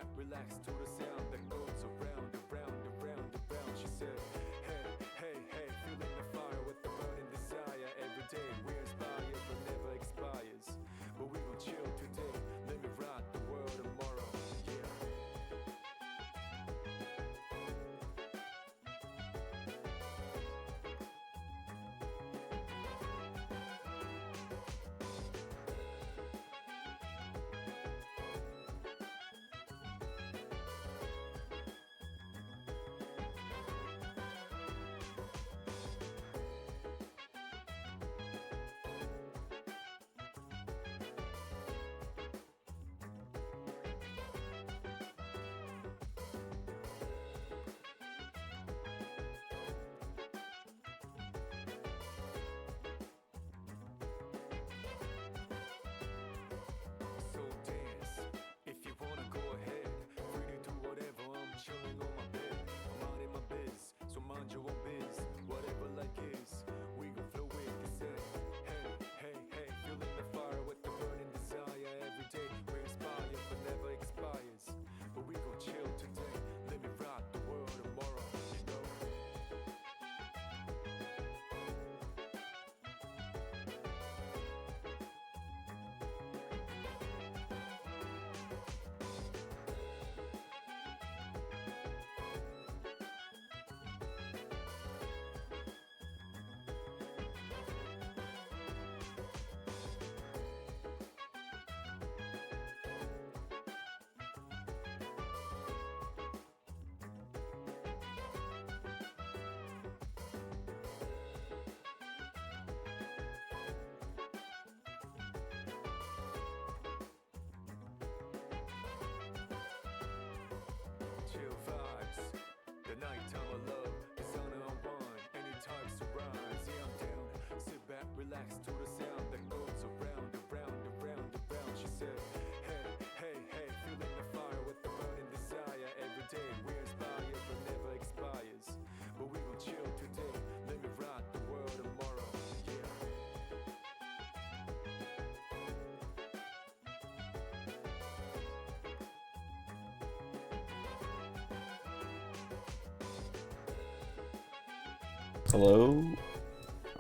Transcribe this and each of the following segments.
back, relax to the sound that goes around, around, around, around. She said, hey, hey, hey, feeling the fire with the burning desire. Every day we inspire, but never expires. But we gon' chill today, let me rock the world tomorrow. Yeah. So dance, if you wanna go ahead. Free to do whatever, I'm chilling on my bed. I'm out in my biz, so mind your own biz. Whatever like is, we gon' flow with this head. Hey, hey, hey, feeling the fire with the burning desire. Every day we inspire, but never expires. But we gon' chill today, let me rock the world tomorrow, you know. Chill vibes, the nighttime of love, the sun unwind, any types of rise. Yeah, I'm down. Sit back, relax to the sound that goes around, around, around, around. She said, hey, hey, hey, feeling the fire with the burning desire. Every day we inspire, but never expires. But we gon' chill today, let me rock the world tomorrow. Yeah. Hello?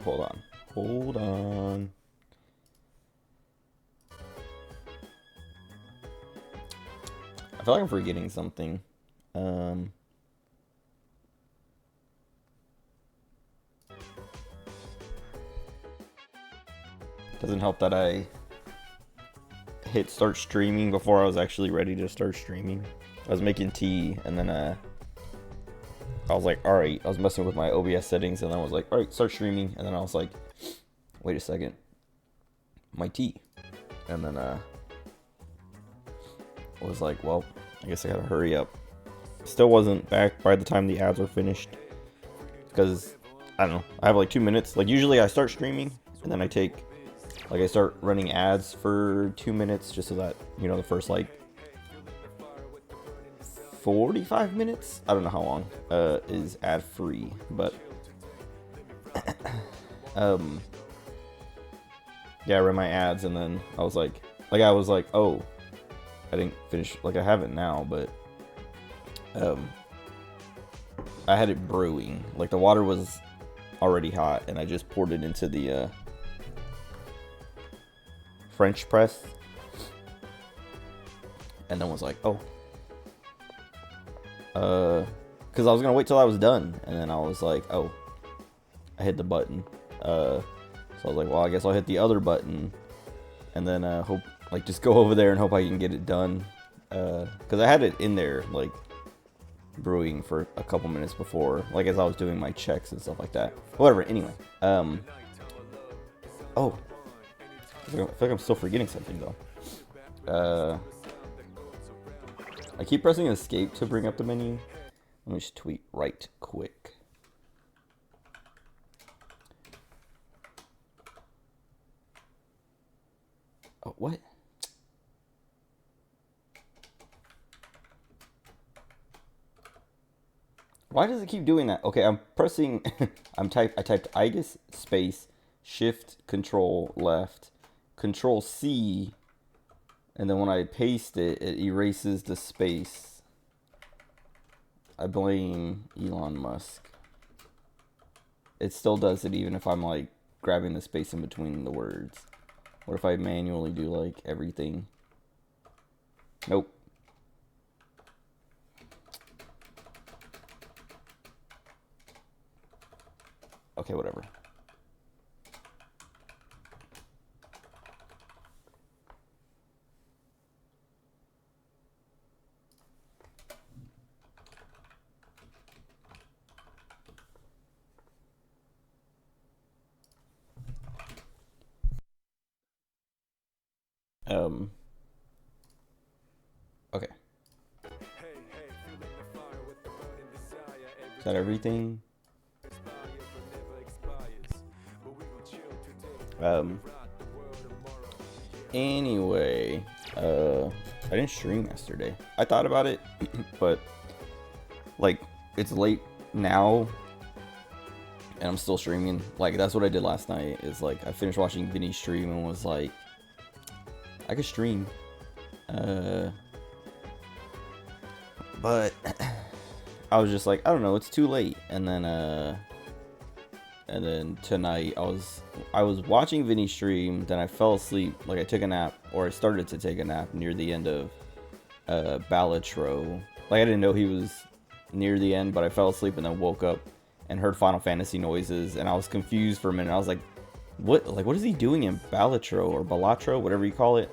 Hold on. Hold on. I feel like I'm forgetting something. Doesn't help that I hit start streaming before I was actually ready to start streaming. I was making tea and then I was like, alright, I was messing with my OBS settings and then I was like, alright, start streaming. And then I was like, wait a second, my tea. And then I was like, well, I guess I gotta hurry up. Still wasn't back by the time the ads were finished. Because, I don't know, I have like 2 minutes. Like usually I start streaming and then I start running ads for 2 minutes just so that, you know, the first like 45 minutes, I don't know how long, is ad free, but yeah, I ran my ads and then I was like, oh, I didn't finish, like I haven't now, but I had it brewing, like the water was already hot and I just poured it into the French press and then was like, oh, because I was gonna wait till I was done, and then I was like, oh, I hit the button. So I was like, well, I guess I'll hit the other button, and then hope, like, just go over there and hope I can get it done. Because I had it in there, like, brewing for a couple minutes before, like, as I was doing my checks and stuff like that. Whatever. Anyway, oh, I feel like I'm still forgetting something though. I keep pressing escape to bring up the menu. Let me just tweet right quick. Oh, what? Why does it keep doing that? Okay, I'm pressing. I typed IDIS space Shift Control left, Control C, And then when I paste it, it erases the space. I blame Elon Musk. It still does it even if I'm like grabbing the space in between the words. What if I manually do like everything? Nope. Okay, whatever. Okay. Is that everything? Anyway, I didn't stream yesterday. I thought about it, but like it's late now and I'm still streaming. Like that's what I did last night is like I finished watching Vinny stream and was like I could stream. But I was just like, I don't know, it's too late. And then tonight I was watching Vinny stream, then I fell asleep, like I took a nap, or I started to take a nap near the end of Balatro. Like I didn't know he was near the end, but I fell asleep and then woke up and heard Final Fantasy noises, and I was confused for a minute. I was like, what is he doing in Balatro or Balatro, whatever you call it?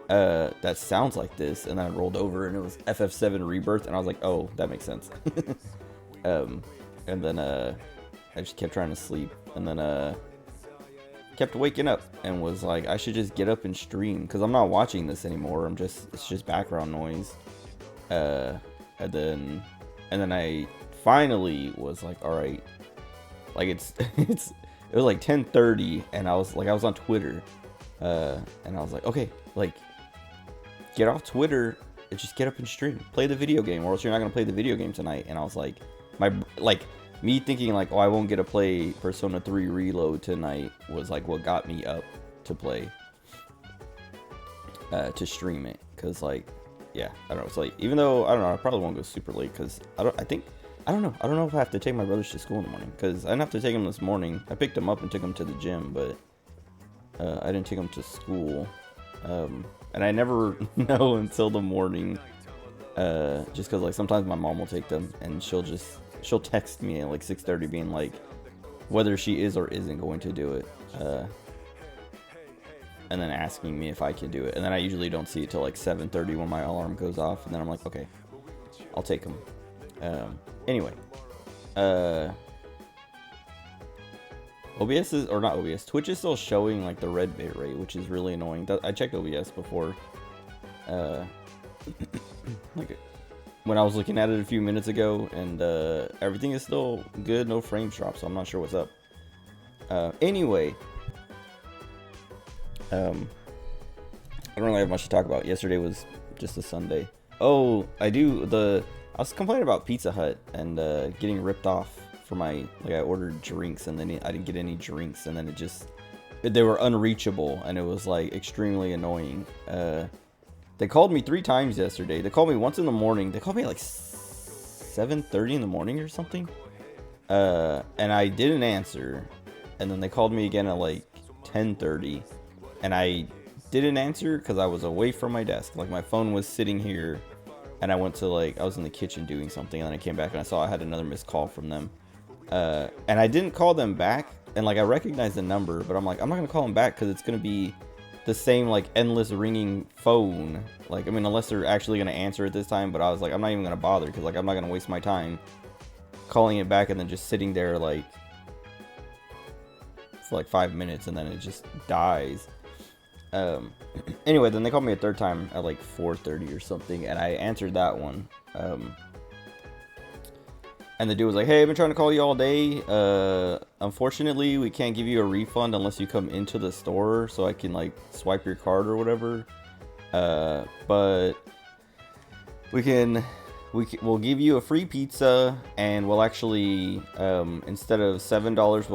That sounds like this. And then I rolled over and it was FF7 Rebirth, and I was like, oh, that makes sense. And then I just kept trying to sleep, and then kept waking up and was like, I should just get up and stream because I'm not watching this anymore. It's just background noise. And then I finally was like, all right, like it was like 10:30, and I was on Twitter, and I was like, okay, like get off Twitter and just get up and stream, play the video game, or else you're not gonna play the video game tonight. And I was like, me thinking like, oh, I won't get to play Persona 3 Reload tonight was like what got me up to play, to stream it. Cause like, yeah, I don't know. It's like, even though I don't know, I probably won't go super late because I don't know if I have to take my brothers to school in the morning, because I didn't have to take him this morning. I picked him up and took him to the gym, but I didn't take him to school. And I never know until the morning, just because like sometimes my mom will take them and she'll text me at like 6:30 being like whether she is or isn't going to do it, and then asking me if I can do it, and then I usually don't see it till like 7:30 when my alarm goes off, and then I'm like, okay, I'll take them. Anyway, OBS is, or not OBS, Twitch is still showing like the red bit rate, which is really annoying. I checked OBS before, like when I was looking at it a few minutes ago, and everything is still good, no frames drop, so I'm not sure what's up. Anyway, I don't really have much to talk about. Yesterday was just a Sunday. Oh, I was complaining about Pizza Hut and getting ripped off for my, like I ordered drinks and then I didn't get any drinks, and then they were unreachable, and it was like extremely annoying. They called me 3 times yesterday. They called me once in the morning. They called me at like 7:30 in the morning or something. And I didn't answer. And then they called me again at like 10:30, and I didn't answer because I was away from my desk. Like my phone was sitting here, and I was in the kitchen doing something, and then I came back and I saw I had another missed call from them. And I didn't call them back, and like I recognized the number, but I'm like, I'm not gonna call them back because it's gonna be the same like endless ringing phone. Like, I mean, unless they're actually gonna answer it this time, but I was like, I'm not even gonna bother because like I'm not gonna waste my time calling it back and then just sitting there like for like 5 minutes and then it just dies. Anyway, then they called me a third time at like 4:30 or something, and I answered that one. And the dude was like, hey, I've been trying to call you all day. Unfortunately, we can't give you a refund unless you come into the store so I can like swipe your card or whatever. But we can we'll give you a free pizza, and we'll actually instead of $7,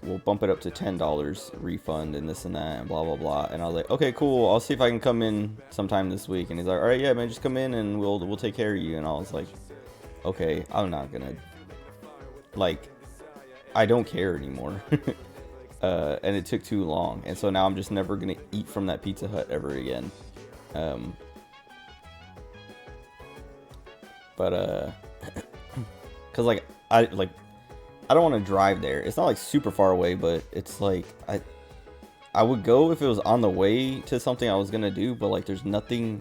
we'll bump it up to $10 refund and this and that and blah blah blah. And I was like, okay, cool. I'll see if I can come in sometime this week. And he's like, all right, yeah, man, just come in and we'll take care of you. And I was like, okay, I'm not gonna, like, I don't care anymore. And it took too long, and so now I'm just never gonna eat from that Pizza Hut ever again. But cause like I don't want to drive there. It's not like super far away, but it's like I would go if it was on the way to something I was gonna do, but like there's nothing.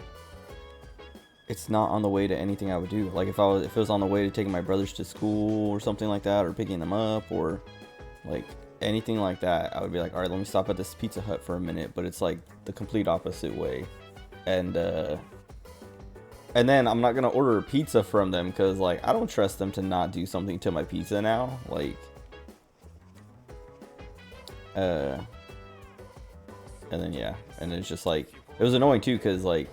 It's not on the way to anything I would do. Like if it was on the way to taking my brothers to school or something like that, or picking them up, or like anything like that, I would be like, all right, let me stop at this Pizza Hut for a minute. But it's like the complete opposite way, and then I'm not gonna order a pizza from them because like I don't trust them to not do something to my pizza now. Like, and then yeah, and it's just like it was annoying too because like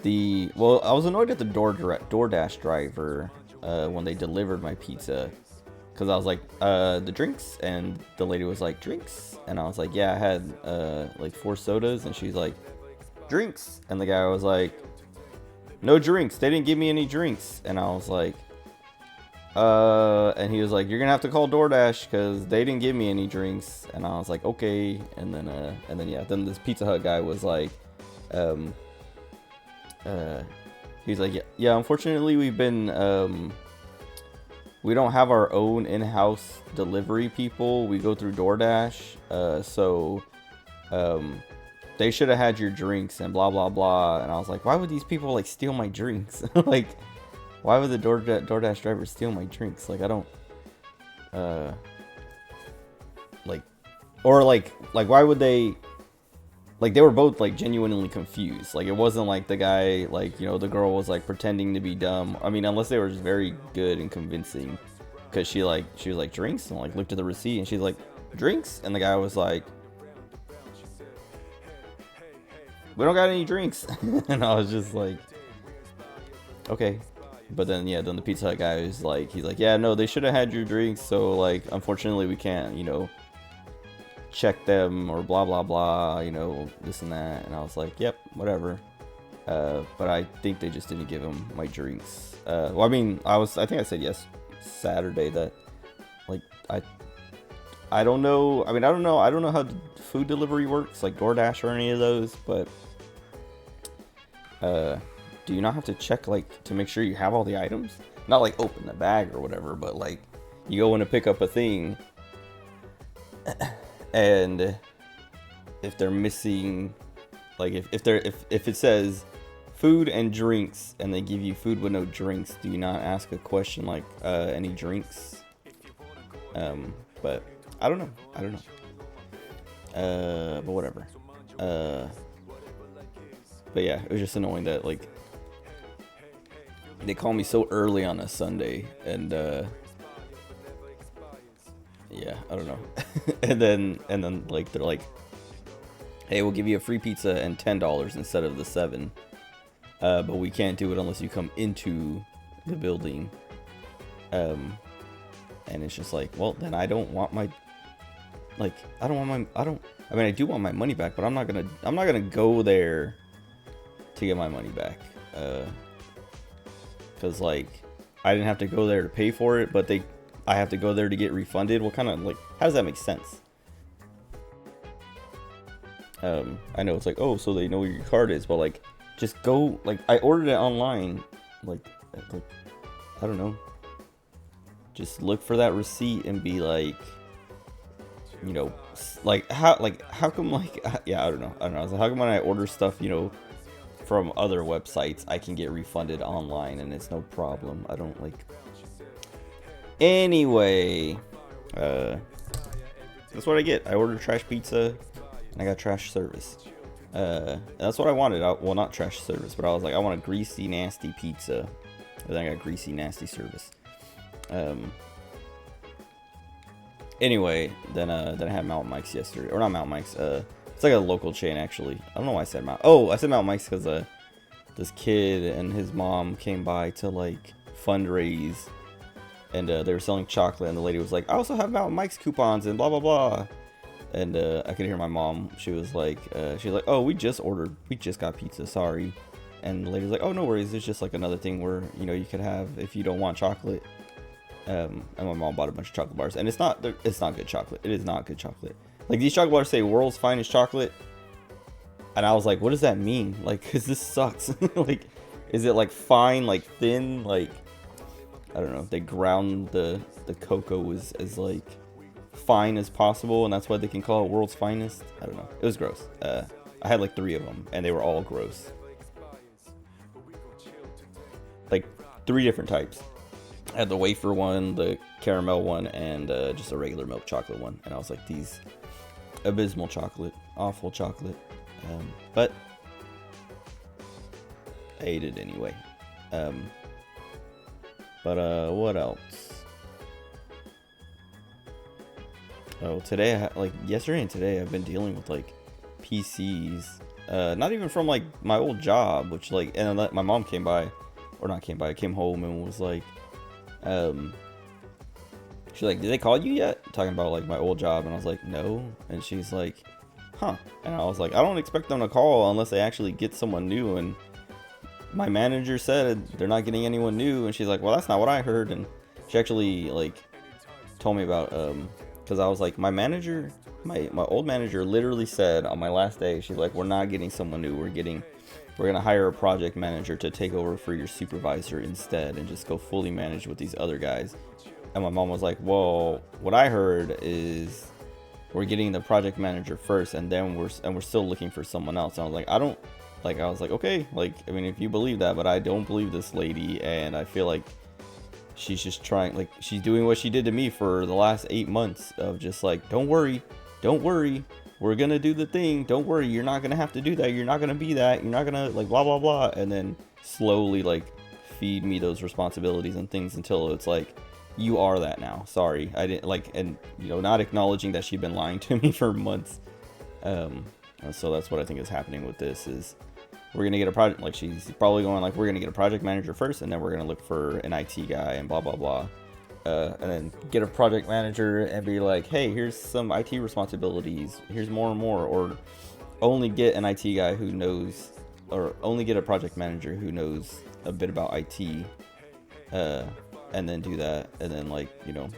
I was annoyed at the DoorDash driver when they delivered my pizza. Because I was like, the drinks? And the lady was like, drinks? And I was like, yeah, I had like 4 sodas. And she's like, drinks? And the guy was like, no drinks. They didn't give me any drinks. And I was like, and he was like, you're going to have to call DoorDash because they didn't give me any drinks. And I was like, okay. And then yeah, then this Pizza Hut guy was like, he's like, yeah, unfortunately we've been, we don't have our own in-house delivery people. We go through DoorDash. So they should have had your drinks and blah, blah, blah. And I was like, why would these people like steal my drinks? Like, why would the DoorDash driver steal my drinks? Like, I don't, like, or like why would they, like, they were both like genuinely confused. Like, it wasn't like the guy, like, you know, the girl was like pretending to be dumb. I mean, unless they were just very good and convincing, because she was like, drinks, and like looked at the receipt and she's like, drinks, and the guy was like, we don't got any drinks. And I was just like, okay. But then yeah, then the Pizza Hut guy was like, he's like, yeah, no, they should have had your drinks, so like unfortunately we can't, you know, check them or blah blah blah, you know, this and that. And I was like, yep, whatever. But I think they just didn't give him my drinks. Well, I mean, I think I said yes Saturday that like I don't know. I mean, I don't know how food delivery works, like DoorDash or any of those, but do you not have to check like to make sure you have all the items? Not like open the bag or whatever, but like you go in to pick up a thing and if they're missing, like if it says food and drinks and they give you food with no drinks, do you not ask a question like any drinks? But I don't know. But whatever. But yeah, it was just annoying that like they call me so early on a Sunday, and yeah, I don't know. and then like they're like, hey, we'll give you a free pizza and $10 instead of the $7, but we can't do it unless you come into the building. And it's just like, well, then I don't want my, like, I mean, I do want my money back, but I'm not gonna go there to get my money back, because like I didn't have to go there to pay for it, but I have to go there to get refunded. What kind of, like, how does that make sense? I know it's like, oh, so they know where your card is, but like, just go, like, I ordered it online, like I don't know, just look for that receipt and be like, you know, like how come, like, yeah, I don't know. I was like, how come when I order stuff, you know, from other websites, I can get refunded online and it's no problem? I don't, like, anyway, that's what I get. I ordered trash pizza and I got trash service. That's what I wanted. Well, not trash service, but I was like, I want a greasy, nasty pizza. And then I got greasy, nasty service. Anyway, then I had Mountain Mike's yesterday, or not Mountain Mike's. It's like a local chain, actually. I don't know why I said Mountain. Oh, I said Mountain Mike's because this kid and his mom came by to like fundraise, and they were selling chocolate, and the lady was like, I also have Mountain Mike's coupons and blah blah blah. And I could hear my mom. She was like, oh, we just got pizza, sorry. And the lady was like, oh, no worries, it's just like another thing where, you know, you could have if you don't want chocolate. And my mom bought a bunch of chocolate bars, and it's not good chocolate. It is not good chocolate. Like, these chocolate bars say world's finest chocolate, and I was like, what does that mean? Like, cause this sucks. Like, is it like fine, like thin, like, I don't know. They ground the cocoa as like fine as possible, and that's why they can call it world's finest. I don't know. It was gross. I had like 3 of them, and they were all gross. Like 3 different types. I had the wafer one, the caramel one, and just a regular milk chocolate one. And I was like, these abysmal chocolate, awful chocolate. But I ate it anyway. But what else? Oh, today, like yesterday and today, I've been dealing with like PCs. Not even from like my old job, which like, and then my mom came by, or not came by, came home and was like, she's like, did they call you yet? Talking about like my old job, and I was like, no. And she's like, huh. And I was like, I don't expect them to call unless they actually get someone new. And my manager said they're not getting anyone new. And she's like, well, that's not what I heard. And she actually like told me about, because I was like, my manager, my old manager literally said on my last day, she's like, we're not getting someone new. We're gonna hire a project manager to take over for your supervisor instead, and just go fully manage with these other guys. And my mom was like, well, what I heard is we're getting the project manager first, and then we're still looking for someone else. And I was like, I was like, okay, like, I mean, if you believe that, but I don't believe this lady, and I feel like she's just trying, like, she's doing what she did to me for the last 8 months of just like, don't worry, we're gonna do the thing, don't worry, you're not gonna have to do that, you're not gonna be that, you're not gonna, like, blah blah blah, and then slowly like feed me those responsibilities and things until it's like, you are that now, sorry, I didn't, like, and you know, not acknowledging that she'd been lying to me for months. So that's what I think is happening with this, is we're gonna get a project, like, she's probably going like, we're gonna get a project manager first, and then we're gonna look for an IT guy and blah blah blah, and then get a project manager and be like, hey, here's some IT responsibilities, here's more and more, or only get an IT guy who knows, or only get a project manager who knows a bit about IT, and then do that, and then, like, you know,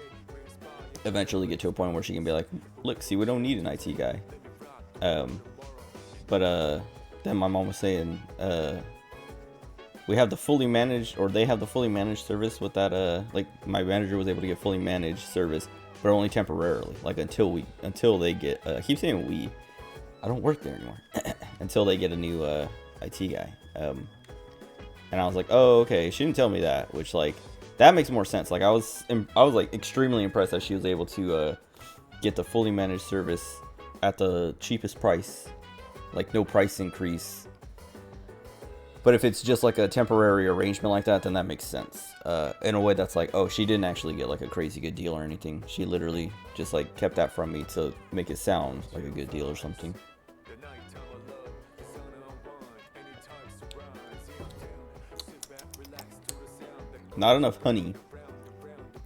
eventually get to a point where she can be like, look, see, we don't need an IT guy. But then my mom was saying, we have the fully managed, or they have the fully managed service with that, like, my manager was able to get fully managed service, but only temporarily, like, until they get, I keep saying we, I don't work there anymore, until they get a new IT guy. And I was like, oh, okay, she didn't tell me that, which, like, that makes more sense. Like, I was like extremely impressed that she was able to get the fully managed service at the cheapest price, like no price increase. But if it's just like a temporary arrangement like that, then that makes sense. In a way that's like, oh, she didn't actually get like a crazy good deal or anything. She literally just like kept that from me to make it sound like a good deal or something. Not enough honey.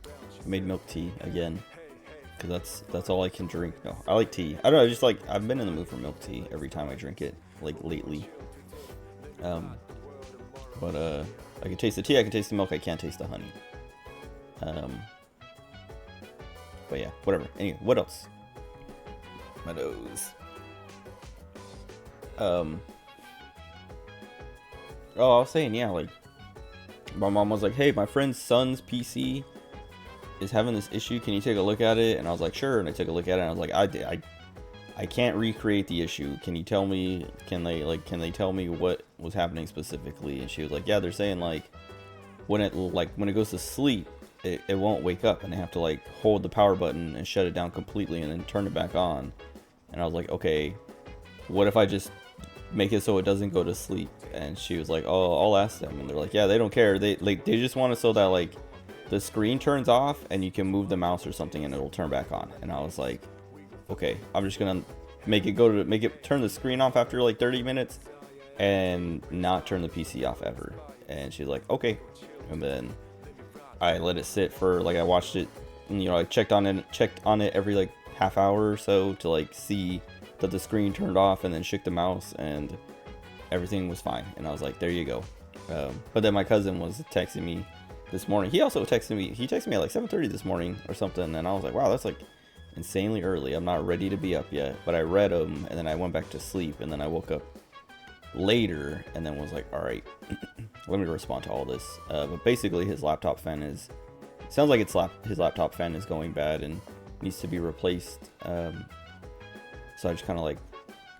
I made milk tea again, because that's all I can drink. No, I like tea. I don't know, just like, I've been in the mood for milk tea every time I drink it, like, lately. But I can taste the tea, I can taste the milk, I can't taste the honey. But yeah, whatever. Anyway, what else? My nose. Oh, I was saying, yeah, like, my mom was like, hey, my friend's son's PC is having this issue, can you take a look at it? And I was like, sure. And I took a look at it, and I was like, I can't recreate the issue, can you tell me, can they tell me what was happening specifically? And she was like, yeah, they're saying like when it goes to sleep, it won't wake up, and they have to like hold the power button and shut it down completely and then turn it back on. And I was like, okay, what if I just make it so it doesn't go to sleep? And she was like, oh, I'll ask them. And they're like, yeah, they don't care, they just want it so that like the screen turns off and you can move the mouse or something and it'll turn back on. And I was like, okay, I'm just gonna make it turn the screen off after like 30 minutes, and not turn the PC off ever. And she's like, okay. And then I let it sit for like, I watched it, and, I checked on it every like half hour or so to like see that the screen turned off, and then shook the mouse, and everything was fine. And I was like, there you go. But then my cousin was texting me this morning. He also texted me. He texted me at like 7:30 this morning or something, and I was like, wow, that's like insanely early. I'm not ready to be up yet. But I read them, and then I went back to sleep, and then I woke up later, and then was like, all right, let me respond to all this. But basically, his laptop fan sounds like his laptop fan is going bad and needs to be replaced. So I just kind of like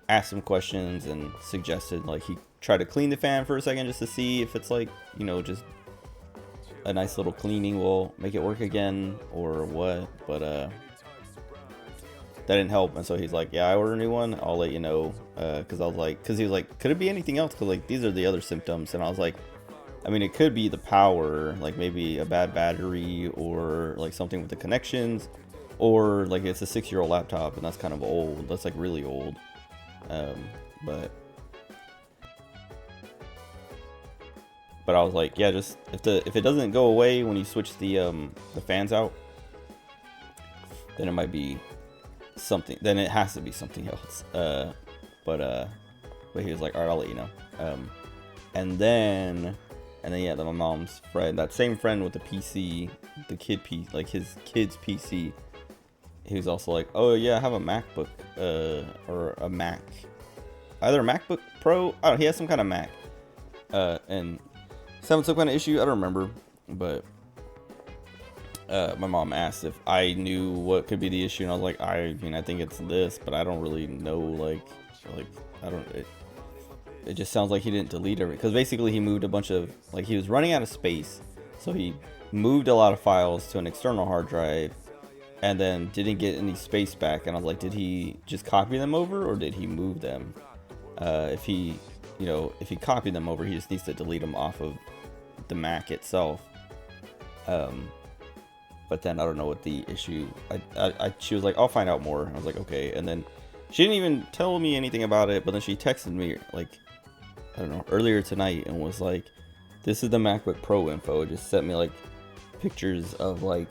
asked some questions and suggested like he try to clean the fan for a second just to see if it's like, just a nice little cleaning will make it work again or what. But that didn't help, and so he's like, yeah, I ordered a new one, I'll let you know. Because he was like, could it be anything else? Because like these are the other symptoms. And I was like, I mean, it could be the power, like maybe a bad battery, or like something with the connections, or like it's a 6-year-old laptop, and that's kind of old. That's like really old. But I was like, yeah, just if it doesn't go away when you switch the fans out, then it might be something. Then it has to be something else. But he was like, all right, I'll let you know. And then yeah, my mom's friend, that same friend with the PC, the kid PC, like his kid's PC, he was also like, oh yeah, I have a MacBook, or a Mac, either a MacBook Pro. Oh, he has some kind of Mac, and having some kind of issue. I don't remember, but my mom asked if I knew what could be the issue, and I was like, I think it's this, but I don't really know. Like I don't. It just sounds like he didn't delete everything, because basically he moved a bunch of, like, he was running out of space, so he moved a lot of files to an external hard drive, and then didn't get any space back. And I was like, did he just copy them over, or did he move them? If he copied them over, he just needs to delete them off of the Mac itself. But then I don't know what the issue. She was like, I'll find out more. I was like, okay. And then she didn't even tell me anything about it. But then she texted me like, I don't know, earlier tonight, and was like, this is the MacBook Pro info. It just sent me like pictures of like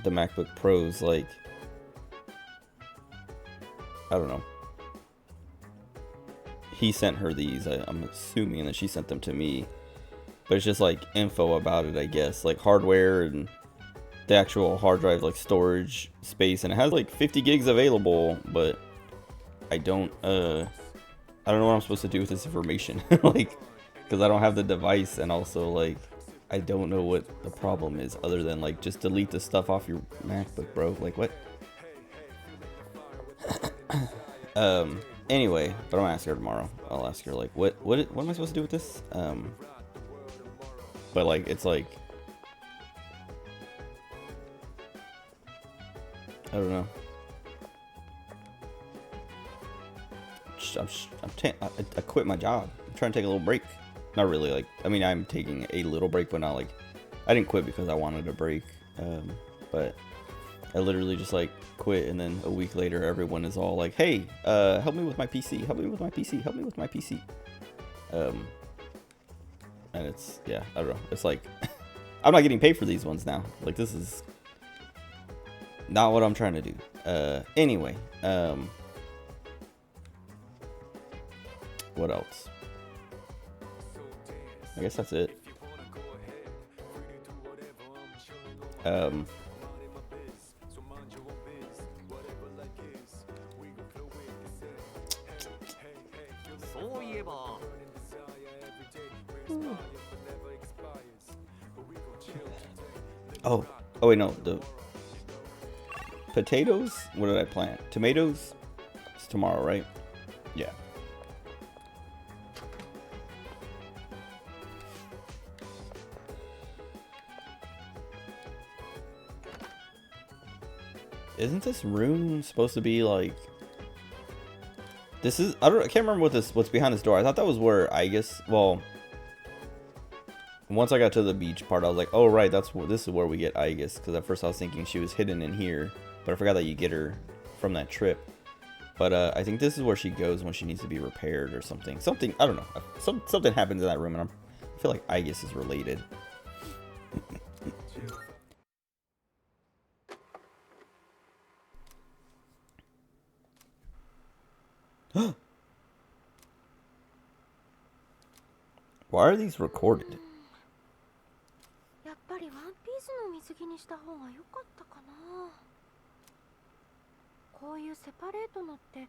the MacBook Pros. Like, I don't know. He sent her these. I'm assuming that she sent them to me. But it's just like info about it, I guess. Like hardware and the actual hard drive, like storage space. And it has like 50 gigs available. But I don't know what I'm supposed to do with this information. Like, because I don't have the device. And also, like, I don't know what the problem is. Other than, like, just delete the stuff off your MacBook, bro. Like, what? Anyway, but I'm gonna ask her tomorrow. I'll ask her like, what am I supposed to do with this? But like, it's like, I don't know. I quit my job. I'm trying to take a little break. Not really. Like, I mean, I'm taking a little break, but not like, I didn't quit because I wanted a break. But I literally just like quit, and then a week later everyone is all like, hey, help me with my PC, help me with my PC, help me with my PC. And it's, yeah, I don't know, it's like I'm not getting paid for these ones now. Like, this is not what I'm trying to do. Anyway, what else? I guess that's it. Oh wait, no, the potatoes, what did I plant? Tomatoes? It's tomorrow, right? Yeah. Isn't this room supposed to be like, this is, I can't remember what's behind this door. I thought that was where, I guess, well, once I got to the beach part, I was like, oh right, this is where we get Aigis, because at first I was thinking she was hidden in here, but I forgot that you get her from that trip. But I think this is where she goes when she needs to be repaired or something. Something, I don't know. Something happens in that room, and I feel like Aegis is related. Why are these recorded? やっぱりワンピースの水着にした方が良かったかな。こういうセパレートのって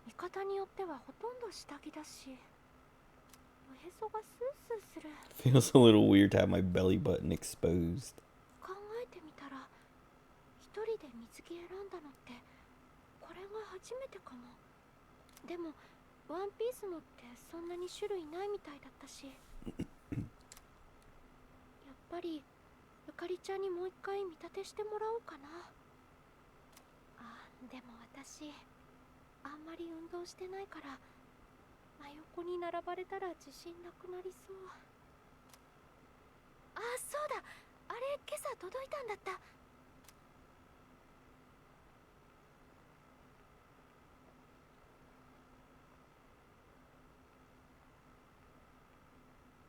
見方によってはほとんど下着だし、おへそがスースーする。 Feels a little weird to have my belly button exposed. 考えてみたら一人で水着選んだのってこれが初めてかも。でもワンピースのってそんなに種類ないみたいだったし、やっぱりゆかりちゃんにもう一回見立てしてもらおうかな。あ、でも私あんまり運動してないから真横に並ばれたら自信なくなりそう。あ、そうだ、あれ今朝届いたんだった。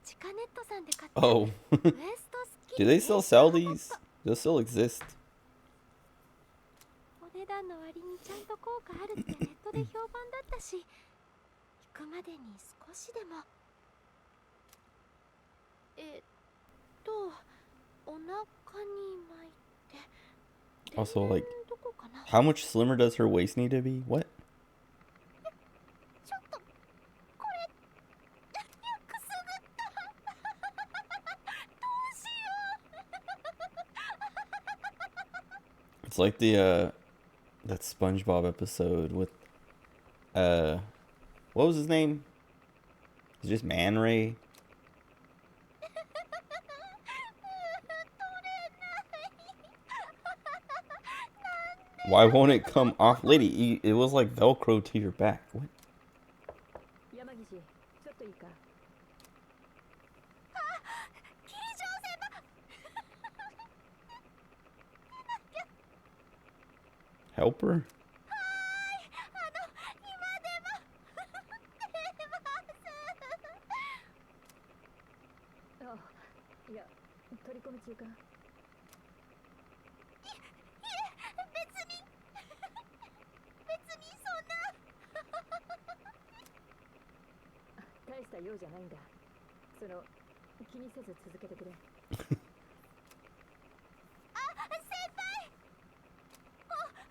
地下ネットさんで買った Oh. ウエストスキ Do ニ they still sell these? Do they still exist? お値段の割にちゃんと効果あるってネットで評判だったし、行くまでに少しでも。お腹に巻いて。 Also, like, どこかな。 how much slimmer does her waist need to be? What? ちょっとこれくすぐった。どうしよう。 It's like the that SpongeBob episode with what was his name? It's just Man Ray. Why won't it come off, lady? It was like Velcro to your back. What? 山岸、ちょっといいか。キリジョー先輩。 Help her? 今でも出ます。あ、いや、取り込み中か。別にそんな。大した用じゃないんだ。その気にせず続けてくれ。あ、先輩。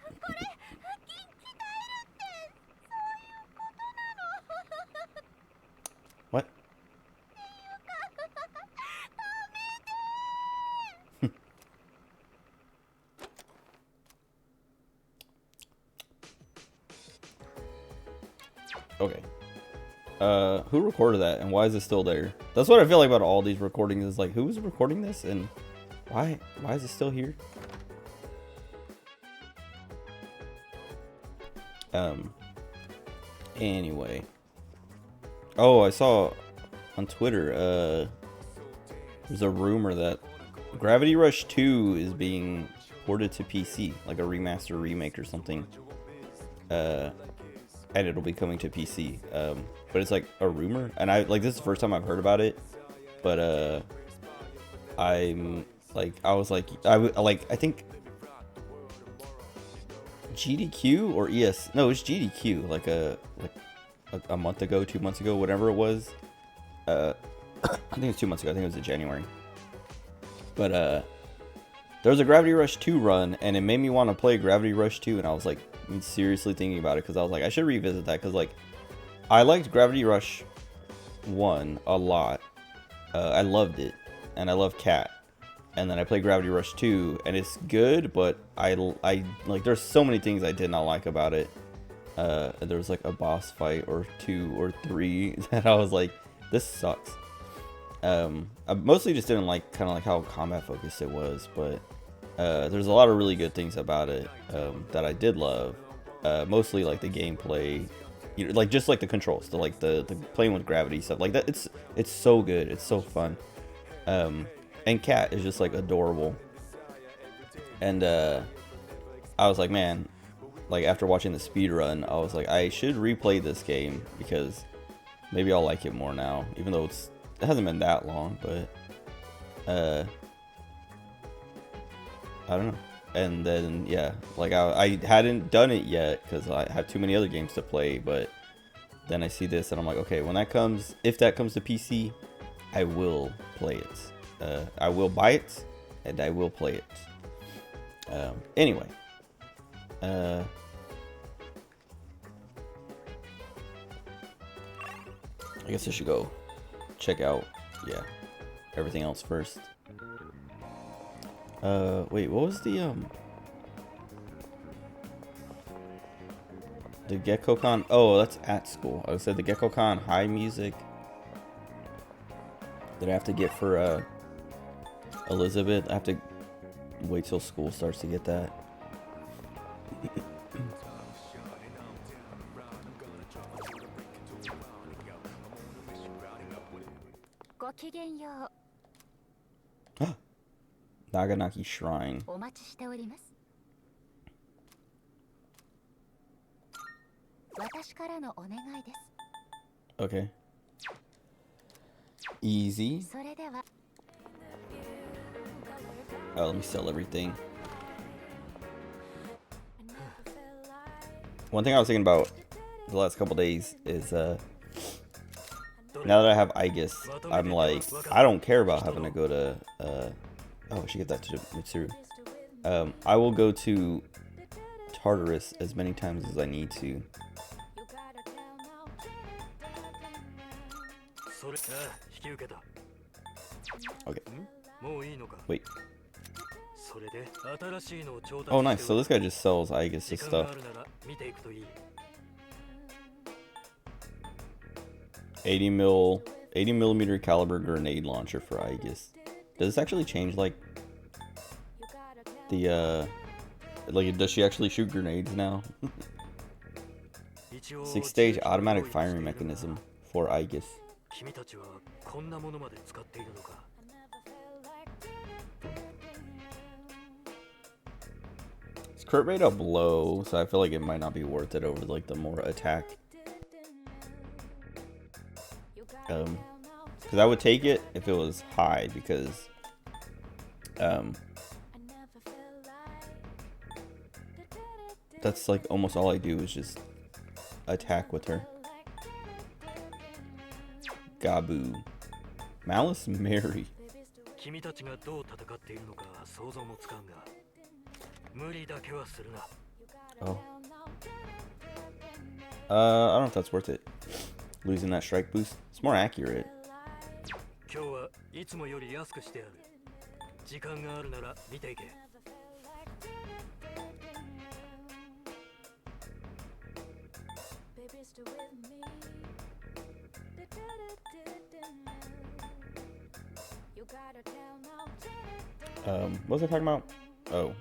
これ鍛えるってそういうことなの。 What? っていうかダメで。 Okay. Who recorded that and why is it still there? That's what I feel like about all these recordings is like, who's recording this and why is it still here? Anyway. Oh, I saw on Twitter, there's a rumor that Gravity Rush 2 is being ported to PC, like a remaster remake or something. And it'll be coming to PC. But it's like a rumor, and this is the first time I've heard about it. But I think GDQ or ES, no, it's GDQ, like a month ago, 2 months ago, whatever it was. I think it was 2 months ago. I think it was in January. But there was a Gravity Rush 2 run, and it made me want to play Gravity Rush 2, and I was like seriously thinking about it because I was like, I should revisit that because like I liked Gravity Rush 1 a lot. I loved it, and I love Cat. And then I played Gravity Rush 2, and it's good, but I like there's so many things I did not like about it. There was like a boss fight or 2 or 3 that I was like, this sucks. I mostly just didn't like kind of like how combat focused it was, but there's a lot of really good things about it that I did love. Mostly like the gameplay, you know, like just like the controls, the playing with gravity stuff like that. It's so good, it's so fun. And Cat is just like adorable. And I was like, man, like after watching the speed run, I was like, I should replay this game because maybe I'll like it more now, even though it hasn't been that long, but I don't know. And then yeah, like I hadn't done it yet because I have too many other games to play, but then I see this and I'm like, okay, when that comes, if that comes to PC, I will play it. I will buy it and I will play it. Anyway, I guess I should go check out, yeah, everything else first. Wait, what was the GeckoCon? Oh, that's at school. I said the GeckoCon high music that I have to get for Elizabeth. I have to wait till school starts to get that. ごきげんよ Naganaki Shrine. う。お待ちしております。私からのお願いです。 Okay. Easy. それでは。 Oh, let me sell everything. One thing I was thinking about the last couple days is now that I have Aegis, I'm like, I don't care about having to go to oh, I should get that to Mitsuru. I will go to Tartarus as many times as I need to. Okay. Wait. Oh, nice. So this guy just sells Aegis stuff. 80 millimeter caliber grenade launcher for Aegis. Does this actually change like the like does she actually shoot grenades now? 6-stage automatic firing mechanism for Aegis. It's crit rate up low, so I feel like it might not be worth it over like the more attack. Because I would take it if it was high, because that's like almost all I do is just attack with her. Gabu. Malice Mary. Oh. I don't know if that's worth it. Losing that strike boost. It's more accurate. What was I talking about? Oh,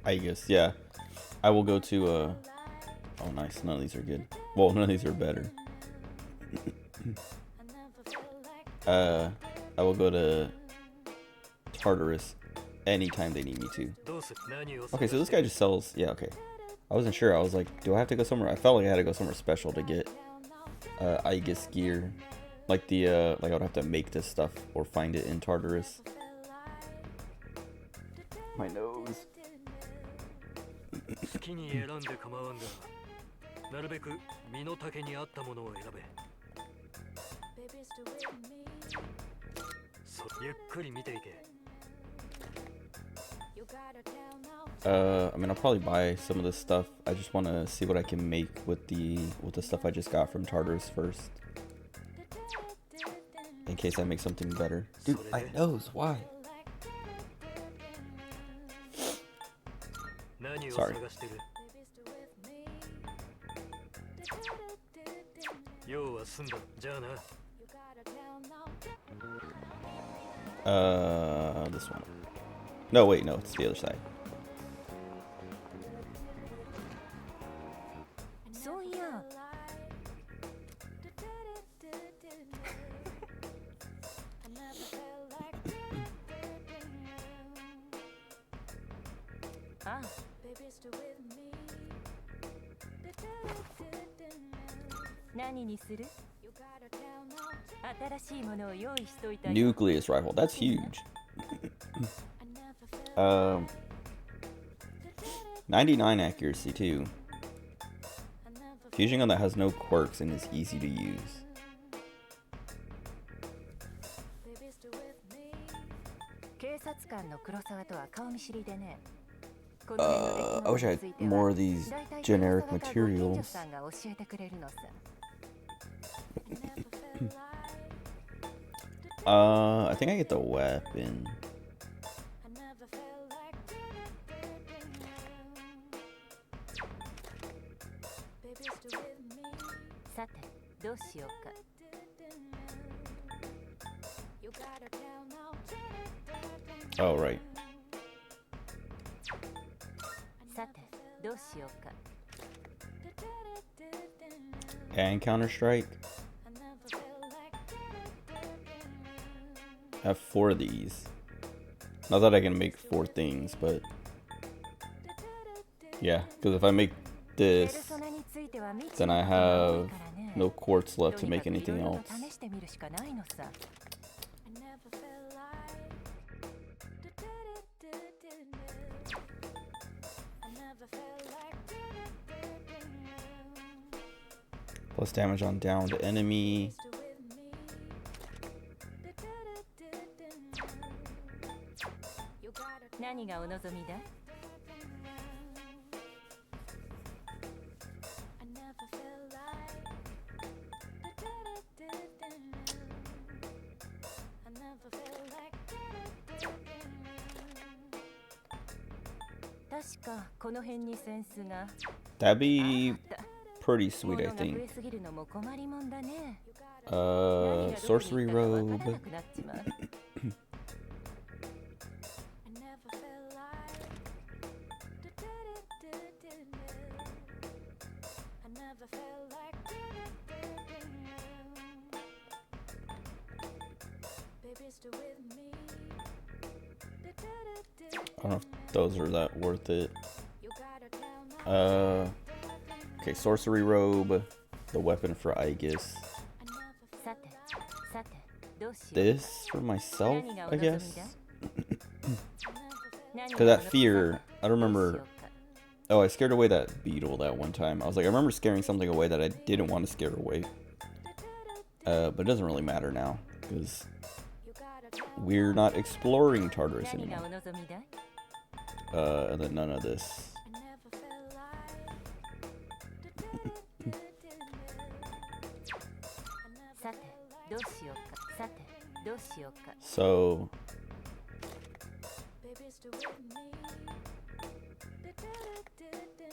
Aegis. Yeah, I will go to. Oh, nice. None of these are good. Well, none of these are better. I will go to Tartarus anytime they need me to. Okay, so this guy just sells. Yeah, okay. I wasn't sure. I was like, do I have to go somewhere? I felt like I had to go somewhere special to get Aegis gear. Like the like I would have to make this stuff or find it in Tartarus. My nose. I mean, I'll probably buy some of this stuff. I just want to see what I can make with the stuff I just got from Tartarus first, in case I make something better. Dude, my nose. Why? Sorry. This one. No, wait, no, it's the other side. So yeah. 何にする？新しいものを用意しといたよ。 Nucleus rifle. That's huge. 99 accuracy too. Fusion gun that has no quirks and is easy to use. I wish I had more of these generic materials. I think I get the weapon. Oh, right. And Counter-Strike. I have 4 of these. Not that I can make 4 things, but yeah, because if I make this, then I have no quartz left to make anything else. Plus damage on downed enemy. That'd be pretty sweet, I think. Sorcery robe. I don't know if those are that worth it. Okay, sorcery robe, the weapon for Aegis. This for myself, I guess. Cause that fear, I remember. Oh, I scared away that beetle that one time. I was like, I remember scaring something away that I didn't want to scare away. But it doesn't really matter now, because we're not exploring Tartarus anymore. And then none of this. So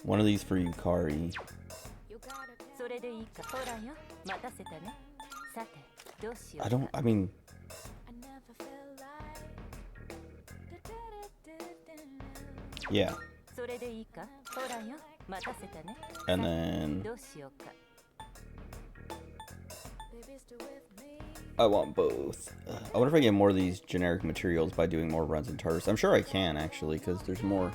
one of these for Yukari. I mean, yeah. And then I want both. I wonder if I get more of these generic materials by doing more runs in Tartarus. I'm sure I can, actually, because there's more.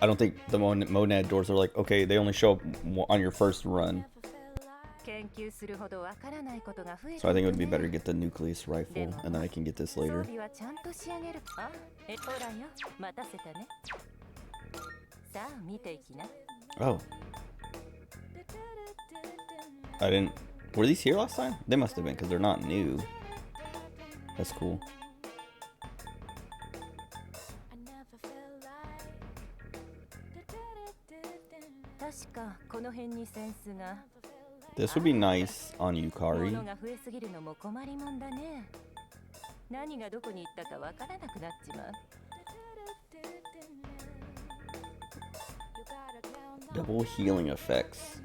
I don't think the Monad doors are like, okay, they only show up on your first run. So I think it would be better to get the Nucleus rifle, and then I can get this later. Oh. I didn't... Were these here last time? They must have been, because they're not new. That's cool. This would be nice on Yukari. Double healing effects.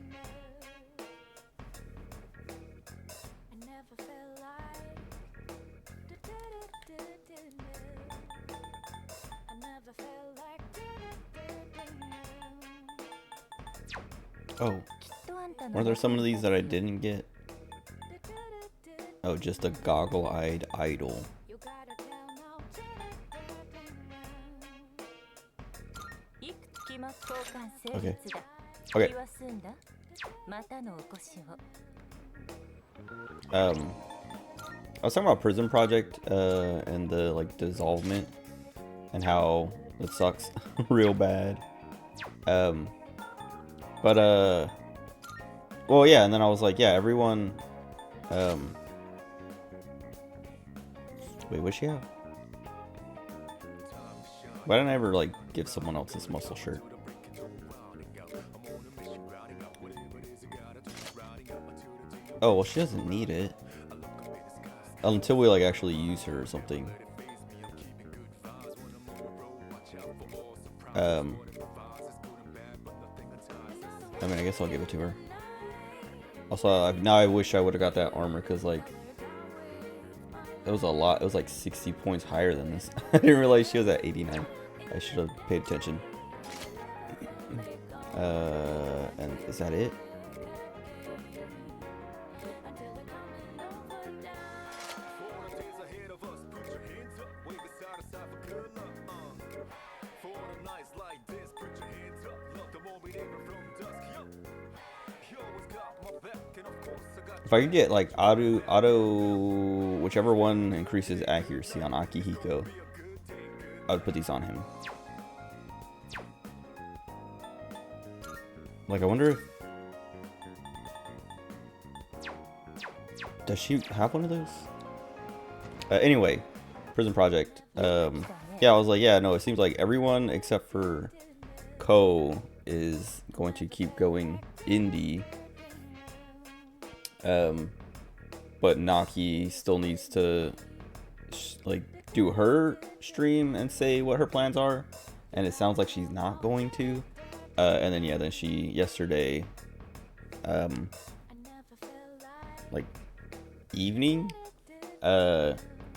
Oh, were there some of these that I didn't get? Oh, just a goggle-eyed idol. Okay. Okay. I was talking about Prison Project and the like dissolvement and how it sucks real bad. Well, yeah, and then I was like, yeah, everyone. Wait, what'd she have? Why didn't I ever like give someone else this muscle shirt? Oh, well, she doesn't need it until we like actually use her or something. I mean, I guess I'll give it to her. Also, now I wish I would have got that armor because like it was a lot. It was like 60 points higher than this. I didn't realize she was at 89. I should have paid attention. And is that it? If I could get like auto, whichever one increases accuracy on Akihiko, I would put these on him. Like, I wonder if, does she have one of those? Anyway, Prison Project. Yeah, I was like, yeah, no, it seems like everyone except for Ko is going to keep going indie. But Naki still needs to like do her stream and say what her plans are, and it sounds like she's not going to. And then yeah, then she yesterday, like evening,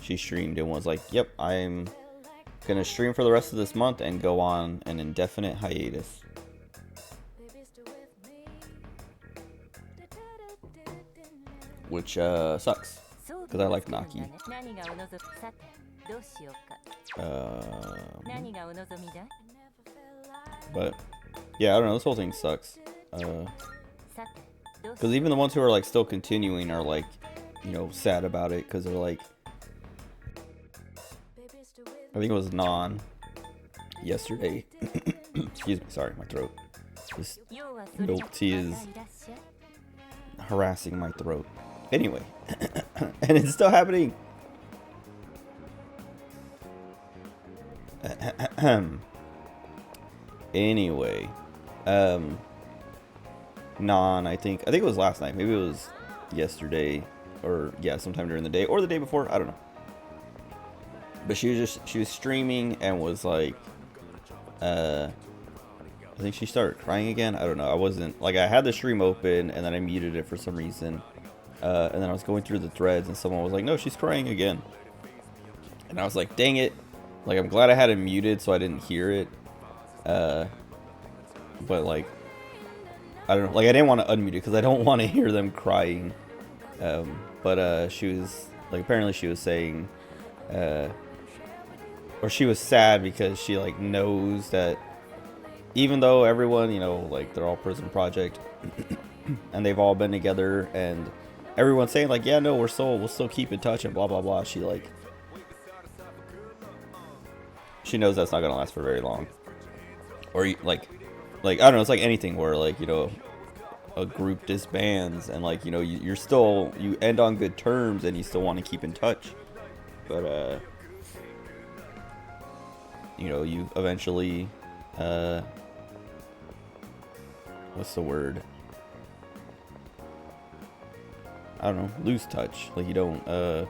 she streamed and was like, "Yep, I'm gonna stream for the rest of this month and go on an indefinite hiatus." Which sucks, because I like Naki. But yeah, I don't know, this whole thing sucks. Because even the ones who are like still continuing are like, you know, sad about it, because they're like, I think it was Non yesterday. Excuse me, sorry, my throat. This milk tea is harassing my throat. Anyway, and it's still happening. Anyway, Non, I think it was last night. Maybe it was yesterday, or yeah, sometime during the day, or the day before. I don't know. But she was streaming and was like, I think she started crying again. I don't know. I wasn't like, I had the stream open and then I muted it for some reason. And then I was going through the threads and someone was like, no, she's crying again. And I was like, dang it. Like, I'm glad I had it muted so I didn't hear it. But like, I don't know. Like, I didn't want to unmute it because I don't want to hear them crying. But she was, like, apparently she was saying, or she was sad because she, like, knows that even though everyone, you know, like, they're all Prison Project and they've all been together and everyone's saying like, yeah, no, we'll still keep in touch and blah blah blah. She knows that's not gonna last for very long. Or like I don't know. It's like anything where like, you know, a group disbands and like, you know, you end on good terms and you still want to keep in touch, but you know, you eventually what's the word? I don't know, lose touch. Like, you don't, you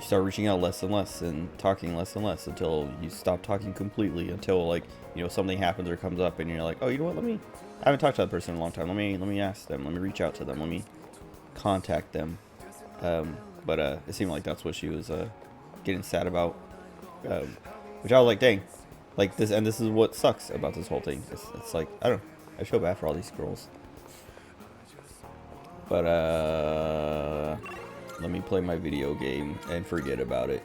start reaching out less and less and talking less and less until you stop talking completely, until like, you know, something happens or comes up and you're like, oh, you know what, I haven't talked to that person in a long time. Let me ask them, let me reach out to them, let me contact them. But it seemed like that's what she was getting sad about. Which I was like, dang, like this, and this is what sucks about this whole thing. It's like, I don't know, I feel bad for all these girls. But let me play my video game and forget about it.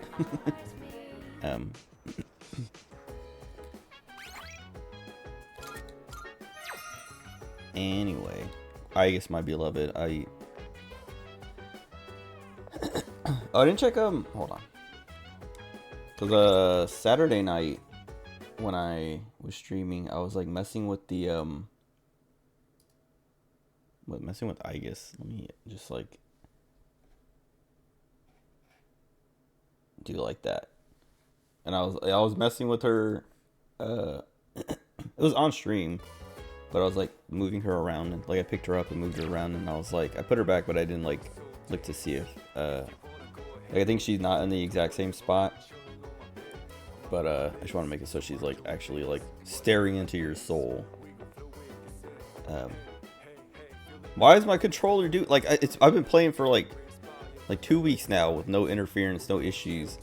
Anyway, I guess my beloved, Oh, I didn't check hold on. Cause Saturday night when I was streaming, I was like messing with the messing with Aegis. Let me just like do like that. And I was messing with her. It was on stream, but I was like moving her around, and like I picked her up and moved her around, and I was like I put her back, but I didn't like look to see if like I think she's not in the exact same spot. But I just want to make it so she's like actually like staring into your soul. Why is my controller do like I've been playing for like 2 weeks now with no interference, no issues,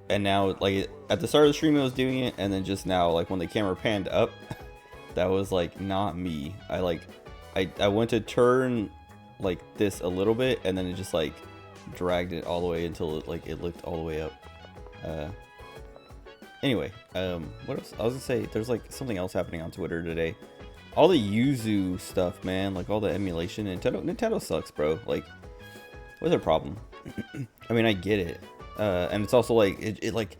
and now like at the start of the stream it was doing it, and then just now like when the camera panned up, that was like not me. I went to turn like this a little bit, and then it just like dragged it all the way until it looked all the way up. Anyway, what else? I was gonna say there's like something else happening on Twitter today. All the Yuzu stuff, man, like all the emulation. Nintendo sucks, bro. Like, what's their problem? I mean, I get it, and it's also like it like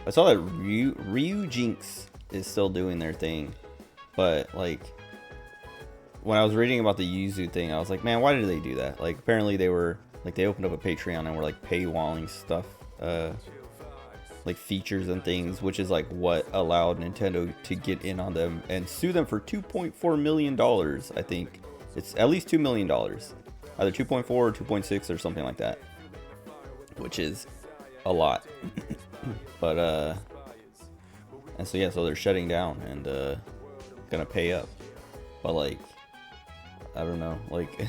I saw that Ryujinx is still doing their thing, but like when I was reading about the Yuzu thing, I was like, man, why did they do that? Like, apparently they were like they opened up a Patreon and were like paywalling stuff. Like features and things, which is like what allowed Nintendo to get in on them and sue them for $2.4 million. I think it's at least $2 million, either 2.4 or 2.6 or something like that, which is a lot. But and so yeah, so they're shutting down and gonna pay up. But like, I don't know, like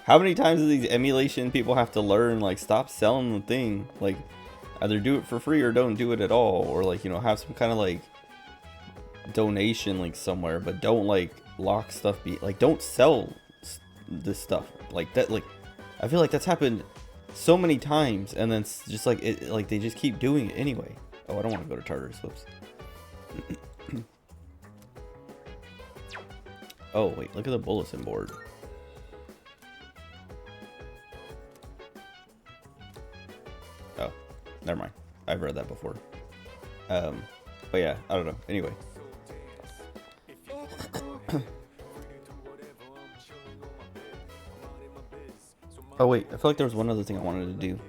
how many times do these emulation people have to learn like stop selling the thing, like either do it for free or don't do it at all, or like, you know, have some kind of like donation link somewhere, but don't like lock stuff like don't sell this stuff like that. Like I feel like that's happened so many times, and then it's just like it like they just keep doing it anyway. Oh, I don't want to go to Tartarus. Whoops. Oh wait, look at the bulletin board. Oh, never mind. I've read that before. But yeah, I don't know. Anyway. Oh wait, I feel like there was one other thing I wanted to do.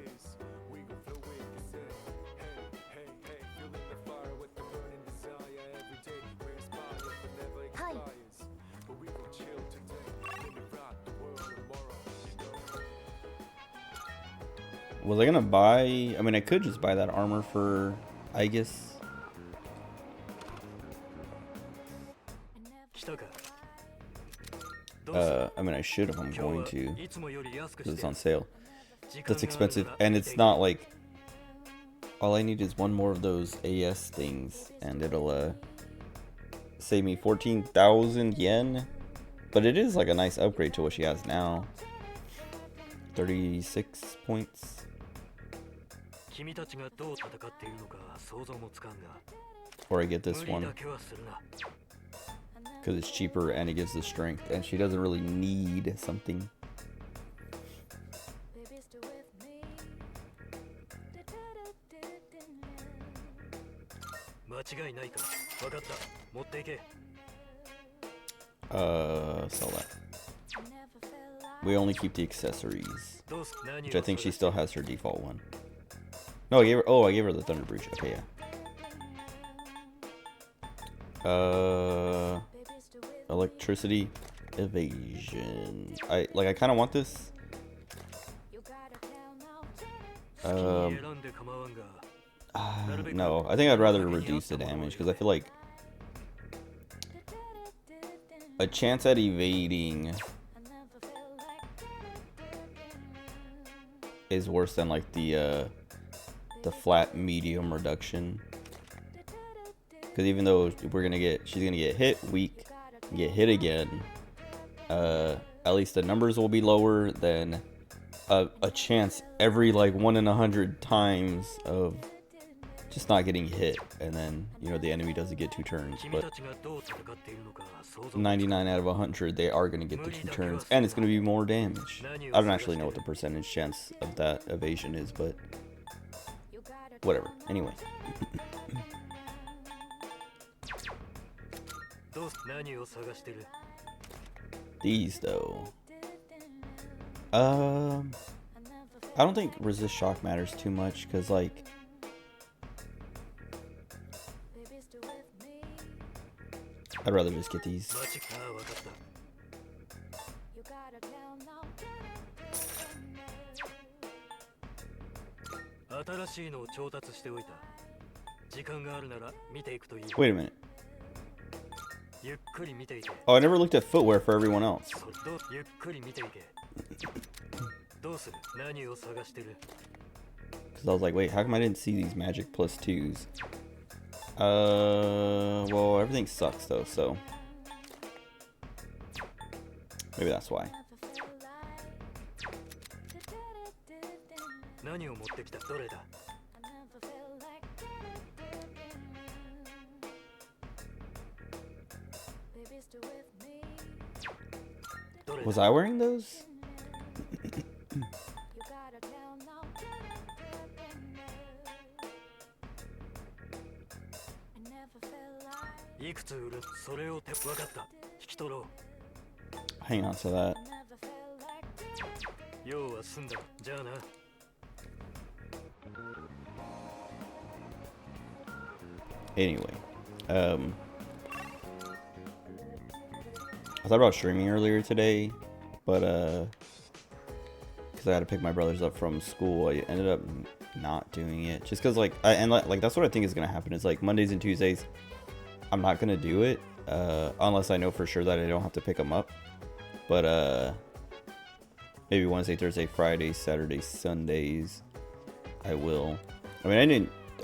Was I gonna buy? I mean, I could just buy that armor for Aegis. I mean, I should if I'm going to, because it's on sale. That's expensive, and it's not like all I need is one more of those AS things, and it'll save me 14,000 yen. But it is like a nice upgrade to what she has now. 36 points. Or I get this one because it's cheaper and it gives the strength, and she doesn't really need something. Sell that. We only keep the accessories, which I think she still has her default one. No, I gave her the Thunder Breach. Okay, yeah. Electricity evasion. I kind of want this. No, I think I'd rather reduce the damage, because I feel like a chance at evading is worse than like the flat medium reduction. Because even though she's gonna get hit, weak, get hit again, at least the numbers will be lower than a chance every like 1 in 100 times of just not getting hit, and then you know the enemy doesn't get 2 turns. 君 But たちがどう戦っているのか想像 99 out of 100, they are going to get the 2 turns, and it's going to be more damage. I don't actually know what the percentage chance of that evasion is, but whatever. Anyway, どう何を探してる these though. I don't think resist shock matters too much, because like I'd rather just get these. マジか分かった新しいのを調達しておいた時間があるなら見ていくといい Wait a minute. ゆっくり見ていて Oh, I never looked at footwear for everyone else. ゆっくり見ていけどうする何を探してる Because I was like, wait, how come I didn't see these magic plus 2s? Well, everything sucks though, so maybe that's why. 何を持ってきたどれだ Was I wearing those? いくつ売るそれを手分かった引き取ろ Hang on to that. う用は済んだじゃあな Anyway, I thought about streaming earlier today, but because I had to pick my brothers up from school, I ended up not doing it. Just because like that's what I think is gonna happen. Is like Mondays and Tuesdays, I'm not gonna do it unless I know for sure that I don't have to pick them up. But maybe Wednesday, Thursday, Friday, Saturday, Sundays, I will. I mean,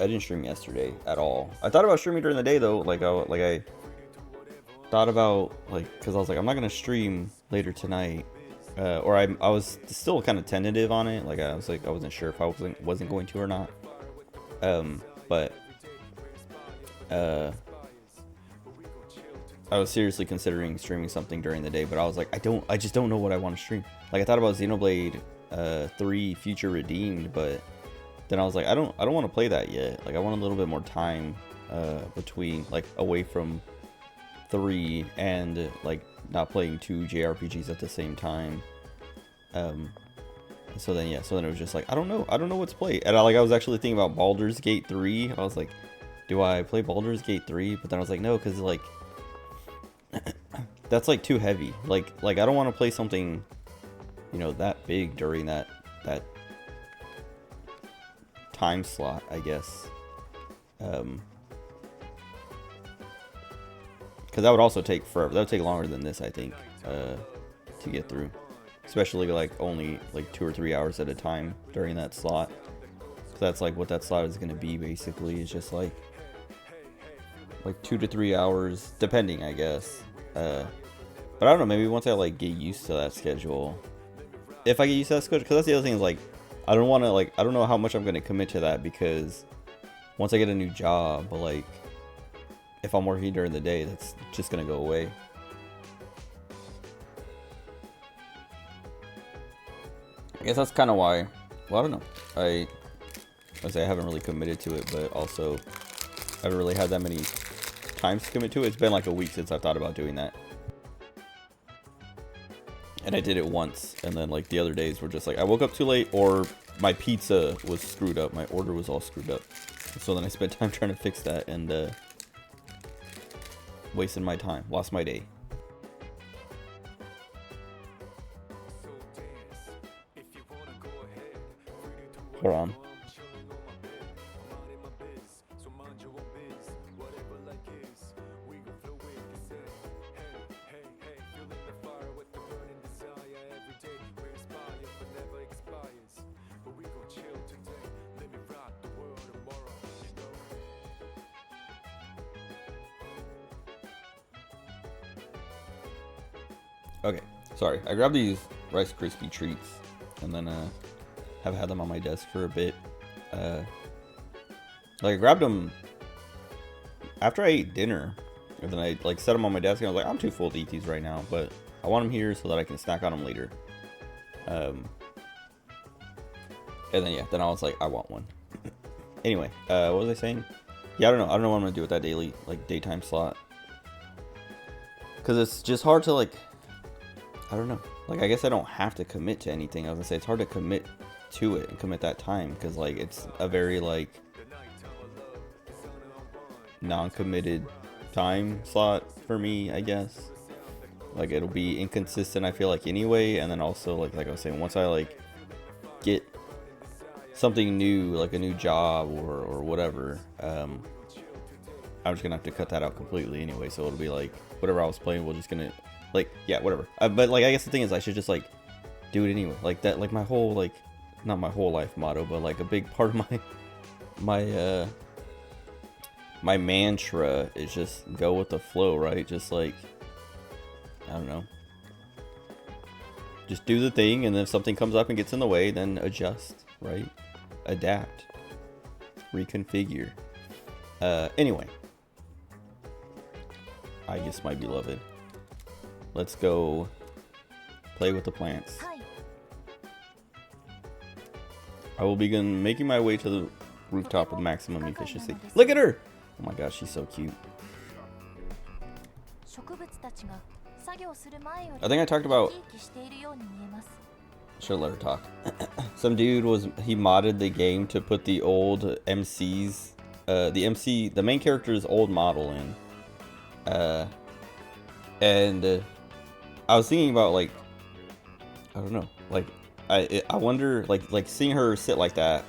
I didn't stream yesterday at all. I thought about streaming during the day though. I thought about because I was like, I'm not gonna stream later tonight, or I was still kind of tentative on it. Like I wasn't sure if I wasn't going to or not. But I was seriously considering streaming something during the day, but I was like, I just don't know what I want to stream. Like I thought about Xenoblade 3 Future Redeemed, but then I was like, I don't want to play that yet. Like I want a little bit more time between, like, away from 3 and like not playing 2 JRPGs at the same time. So then it was just like, I don't know what to play. And I was actually thinking about Baldur's Gate 3. I was like, do I play Baldur's Gate 3? But then I was like, no, because like that's like too heavy. Like I don't want to play something, you know, that big during that time slot, I guess. Because that would also take forever. That would take longer than this, I think, to get through. Especially like only like 2 or 3 hours at a time during that slot. So that's like what that slot is going to be basically. It's just like 2 to 3 hours, depending, I guess. But I don't know. Maybe once I like get used to that schedule, if I get used to that schedule, because that's the other thing is like I don't want to I don't know how much I'm going to commit to that, because once I get a new job, but like if I'm working during the day, that's just going to go away. I guess that's kind of why. Well, I don't know. I haven't really committed to it, but also I haven't really had that many times to commit to it. It's been like a week since I thought about doing that. And I did it once, and then like the other days were just like I woke up too late, or my pizza was screwed up. My order was all screwed up. So then I spent time trying to fix that, and wasted my time. Lost my day. Hold on. Okay, sorry. I grabbed these Rice Krispie treats, and then have had them on my desk for a bit. Like I grabbed them after I ate dinner, and then I like set them on my desk. And I was like, I'm too full to eat these right now, but I want them here so that I can snack on them later. And then yeah, then I was like, I want one. Anyway, what was I saying? Yeah, I don't know what I'm gonna do with that daily, like, daytime slot. Because it's just hard to, like, I don't know. Like, I guess I don't have to commit to anything. I was gonna say, it's hard to commit to it and commit that time. Because, like, it's a very, like, non-committed time slot for me, I guess. Like, it'll be inconsistent, I feel like, anyway. And then also, like I was saying, once I, like, get something new, like a new job or whatever, I'm just gonna have to cut that out completely anyway. So it'll be like whatever I was playing, we're just gonna, like, yeah, whatever. But like, I guess the thing is, I should just like do it anyway. Like that, like my whole, like, not my whole life motto, but like a big part of my mantra is just go with the flow, right? Just like, I don't know, just do the thing, and then if something comes up and gets in the way, then adjust, right? Adapt, reconfigure. Anyway, I guess my beloved, let's go play with the plants. I will begin making my way to the rooftop with maximum efficiency. Look at her! Oh my gosh, she's so cute. I think I talked about, should let her talk. Some dude he modded the game to put the old MCs, the main character's old model in. And I was thinking about, like, I don't know, like, I wonder, like seeing her sit like that,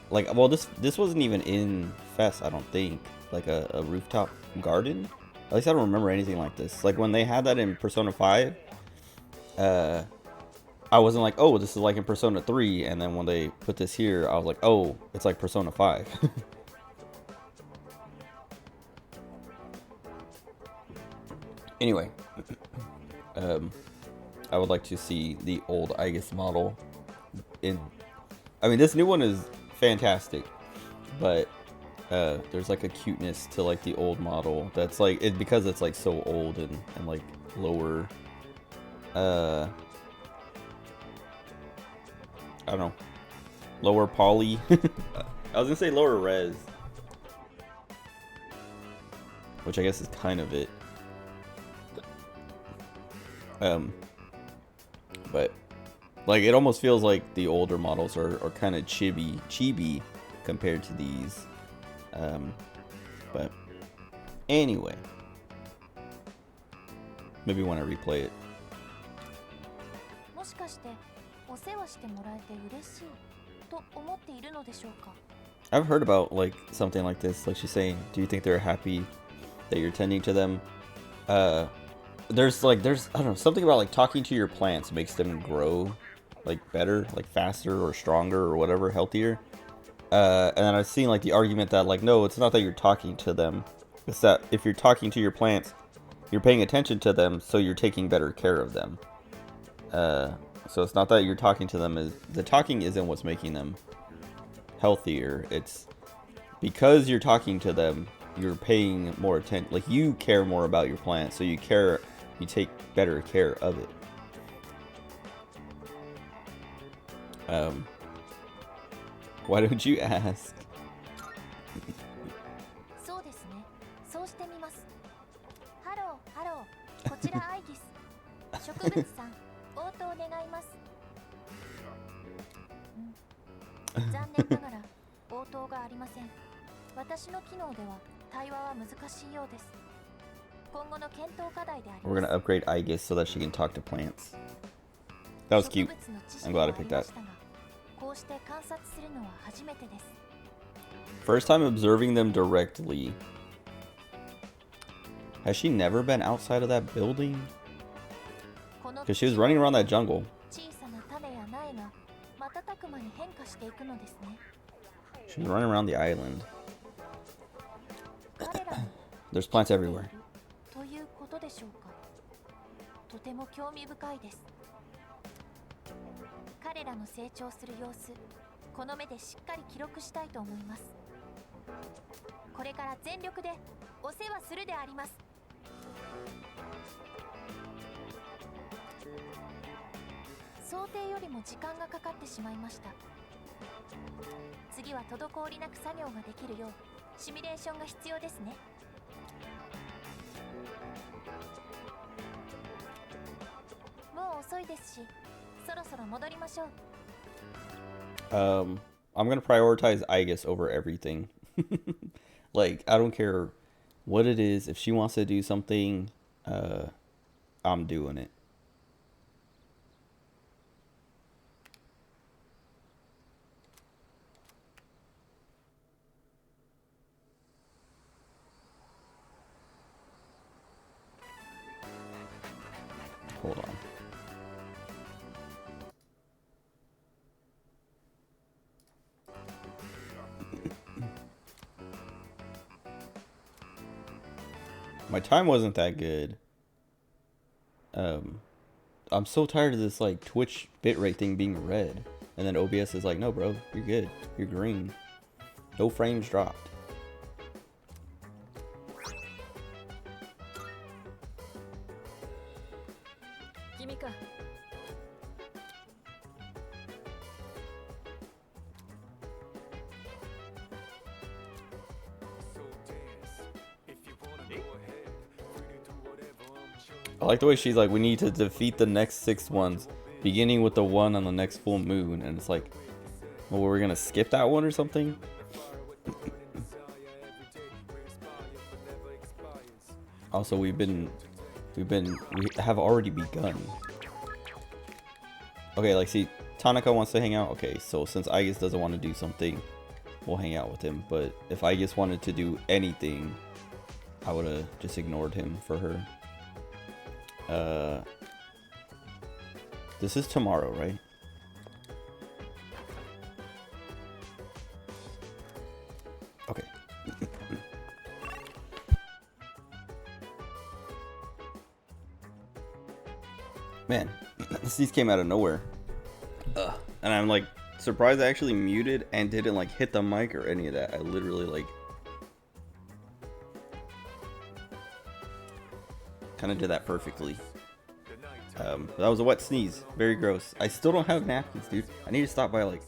like, well, this wasn't even in Fest, I don't think, like a rooftop garden. At least I don't remember anything like this. Like when they had that in Persona 5, I wasn't like, oh, this is like in Persona 3, and then when they put this here, I was like, oh, it's like Persona 5. Anyway, I would like to see the old Aigis model in. I mean, this new one is fantastic, but there's like a cuteness to like the old model that's like it because it's like so old and like lower. I don't know, lower poly. I was gonna say lower res, which I guess is kind of it. But like it almost feels like the older models are kind of chibi compared to these. But anyway, maybe when I replay it. I've heard about like something like this. Like she's saying, do you think they're happy that you're tending to them? There's I don't know, something about like talking to your plants makes them grow like better, like faster or stronger or whatever, healthier. And then I've seen like the argument that like, no, it's not that you're talking to them. It's that if you're talking to your plants, you're paying attention to them, so you're taking better care of them. So it's not that you're talking to them, the talking isn't what's making them healthier. It's because you're talking to them, you're paying more attention. Like you care more about your plant, so you take better care of it. Why don't you ask? そうですね。そうしてみます。ハロー、ハロー。こちらアイギス。植物さん、応答願います。残念ながら応答がありません。私の機能では対話は難しいようです。今後の検討課題であります。We're gonna upgrade Aigis so that she can talk to plants. That was cute. I'm glad I picked that. First time observing them directly. Has she never been outside of that building? Because she was running around that jungle. She was running around the island. There's plants everywhere. ということでしょうか。とても興味深いです。彼らの成長する様子、この目でしっかり記録したいと思います。これから全力でお世話するであります。想定よりも時間がかかってしまいました。次は滞りなく作業ができるようシミュレーションが必要ですね。もう遅いですし、そろそろ戻りましょう。I'm gonna prioritize Aigis over everything. Like, I don't care what it is. If she wants to do something, I'm doing it. Hold on. My time wasn't that good. I'm so tired of this like Twitch bitrate thing being red, and then OBS is like, no, bro, you're good, you're green, no frames dropped. I like the way she's like, we need to defeat the next 6 ones, beginning with the one on the next full moon, and it's like, well, we're gonna skip that one or something? Also, we have already begun. Okay, like, see, Tanaka wants to hang out. Okay, so since Aigis doesn't want to do something, we'll hang out with him. But if Aigis wanted to do anything, I would have just ignored him for her. This is tomorrow, right? Okay. Man, these came out of nowhere. And I'm like surprised I actually muted and didn't like hit the mic or any of that. I literally like kind of did that perfectly. That was a wet sneeze. Very gross. I still don't have napkins, dude. I need to stop by like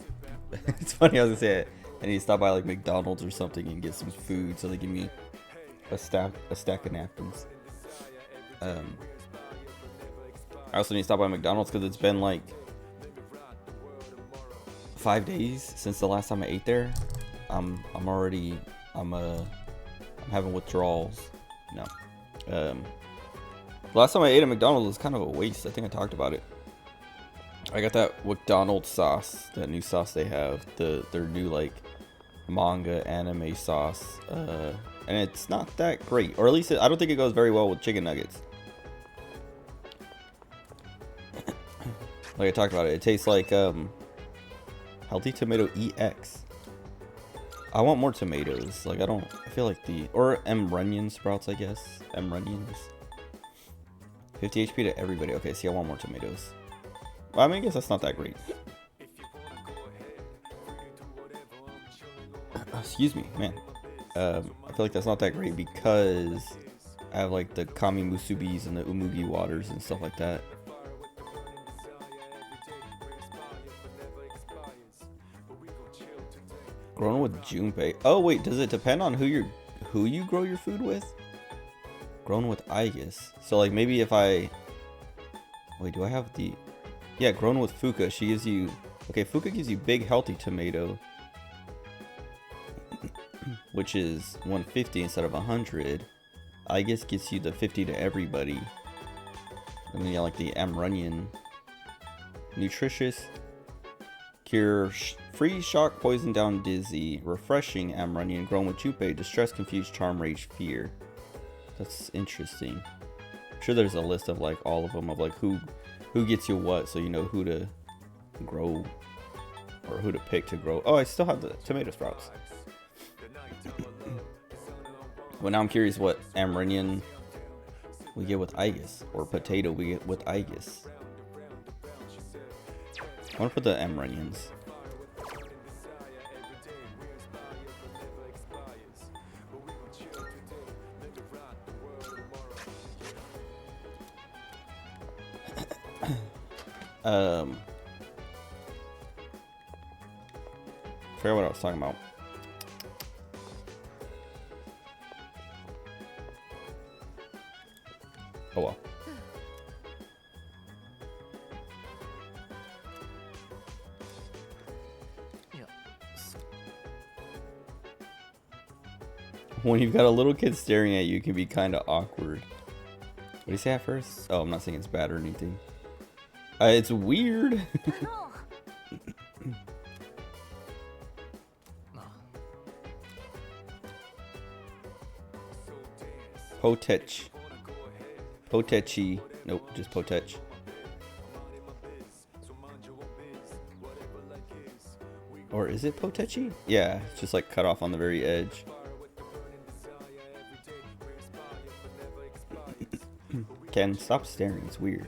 it's funny I was gonna say it. I need to stop by like McDonald's or something and get some food so they give me a stack of napkins. I also need to stop by McDonald's because it's been like 5 days since the last time I ate there. I'm having withdrawals. No. Last time I ate at McDonald's was kind of a waste. I think I talked about it. I got that McDonald's sauce, that new sauce they have, their new like manga anime sauce, and it's not that great, or at least I don't think it goes very well with chicken nuggets. Like I talked about it, it tastes like Healthy Tomato EX. I want more tomatoes. Like I feel like or M-Runyon sprouts, I guess. M-Runyons. 50 HP to everybody. Okay, see, I want more tomatoes. Well, I mean, I guess that's not that great. Excuse me, man. I feel like that's not that great because I have like the Kami Musubis and the Umugi waters and stuff like that. Grown with Junpei. Oh wait, does it depend on who you grow your food with? Grown with Aigis. So like maybe if wait, do I have the, yeah, grown with Fuka. She gives you, okay, Fuka gives you big healthy tomato, which is 150 instead of 100. Aigis gets you the 50 to everybody. And then you got like the M-Runyon. Nutritious. Cure freeze, shock, poison, down, dizzy. Refreshing M-Runyon. Grown with Junpei. Distress, confuse, charm, rage, fear. That's interesting. I'm sure there's a list of like all of them of like who gets you what, so you know who to grow or who to pick to grow. Oh, I still have the tomato sprouts. Well, now I'm curious what M-Runyon we get with Aigis, or potato we get with Aigis. I want to put the M-Runyons. Forget what I was talking about. Oh well. When you've got a little kid staring at you, it can be kind of awkward. What do you say at first? Oh, I'm not saying it's bad or anything. It's weird. Potech. Potechi. Nope, just Potech. Or is it Potechi? Yeah, it's just like cut off on the very edge. Ken, stop staring. It's weird.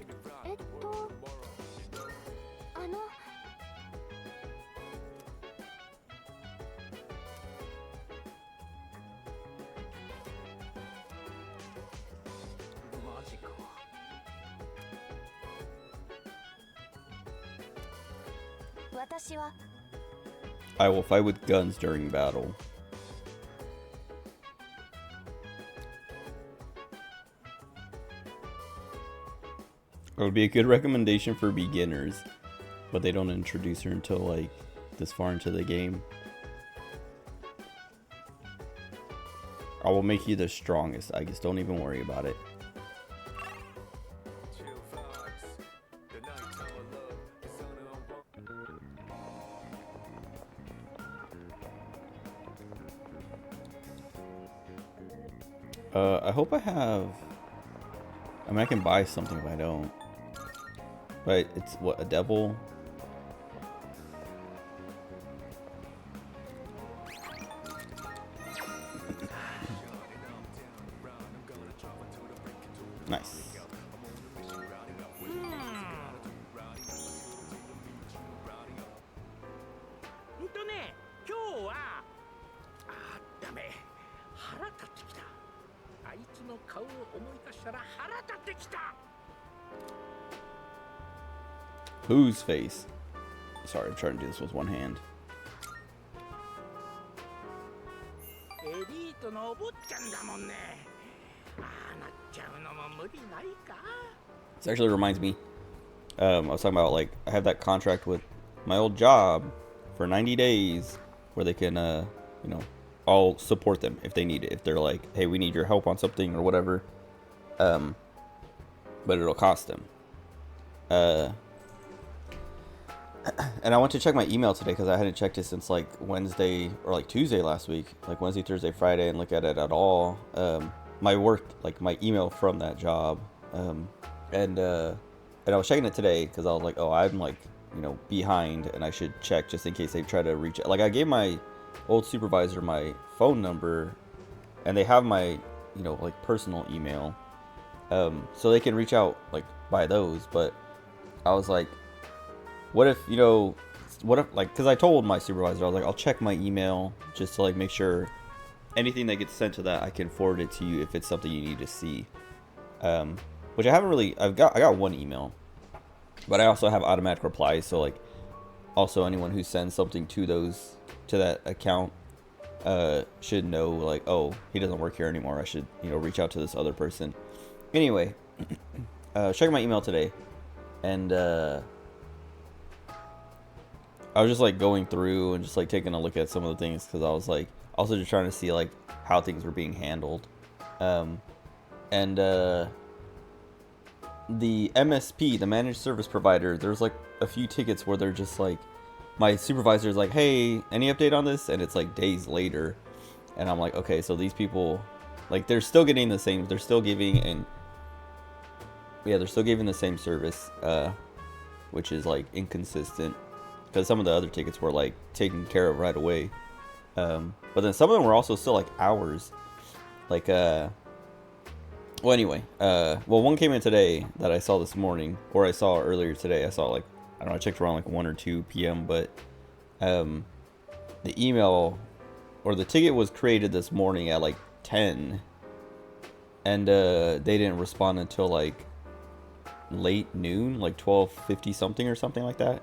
あの 私は I will fight with guns during battle. It would be a good recommendation for beginners, but they don't introduce her until like this far into the game. I will make you the strongest. I guess don't even worry about it. I hope I have. I mean, I can buy something if I don't. But it's what, a devil? Nice. 今日はダメ腹立ってきたあいつの顔を思い出したら腹立ってきた Whose face? Sorry, I'm trying to do this with one hand. エリートのお坊ちゃんだもんねああなっちゃうのも無理ないか This actually reminds me. I was talking about like I have that contract with my old job for 90 days where they can, you know, I'll support them if they need it. If they're like, hey, we need your help on something or whatever. But it'll cost them. And I went to check my email today because I hadn't checked it since like Wednesday or like Tuesday last week, like Wednesday, Thursday, Friday, and look at it at all. My work, like my email from that job, and I was checking it today because I was like, oh, I'm like, you know, behind, and I should check just in case they try to reach. Like I gave my old supervisor my phone number, and they have my, you know, like personal email, so they can reach out like by those. But I was like, what if, you know, what if, like, because I told my supervisor, I was like, I'll check my email just to like make sure anything that gets sent to that I can forward it to you if it's something you need to see. Which I haven't really. I got one email, but I also have automatic replies. So like, also anyone who sends something to that account should know like, oh, he doesn't work here anymore. I should, you know, reach out to this other person. Anyway, checking my email today, and I was just like going through and just like taking a look at some of the things because I was like also just trying to see like how things were being handled, and the MSP, the managed service provider, there's like a few tickets where they're just like, my supervisor's like, hey, any update on this? And it's like days later, and I'm like, okay, so these people, like, they're still getting the same, they're still giving, and yeah, they're still giving the same service, which is like inconsistent because some of the other tickets were like taken care of right away, but then some of them were also still like hours, like well, anyway, well, one came in today that I saw this morning, or I saw earlier today. I saw like, I don't know, I checked around like 1 or 2 p.m., but the email or the ticket was created this morning at like 10, and they didn't respond until like late noon, like 12:50 something or something like that.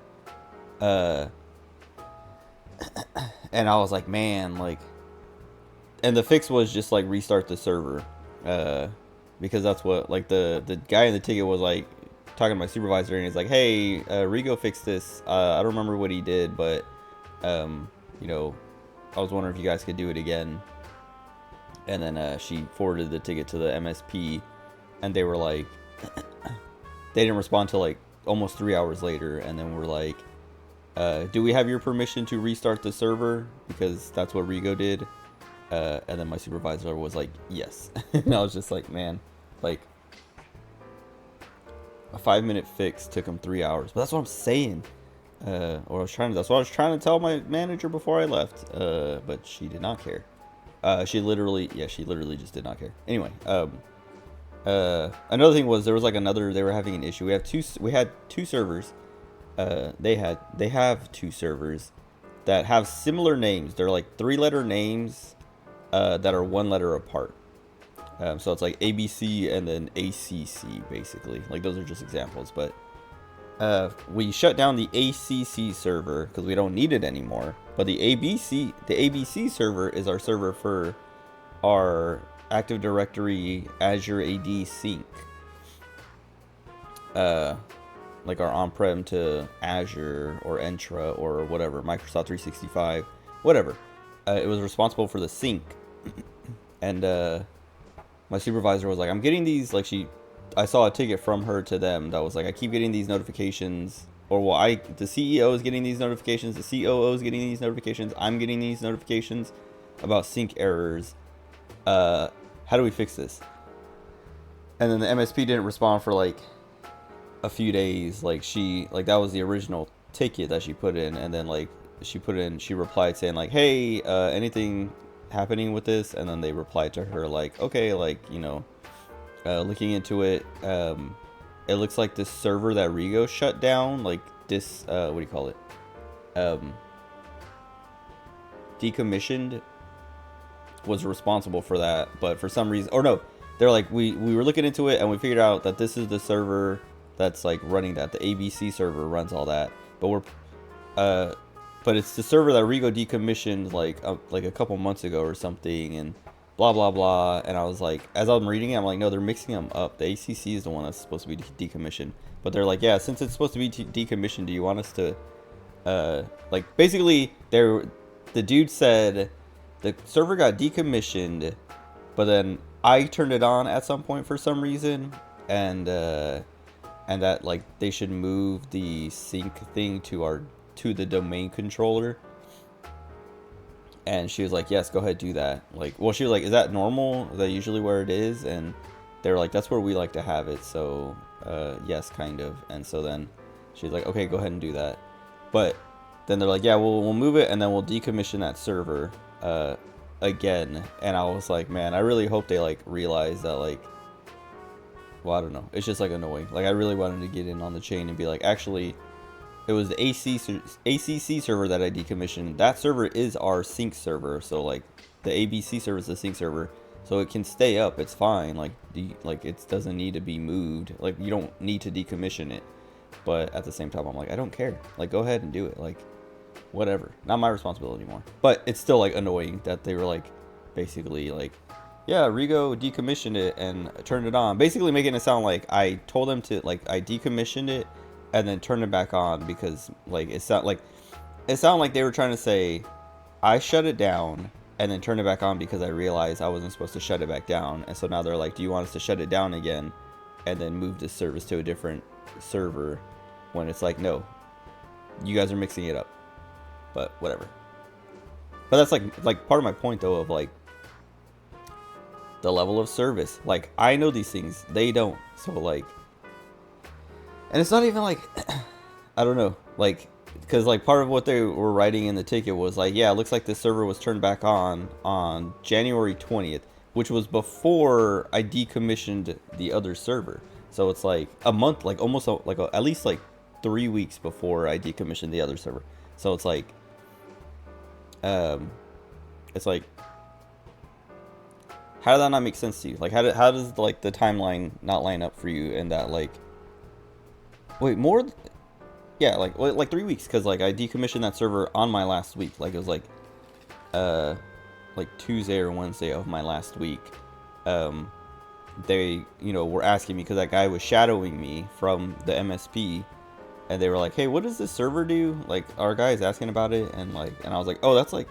And I was like, man, like, and the fix was just like restart the server, because that's what, like, the guy in the ticket was like talking to my supervisor, and he's like, hey, Rigo fixed this. I don't remember what he did, but you know, I was wondering if you guys could do it again. And then she forwarded the ticket to the MSP, and they were like, they didn't respond till like almost 3 hours later, and then we're like, do we have your permission to restart the server? Because that's what Rigo did. And then my supervisor was like, yes. And I was just like, man, like, a 5-minute fix took him 3 hours. But that's what I'm saying. That's what I was trying to tell my manager before I left. But she did not care. She literally just did not care. Anyway, another thing was, there was like they were having an issue. We had two servers. They have two servers that have similar names. They're like 3-letter names, that are 1 letter apart. So it's like ABC and then ACC, basically. Like, those are just examples, but we shut down the ACC server because we don't need it anymore. But the ABC server is our server for our Active Directory Azure AD sync. Like our on-prem to Azure or Entra or whatever, Microsoft 365, whatever. It was responsible for the sync. And my supervisor was like, I'm getting these, like, I saw a ticket from her to them that was like, I keep getting these notifications, or well, the CEO is getting these notifications, the COO is getting these notifications, I'm getting these notifications about sync errors. How do we fix this? And then the MSP didn't respond for like a few days. Like, that was the original ticket that she put in, and then like she replied saying like, hey, anything happening with this? And then they replied to her like, okay, like, you know, looking into it, it looks like this server that Rigo shut down, like this, what do you call it, decommissioned, was responsible for that. But for some reason, or no, they're like, we were looking into it and we figured out that this is the server that's like running that. The ABC server runs all that, but but it's the server that Rigo decommissioned like a couple months ago or something, and blah blah blah. And I was like, as I'm reading it, I'm like, no, they're mixing them up. The ACC is the one that's supposed to be decommissioned. But they're like, yeah, since it's supposed to be decommissioned, do you want us to like, basically the dude said the server got decommissioned, but then I turned it on at some point for some reason, and that like they should move the sync thing to the domain controller. And she was like, yes, go ahead, do that. Like, well, she was like, is that normal? Is that usually where it is? And they were like, that's where we like to have it. So yes, kind of. And so then she's like, okay, go ahead and do that. But then they're like, yeah, we'll move it, and then we'll decommission that server again. And I was like, man, I really hope they like realize that, like, well, I don't know, it's just like annoying. Like, I really wanted to get in on the chain and be like, actually, it was the ACC server that I decommissioned. That server is our sync server. So like the ABC server is the sync server, so it can stay up. It's fine. Like it doesn't need to be moved. Like, you don't need to decommission it. But at the same time, I'm like, I don't care. Like, go ahead and do it. Like, whatever. Not my responsibility anymore. But it's still like annoying that they were like, basically like, yeah, Rigo decommissioned it and turned it on. Basically making it sound like I told them to, like, I decommissioned it and then turn it back on, because like it sounded like they were trying to say I shut it down and then turn it back on because I realized I wasn't supposed to shut it back down. And so now they're like, do you want us to shut it down again and then move this service to a different server, when it's like, no, you guys are mixing it up. But whatever. But that's like part of my point though, of like the level of service. Like, I know these things, they don't. So like, and it's not even like, I don't know, like, because like part of what they were writing in the ticket was like, yeah, it looks like this server was turned back on January 20th, which was before I decommissioned the other server. So it's like a month, like almost like at least like 3 weeks before I decommissioned the other server. So it's like, how did that not make sense to you? Like, how does like the timeline not line up for you? And that, like, Wait, more? Yeah, like 3 weeks, because like I decommissioned that server on my last week. Like it was like Tuesday or Wednesday of my last week. They were asking me because that guy was shadowing me from the MSP, and they were like, hey, what does this server do? Like our guy is asking about it, and I was like, oh, that's like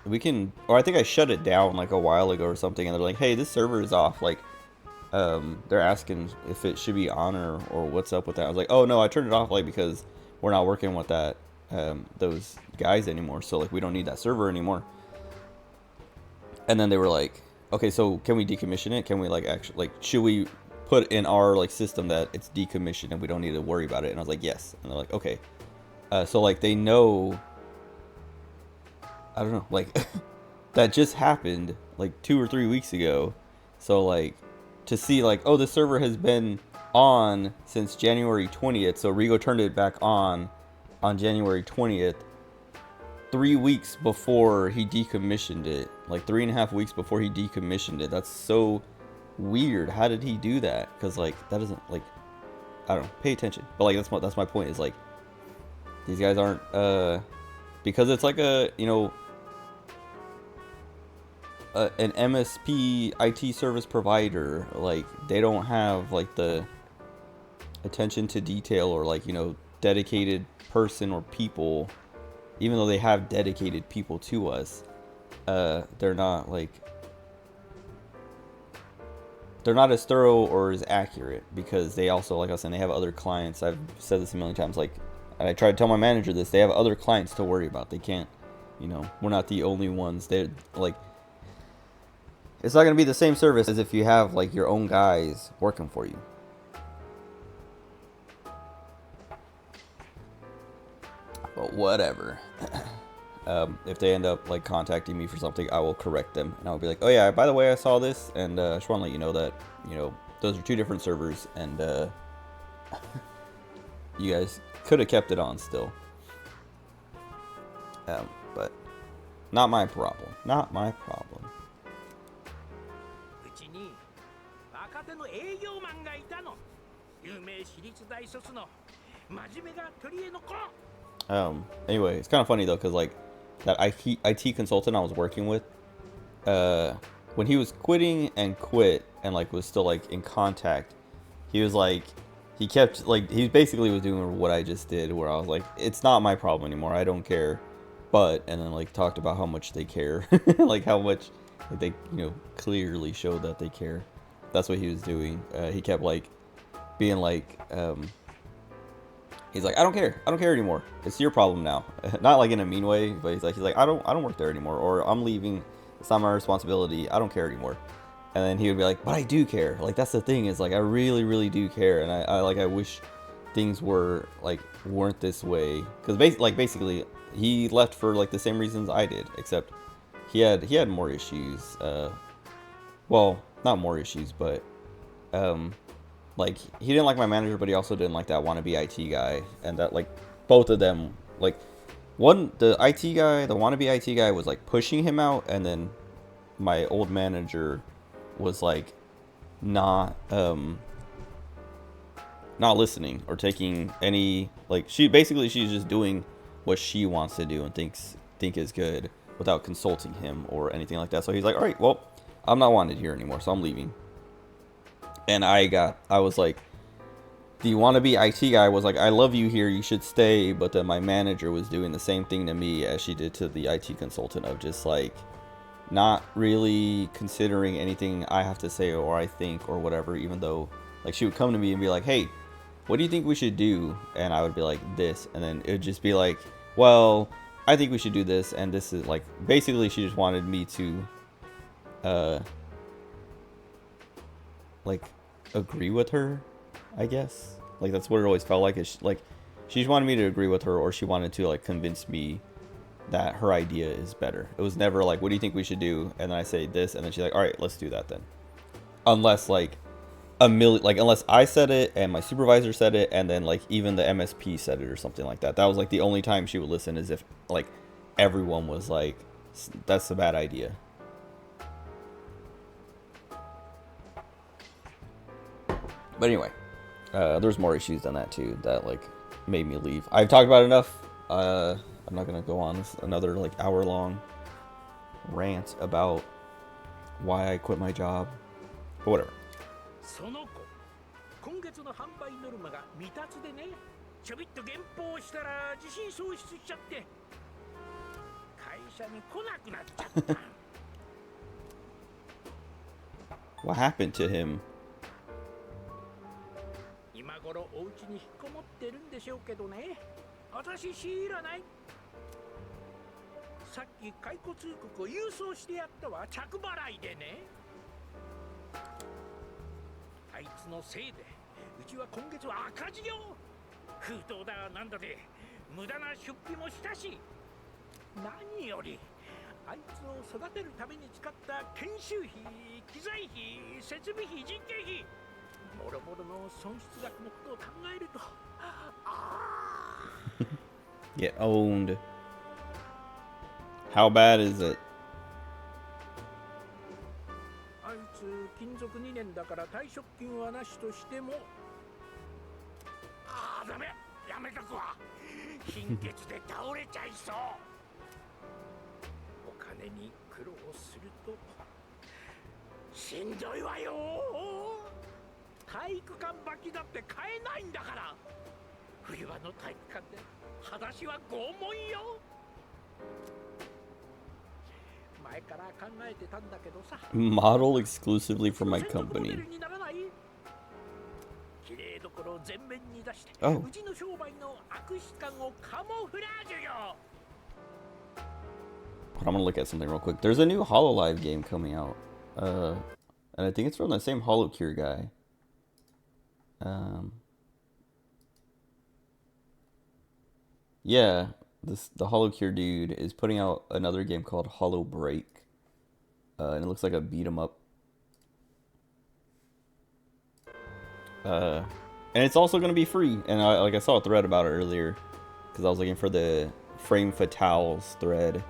we can, or I think I shut it down like a while ago or something, and they're like, hey, this server is off. Like they're asking if it should be on or what's up with that. I was like, oh no, I turned it off like because we're not working with that those guys anymore, so like we don't need that server anymore. And then they were like, okay, so can we decommission it? Can we like actually, like, should we put in our like system that it's decommissioned and we don't need to worry about it? And I was like, yes. And they're like, okay. So like they know, I don't know, like that just happened like 2 or 3 weeks ago. So like to see like, oh, the server has been on since January 20th. So Rigo turned it back on January 20th. 3 weeks before he decommissioned it, like 3.5 weeks before he decommissioned it. That's so weird. How did he do that? Because like that doesn't, like, I don't know, pay attention. But like that's my point, is like these guys aren't because it's like a an MSP IT service provider, like they don't have like the attention to detail or like dedicated person or people. Even though they have dedicated people to us, they're not as thorough or as accurate, because they also, like I was saying, they have other clients. I've said this a million times. Like, and I try to tell my manager this. They have other clients to worry about. They can't, we're not the only ones. They're like, it's not gonna be the same service as if you have like your own guys working for you. But whatever. If they end up like contacting me for something, I will correct them, and I'll be like, oh yeah, by the way, I saw this, and I just want to let you know that those are 2 different servers, and you guys could have kept it on still. But not my problem. Not my problem. うちに若手の営業マンがいたの。有名私立大卒の真面目な取り柄の子。Anyway, it's kind of funny though, because like that IT consultant I was working with, when he was quitting and quit and like was still like in contact, he was like, he kept like, he basically was doing what I just did, where I was like, it's not my problem anymore, I don't care, but, and then like talked about how much they care, like how much they clearly showed that they care. That's what he was doing. He kept like being like, he's like, I don't care anymore. It's your problem now. Not like in a mean way, but he's like, I don't work there anymore, or I'm leaving. It's not my responsibility. I don't care anymore. And then he would be like, but I do care. Like that's the thing, is like I really, really do care, and I wish things weren't this way. Because basically he left for like the same reasons I did, except he had more issues. Well, not more issues, but like he didn't like my manager, but he also didn't like that wannabe IT guy, and that like both of them, like the IT guy, the wannabe IT guy was like pushing him out, and then my old manager was like not listening or taking any, like she's just doing what she wants to do and think is good without consulting him or anything like that. So he's like, all right, well, I'm not wanted here anymore, so I'm leaving. And I was like, the wannabe IT guy was like, I love you here, you should stay. But then my manager was doing the same thing to me as she did to the IT consultant, of just like not really considering anything I have to say or I think or whatever, even though like she would come to me and be like, hey, what do you think we should do? And I would be like, this. And then it would just be like, well, I think we should do this. And this is like, basically she just wanted me to like agree with her, I guess. Like that's what it always felt like. Is like she just wanted me to agree with her, or she wanted to like convince me that her idea is better. It was never like, what do you think we should do? And then I say this, and then she's like, all right, let's do that then. Unless like unless I said it and my supervisor said it, and then like even the MSP said it or something like that. That was like the only time she would listen, is if like everyone was like, that's a bad idea. But anyway, There's more issues than that too that like made me leave. I've talked about it enough. I'm not gonna go on another like hour-long rant about why I quit my job, but whatever. その子今月の販売ノルマが未達でね、ちょびっと減俸したら自信喪失しちゃって会社に来なくなっちゃった。What happened to him? 今頃お家に引っこもってるんでしょうけどね。私知らない。さっき解雇通告を郵送してやったわ。着払いでね。あいつのせいでうちは今月は赤字よ。封筒だなんだで無駄な出費もしたし、何よりあいつを育てるために使った研修費、機材費、設備費、人件費、もろもろの損失額のことを考えると、Get owned. How bad is it? あいつ勤続2年だから退職金はなしとしても、ダメ、やめとくわ。貧血で倒れちゃいそう。お金に苦労するとしんどいわよ。体育館履きだって買えないんだから。冬場の体育館で裸足は拷問よ。前から考えてたんだけどさ。 Model exclusively for my company. 綺麗どころを全面に出して、 Oh. うちの商売の悪質感をカモフラージュよ。 But I'm gonna look at something real quick. There's a new HoloLive game coming out. And I think it's from the same HoloCure guy. Yeah, the HoloCure dude is putting out another game called Hollow Break. And it looks like a beat 'em up. And it's also gonna be free. And I saw a thread about it earlier because I was looking for the Frame Fatales thread.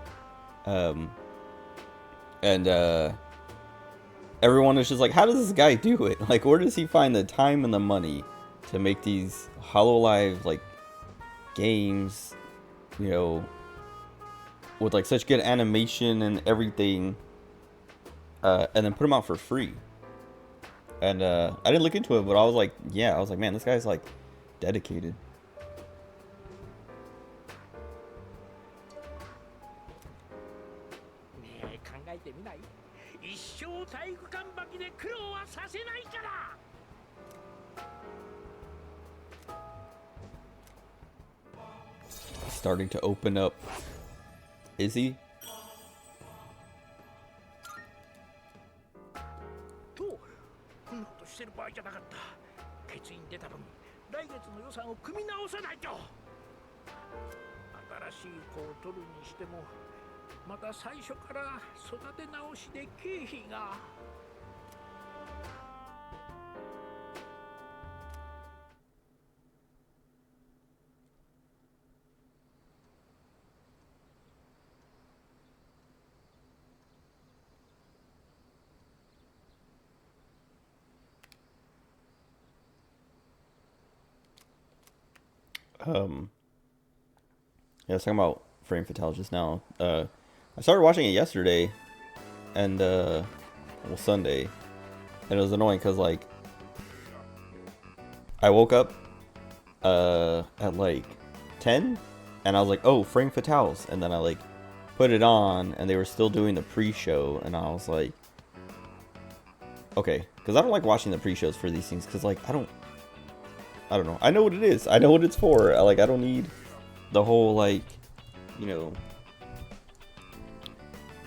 Everyone is just like, how does this guy do it? Like, where does he find the time and the money to make these HoloLive like games, you know, with like such good animation and everything, and then put them out for free? And I didn't look into it, but I was like, yeah, I was like, man, this guy's like dedicated. 考えてみない？一生体育館履きで苦労はさせないから。 Starting to open up. Is he? と、こんなことしてる場合じゃなかった。欠員出た分、来月の予算を組み直さないと。新しい子を取るにしても、また最初から育て直しで経費が。 Yeah, I was talking about Frame Fatale just now. I started watching it yesterday, and well, Sunday, and it was annoying because like I woke up at like 10, and I was like, oh, Frame Fatales, and then I like put it on, and they were still doing the pre-show, and I was like, okay, because I don't like watching the pre-shows for these things, because like I don't know. I know what it is. I know what it's for. I don't need the whole like, you know,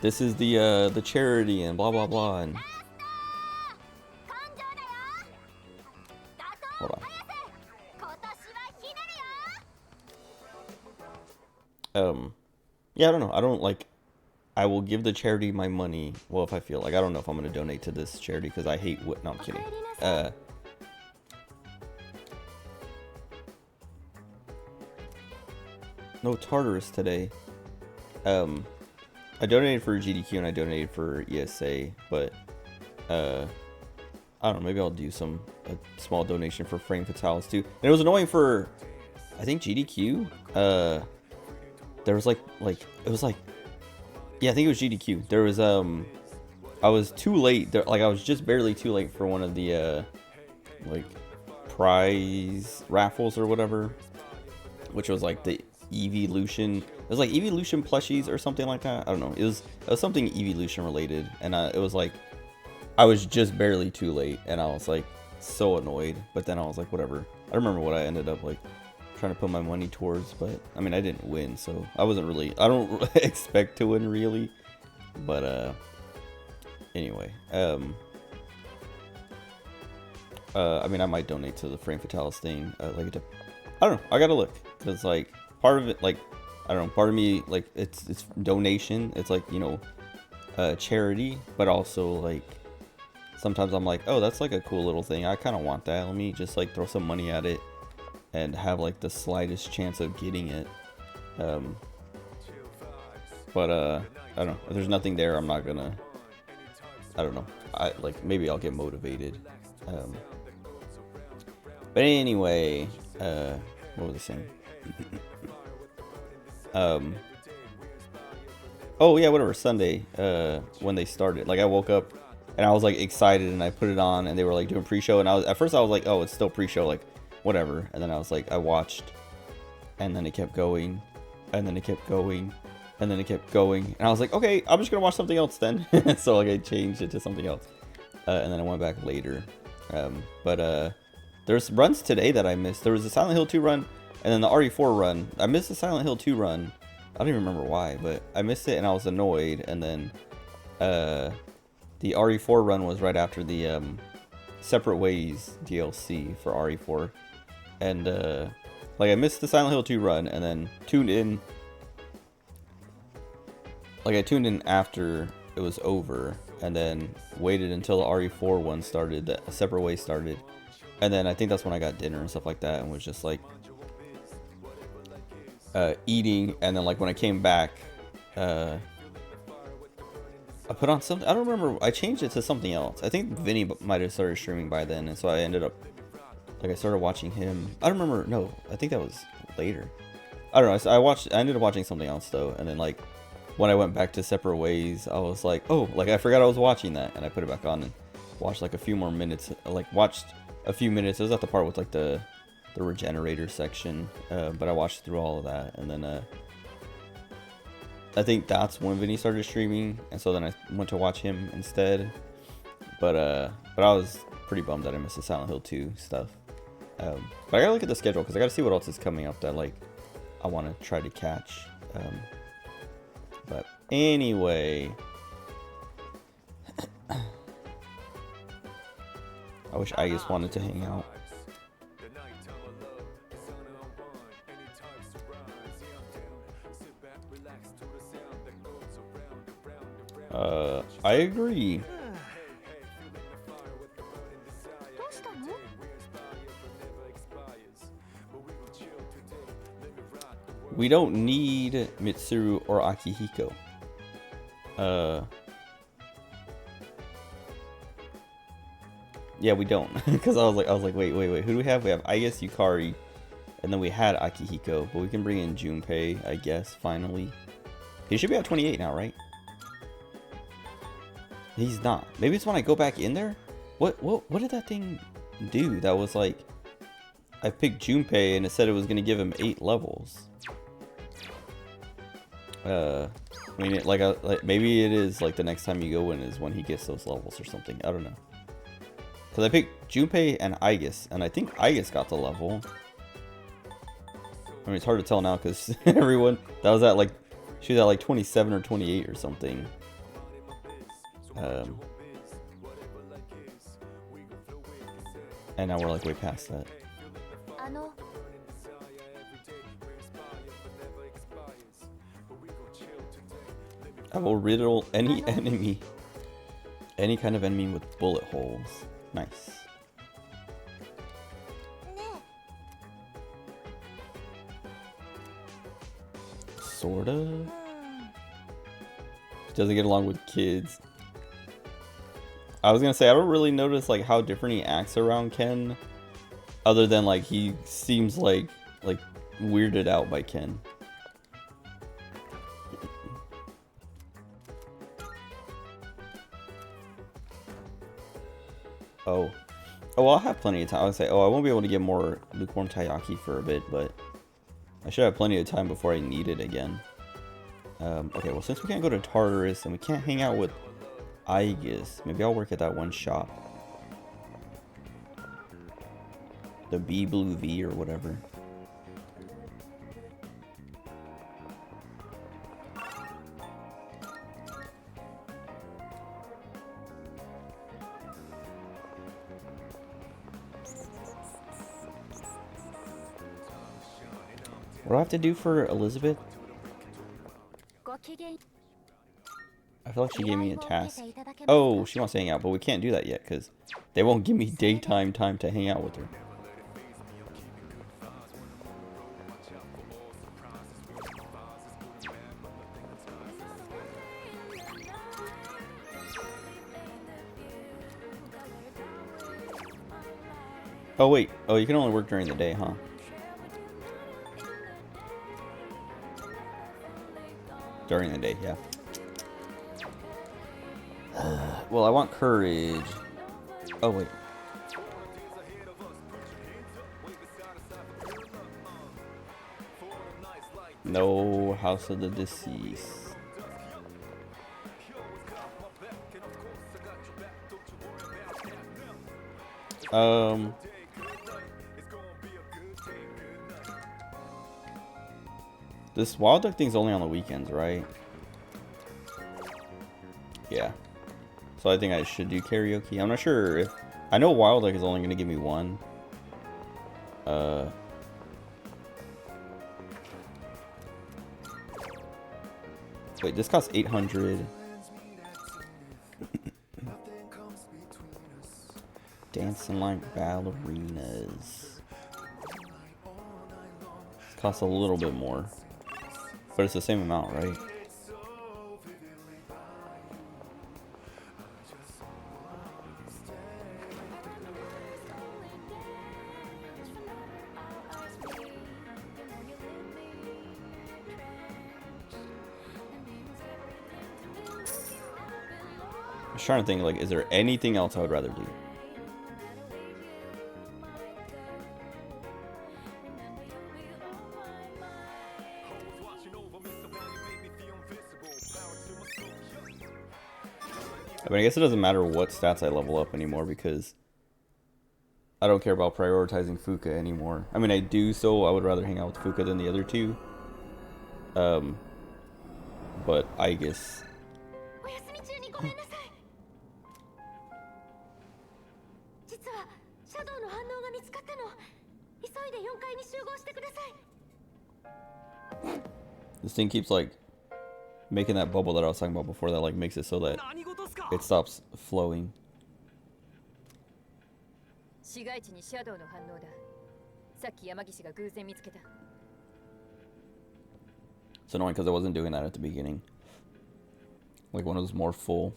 this is the charity and blah blah blah and hold on. Yeah, I don't know. I don't like. I will give the charity my money. Well, if I feel like, I don't know if I'm gonna donate to this charity because I hate what. No, I'm kidding. No Tartarus today. I donated for GDQ and I donated for ESA, but I don't know, maybe I'll do some a small donation for Frame Fatalis too. And it was annoying for, I think GDQ. There was like it was like, yeah, I think it was GDQ. There was I was too late. There, like I was just barely too late for one of the like prize raffles or whatever, which was like the Evolution. It was like Evolution plushies or something like that. I don't know. It was something Evolution related, and it was like I was just barely too late, and I was like so annoyed. But then I was like, whatever. I don't remember what I ended up like trying to put my money towards, but I mean I didn't win, so I wasn't really. I don't expect to win really, but anyway. I mean I might donate to the Frame Fatalis thing. I don't know. I gotta look because like part of it, like I don't know, part of me like it's donation. It's like, you know, charity, but also like sometimes I'm like, oh, that's like a cool little thing. I kind of want that. Let me just like throw some money at it and have like the slightest chance of getting it. But I don't know. If there's nothing there, I'm not gonna. I don't know. I like maybe I'll get motivated. But anyway, what was I saying? Oh yeah, whatever. Sunday, when they started, like I woke up and I was like excited and I put it on and they were like doing pre-show and at first I was like, oh, it's still pre-show, like whatever. And then I was like, I watched, and then it kept going, and then it kept going, and then it kept going, and I was like, okay, I'm just gonna watch something else then. So like I changed it to something else, and then I went back later. But there's runs today that I missed. There was a Silent Hill 2 run, and then the RE4 run. I missed the Silent Hill 2 run. I don't even remember why, but I missed it and I was annoyed. And then the RE4 run was right after the Separate Ways DLC for RE4. And like I missed the Silent Hill 2 run and then tuned in. Like I tuned in after it was over and then waited until the RE4 one started, the Separate Ways started. And then I think that's when I got dinner and stuff like that and was just like eating. And then like when I came back, I put on something. I don't remember. I changed it to something else. I think Vinny might have started streaming by then. And so I ended up, like I started watching him. I don't remember. No, I think that was later. I don't know. I ended up watching something else though. And then like when I went back to Separate Ways, I was like, oh, like I forgot I was watching that. And I put it back on and watched like a few more minutes. Like watched a few minutes. It was at the part with like the regenerator section, but I watched through all of that, and then I think that's when Vinny started streaming, and so then I went to watch him instead. But I was pretty bummed that I missed the Silent Hill 2 stuff. But I gotta look at the schedule because I gotta see what else is coming up that like I want to try to catch. But anyway. I wish I just wanted to hang out. I agree. どうしたの？ We don't need Mitsuru or Akihiko. Yeah, we don't. Because I was like, wait. Who do we have? We have, I guess, Yukari. And then we had Akihiko. But we can bring in Junpei, I guess, finally. He should be at 28 now, right? He's not. Maybe it's when I go back in there? What did that thing do? That was like, I picked Junpei and it said it was going to give him 8 levels. I mean, like maybe it is like the next time you go in is when he gets those levels or something. I don't know. Because I picked Junpei and Aigis, and I think Aigis got the level. I mean, it's hard to tell now because everyone, that was at like, she was at like 27 or 28 or something. And now we're like way past that. あの I will riddle any enemy, any kind of enemy with bullet holes. Nice. ね Sorta. Doesn't get along with kids. I was gonna say I don't really notice like how different he acts around Ken, other than like he seems like weirded out by Ken. Oh, well, I'll have plenty of time. I would say, oh, I won't be able to get more lukewarm taiyaki for a bit, but I should have plenty of time before I need it again. Okay, well, since we can't go to Tartarus and we can't hang out with Aegis, maybe I'll work at that one shop. The B Blue V or whatever. What do I have to do for Elizabeth? I feel like she gave me a task. Oh, she wants to hang out, but we can't do that yet because they won't give me daytime time to hang out with her. Oh wait, oh you can only work during the day, huh? During the day, yeah. Well, I want courage. Oh wait. No, House of the Deceased. This Wild Duck thing's only on the weekends, right? Yeah. So I think I should do karaoke. I'm not sure if... I know Wild Duck is only going to give me one. Wait, this costs 800. Dancing like ballerinas. This costs a little bit more. But it's the same amount, right? I was trying to think, like, is there anything else I would rather do? I mean, I guess it doesn't matter what stats I level up anymore because I don't care about prioritizing Fuka anymore. I mean, I do, so I would rather hang out with Fuka than the other two. But I guess... This thing keeps, like, making that bubble that I was talking about before that, like, makes it so that it stops flowing. It's annoying because I wasn't doing that at the beginning. Like when it was more full.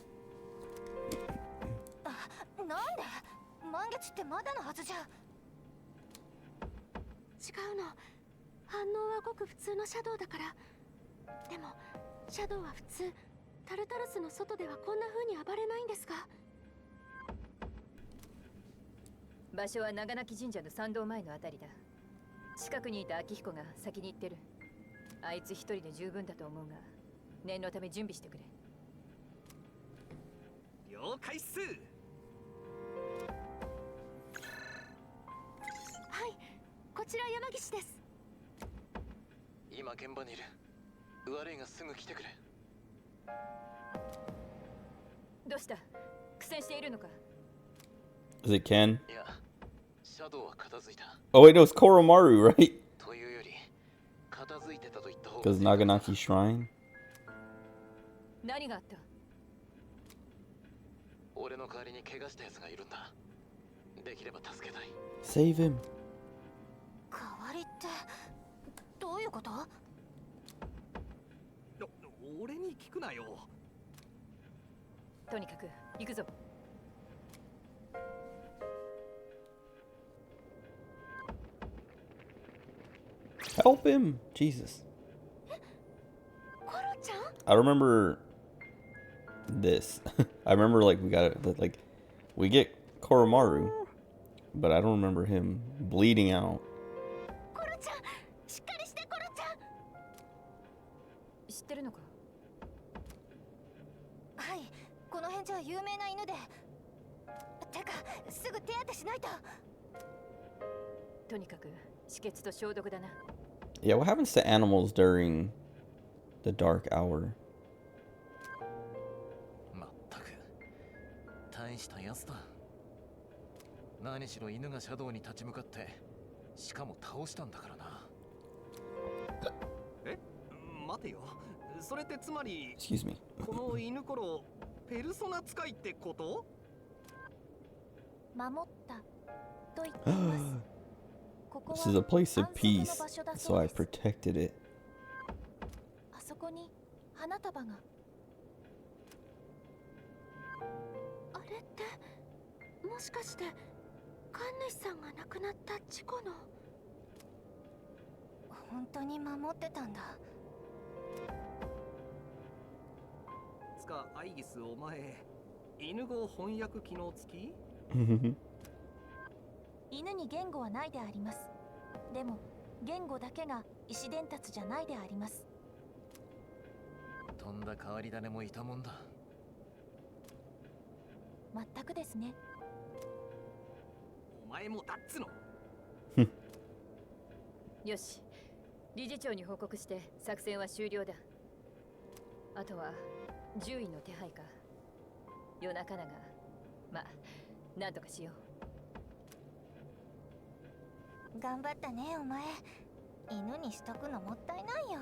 Is it Ken? Oh wait, no, it's Koromaru, right? Because Naganaki Shrine? Save him. Help him! Jesus. コロちゃん I remember this. I remember like we get Koromaru, but I don't remember him bleeding out. コロちゃんしっかりしてコロちゃん知ってるのか？はいこの辺じゃ有名な犬でてかすぐ手当てしないととにかく止血と消毒だな。 Yeah, what happens to animals during the dark hour? まったく大したやつだ。何しろ犬がシャドウに立ち向かってしかも倒したんだからな。え、待てよ。それってつまり Excuse me. この犬ころペルソナ使いってこと？守ったと言っていますここ This is a place of 安息の peace, 場所だ so そう I です protected it. あそこに花束があれってもしかして神主さんが亡くなった事故の本当に守ってたんだつかアイギスお前犬語翻訳機能付き？犬に言語はないでありますでも言語だけが意思伝達じゃないでありますとんだ変わり種もいたもんだ。全くですねお前もだっつの。よし、理事長に報告して作戦は終了だ。あとは獣医の手配か。夜中だが、まあなんとかしよう。頑張ったねお前犬にしとくのもったいないよ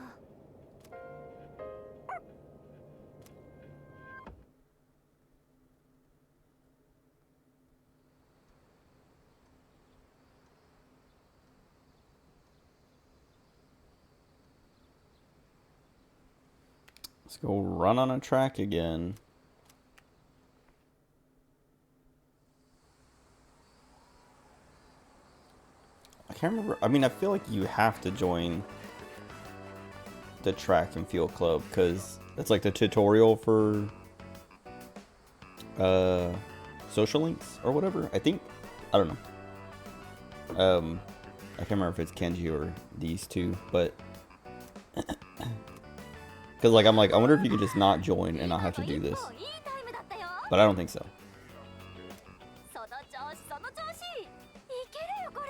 Let's go run on a track again. I can't remember. I mean, I feel like you have to join the track and field club because it's like the tutorial for social links or whatever. I think. I don't know. I can't remember if it's Kenji or these two, but because like I'm like I wonder if you could just not join and not have to do this, but I don't think so. その調子その調子いけるよこれ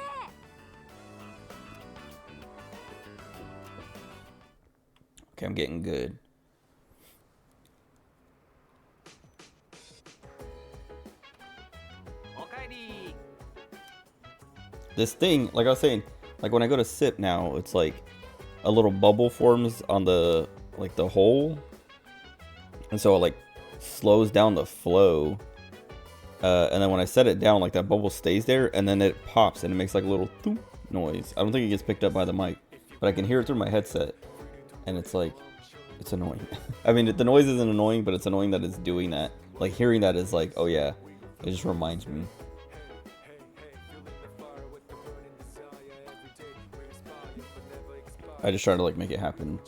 Okay, I'm getting good. This thing, like I was saying, like when I go to sip now, it's like a little bubble forms on the like the hole, and so it like slows down the flow. And then when I set it down, like that bubble stays there, and then it pops and it makes like a little thoop noise. I don't think it gets picked up by the mic, but I can hear it through my headset, and it's like, it's annoying. I mean, the noise isn't annoying, but it's annoying that it's doing that. Like hearing that is like, oh yeah, it just reminds me. I just try to like make it happen.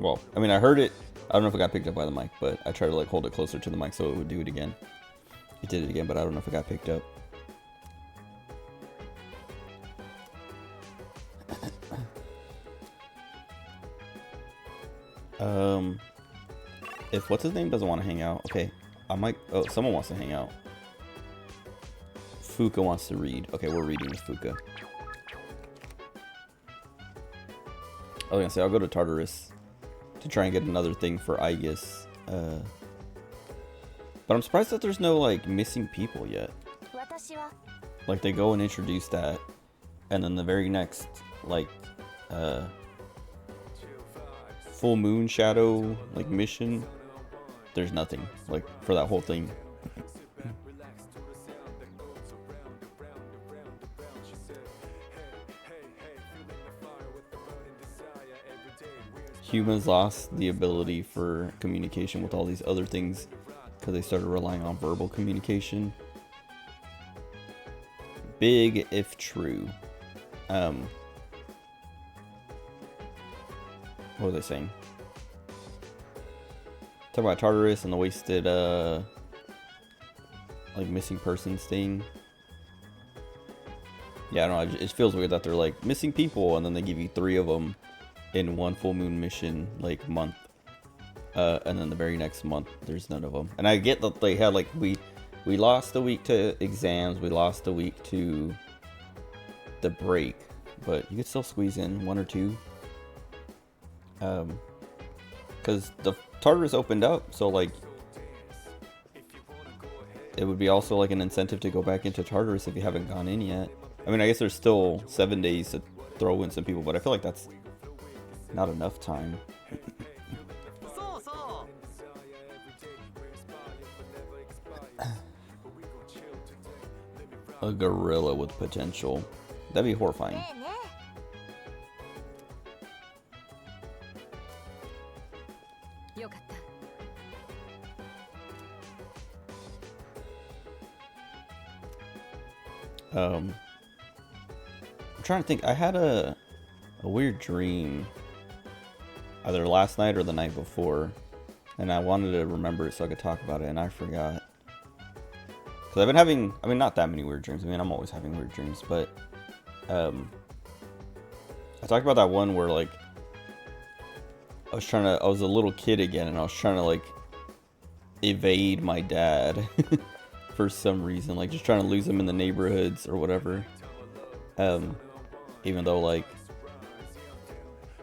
Well, I mean, I heard it. I don't know if it got picked up by the mic, but I tried to like hold it closer to the mic so it would do it again. It did it again, but I don't know if it got picked up. If what's his name doesn't want to hang out, okay, I might. Oh, someone wants to hang out. Fuka wants to read. Okay, we're reading with Fuka. I was gonna say I'll go to Tartarus to try and get another thing for Aegis. But I'm surprised that there's no like missing people yet. 私は Like they go and introduce that, and then the very next like full moon shadow like mission, there's nothing like for that whole thing. Humans lost the ability for communication with all these other things because they started relying on verbal communication. Big if true. What was I saying? Talk about Tartarus and the wasted, like missing persons thing. Yeah, I don't know. It feels weird that they're like missing people, and then they give you 3 of them in one full moon mission like month, and then the very next month there's none of them. And I get that they had like we lost a week to exams, we lost a week to the break, but you could still squeeze in 1 or 2. Because the Tartarus opened up, so like it would be also like an incentive to go back into Tartarus if you haven't gone in yet. I mean, I guess there's still 7 days to throw in some people, but I feel like that's not enough time. A gorilla with potential. That'd be horrifying. I'm trying to think. I had a weird dream either last night or the night before, and I wanted to remember it so I could talk about it, and I forgot. Because I've been having, I mean, not that many weird dreams. I mean, I'm always having weird dreams, but I talked about that one where like I was a little kid again, and I was trying to like evade my dad for some reason, like just trying to lose him in the neighborhoods or whatever. Even though like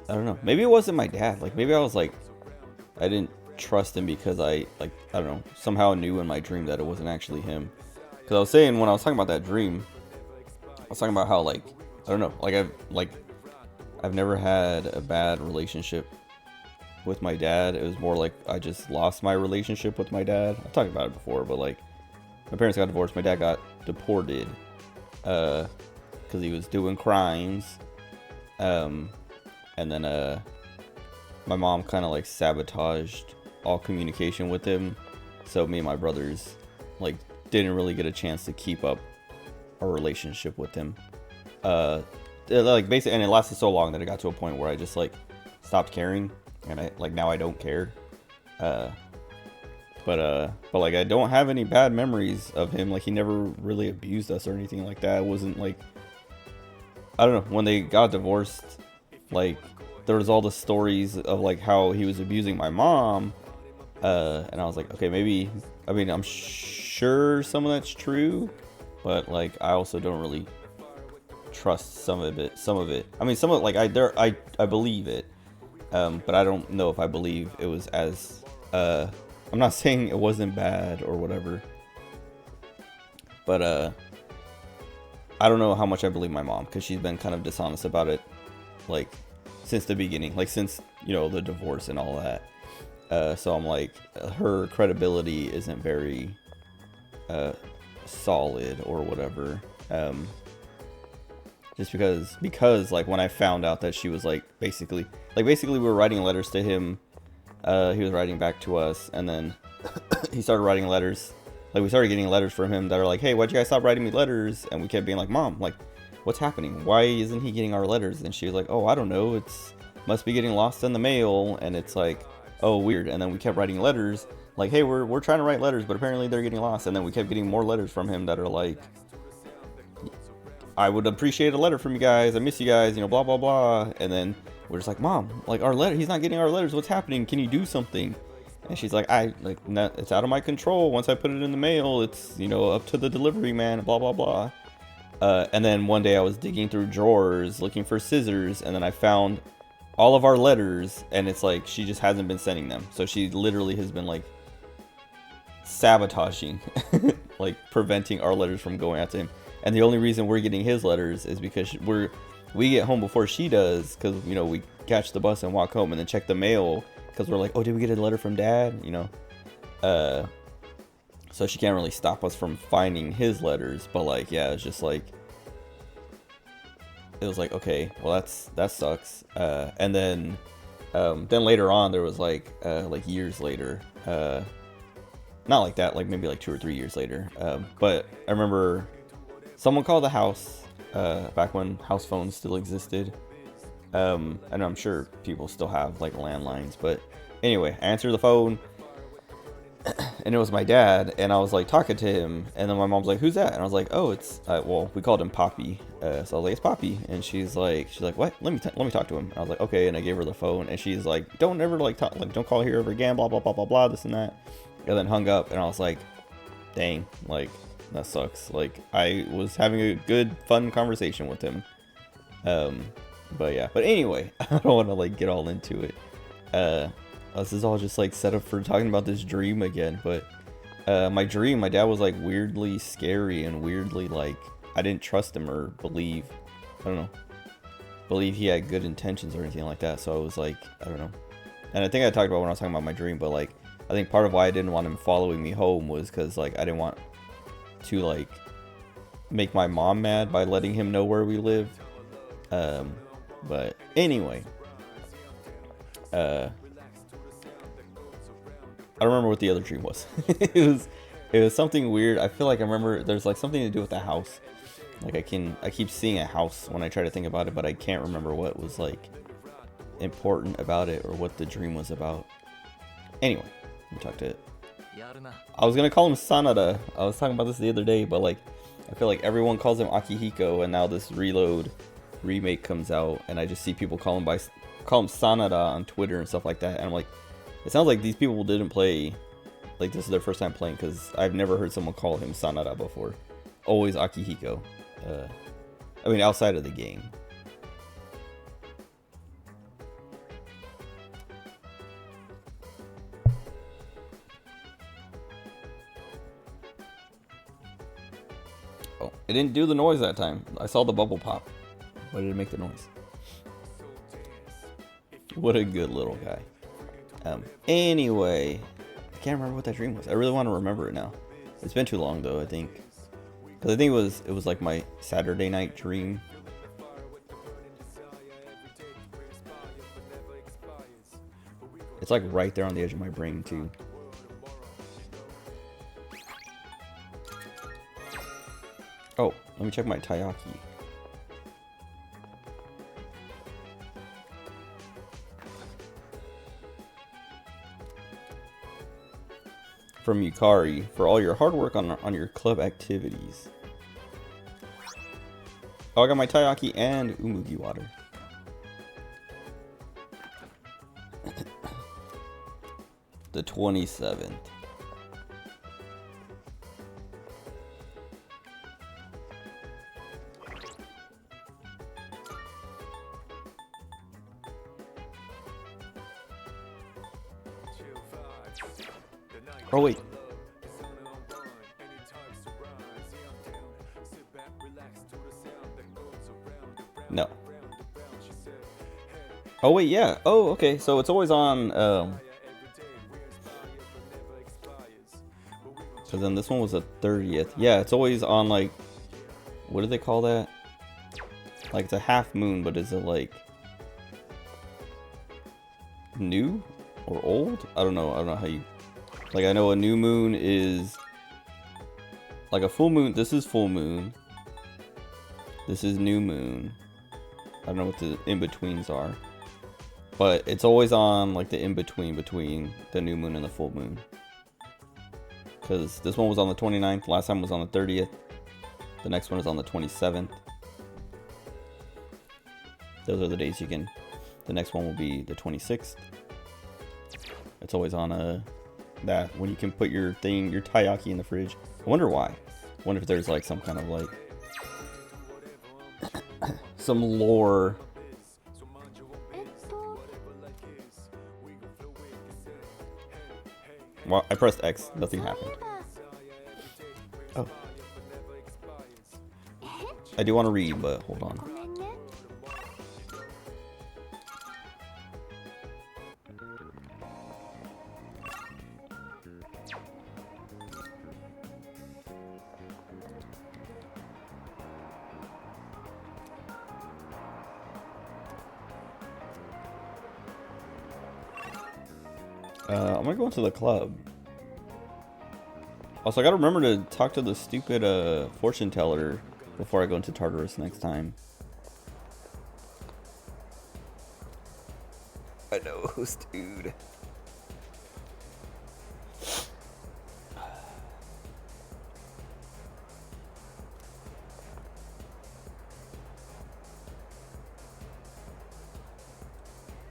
I don't know, maybe it wasn't my dad. Like maybe I was like I didn't trust him because I don't know, somehow knew in my dream that it wasn't actually him. Because I was saying when I was talking about that dream, I was talking about how like I don't know, like I've never had a bad relationship with my dad. It was more like I just lost my relationship with my dad. I've talked about it before, but like my parents got divorced. My dad got deported because he was doing crimes. And then my mom kind of like sabotaged all communication with him. So me and my brothers like didn't really get a chance to keep up our relationship with him. Like basically, and it lasted so long that it got to a point where I just like stopped caring, and I like now I don't care. But like I don't have any bad memories of him. Like he never really abused us or anything like that. It wasn't like, I don't know, when they got divorced, like there was all the stories of like how he was abusing my mom, and I was like, okay, maybe, I mean, I'm sure some of that's true, but like I also don't really trust some of it. I mean, some of it, like I believe it, but I don't know if I believe it was as I'm not saying it wasn't bad or whatever, but I don't know how much I believe my mom, because she's been kind of dishonest about it, like since the beginning, like since, you know, the divorce and all that. So I'm like, her credibility isn't very solid or whatever. Just because like when I found out that she was like basically we were writing letters to him, he was writing back to us, and then he started writing letters. Like we started getting letters from him that are like, hey, why'd you guys stop writing me letters? And we kept being like, Mom, like what's happening? Why isn't he getting our letters? And she was like, oh, I don't know, it's must be getting lost in the mail. And it's like, oh, weird. And then we kept writing letters like, hey, we're trying to write letters, but apparently they're getting lost. And then we kept getting more letters from him that are like, I would appreciate a letter from you guys, I miss you guys, you know, blah blah blah. And then we're just like, Mom, like our letter, he's not getting our letters, what's happening, can you do something? And she's like, it's out of my control. Once I put it in the mail, it's, you know, up to the delivery man, blah blah blah. And then one day I was digging through drawers looking for scissors, and then I found all of our letters, and it's like she just hasn't been sending them. So she literally has been like sabotaging like preventing our letters from going out to him. And the only reason we're getting his letters is because we get home before she does, because, you know, we catch the bus and walk home and then check the mail, because we're like, oh, did we get a letter from Dad, you know? So she can't really stop us from finding his letters. But like, yeah, it's just like, it was like, okay, well that sucks. And then later on there was like years later, not like that, like maybe like 2 or 3 years later, but I remember someone called the house, back when house phones still existed, And I'm sure people still have like landlines, but anyway, I answered the phone and it was my dad, and I was like talking to him, and then my mom's like, "Who's that?" And I was like, "Oh, it's well, we called him Poppy." So I was like, "It's Poppy," and she's like, "What? Let me talk to him." And I was like, "Okay," and I gave her the phone, and she's like, "Don't ever don't call here ever again, blah blah blah blah blah, this and that," and then hung up, and I was like, "Dang, like that sucks." Like I was having a good, fun conversation with him. But yeah, but anyway, I don't want to like get all into it. This is all just like set up for talking about this dream again, but my dream, my dad was like weirdly scary and weirdly like I didn't trust him or believe he had good intentions or anything like that. So I was like, I don't know. And I think I talked about when I was talking about my dream, but like I think part of why I didn't want him following me home was because like I didn't want to like make my mom mad by letting him know where we lived. But anyway, I don't remember what the other dream was. it was something weird. I feel like I remember there's like something to do with the house. Like I keep seeing a house when I try to think about it, but I can't remember what was like important about it or what the dream was about. Anyway, we talked to it. I was gonna call him Sanada. I was talking about this the other day, but like I feel like everyone calls him Akihiko, and now this Reload remake comes out, and I just see people call him Sanada on Twitter and stuff like that, and I'm like, it sounds like these people didn't play, like this is their first time playing, because I've never heard someone call him Sanada before. Always Akihiko. I mean, outside of the game. Oh, it didn't do the noise that time. I saw the bubble pop. Why did it make the noise? What a good little guy. Anyway, I can't remember what that dream was. I really want to remember it now. It's been too long though, I think. Because I think it was like my Saturday night dream. It's like right there on the edge of my brain too. Oh, let me check my Taiyaki. From Yukari for all your hard work on your club activities. Oh, I got my Taiyaki and Umugi water. The 27th. Oh wait. No. Oh wait, yeah. Oh, okay. So it's always on. Because then this one was the 30th. Yeah, it's always on like. What do they call that? Like it's a half moon, but is it like new or old? I don't know. I don't know how you. Like I know a new moon is like a full moon. This is full moon. This is new moon. I don't know what the in-betweens are. But it's always on like the in-between between the new moon and the full moon. Because this one was on the 29th. Last time was on the 30th. The next one is on the 27th. Those are the days you can. The next one will be the 26th. It's always on that when you can put your Taiyaki in the fridge. I wonder why. I wonder if there's like some kind of like some lore. Well, I pressed X, nothing happened. Oh. I do want to read, but hold on. I'm gonna go into the club. Also, I gotta remember to talk to the stupid fortune teller before I go into Tartarus next time. I know, dude.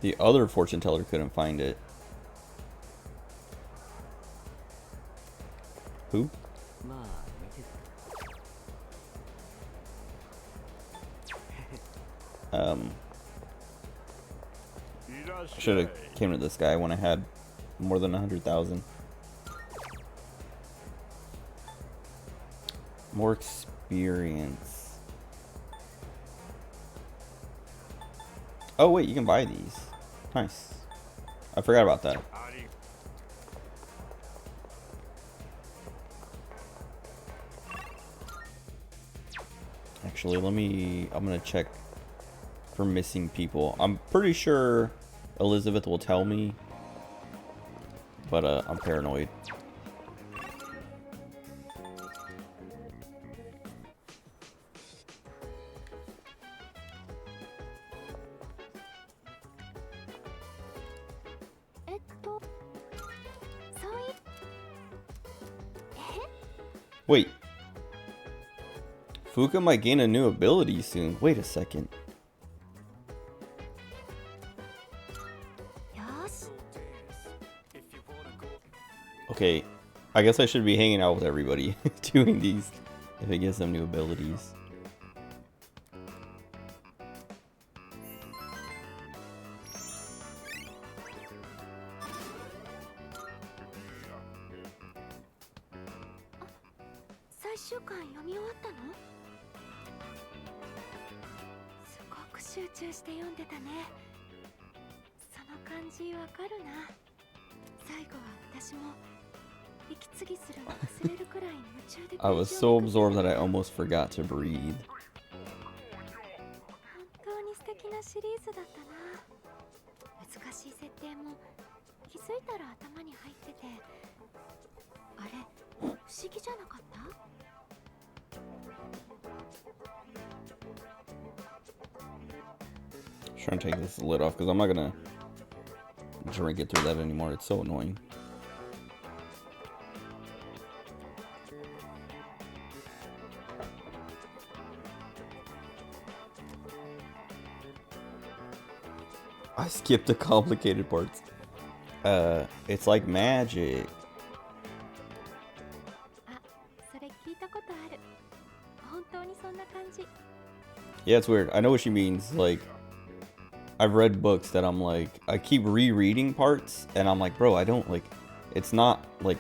The other fortune teller couldn't find it. Who? Should have came to this guy when I had more than 100,000. More experience. Oh wait, you can buy these. Nice. I forgot about that. Actually, I'm gonna check for missing people. I'm pretty sure Elizabeth will tell me, but I'm paranoid. Wait. Fuka might gain a new ability soon. Wait a second. Okay, I guess I should be hanging out with everybody doing these if it gives them new abilities. I was so absorbed that I almost forgot to breathe. Trying to take this lid off because I'm not gonna drink it through that anymore. It's so annoying. I skipped the complicated parts. It's like magic. Yeah, it's weird. I know what she means. Like, I've read books that I'm like, I keep rereading parts, and I'm like, bro, I don't like, it's not like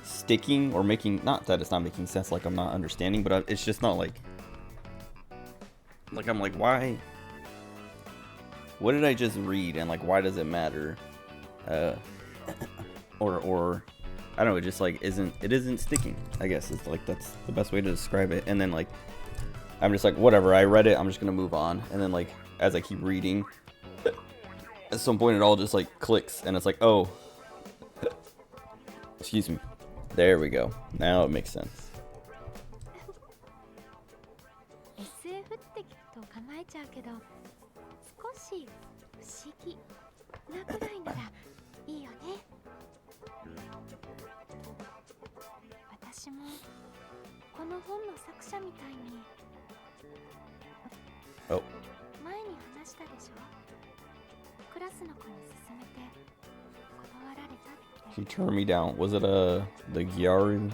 sticking or making, not that it's not making sense, like I'm not understanding, but it's just not like I'm like, why? What did I just read, and like, why does it matter? Or I don't know, it just like isn't sticking. I guess it's like that's the best way to describe it. And then like, I'm just like, whatever, I read it, I'm just gonna move on. And then like, as I keep reading, at some point it all just like clicks, and it's like, oh, excuse me. There we go. Now it makes sense. Oh. She turned me down. Was it the Gyaru?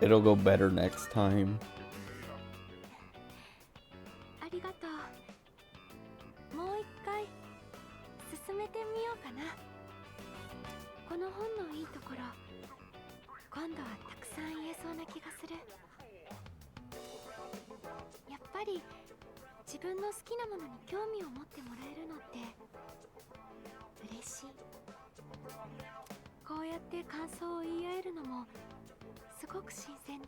It'll go better next time. て感想を言い合えるのもすごく新鮮で。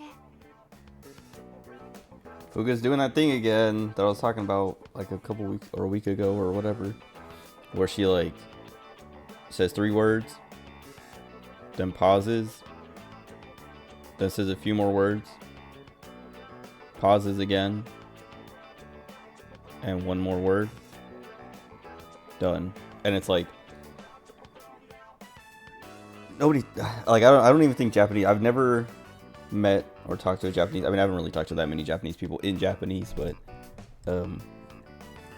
Fuka's doing that thing again that I was talking about like a couple weeks or a week ago or whatever, where she like says 3 words, then pauses, then says a few more words, pauses again, and 1 more word, done. And it's like nobody, like I don't even think Japanese. I've never met or talked to a Japanese. I mean, I haven't really talked to that many Japanese people in Japanese, but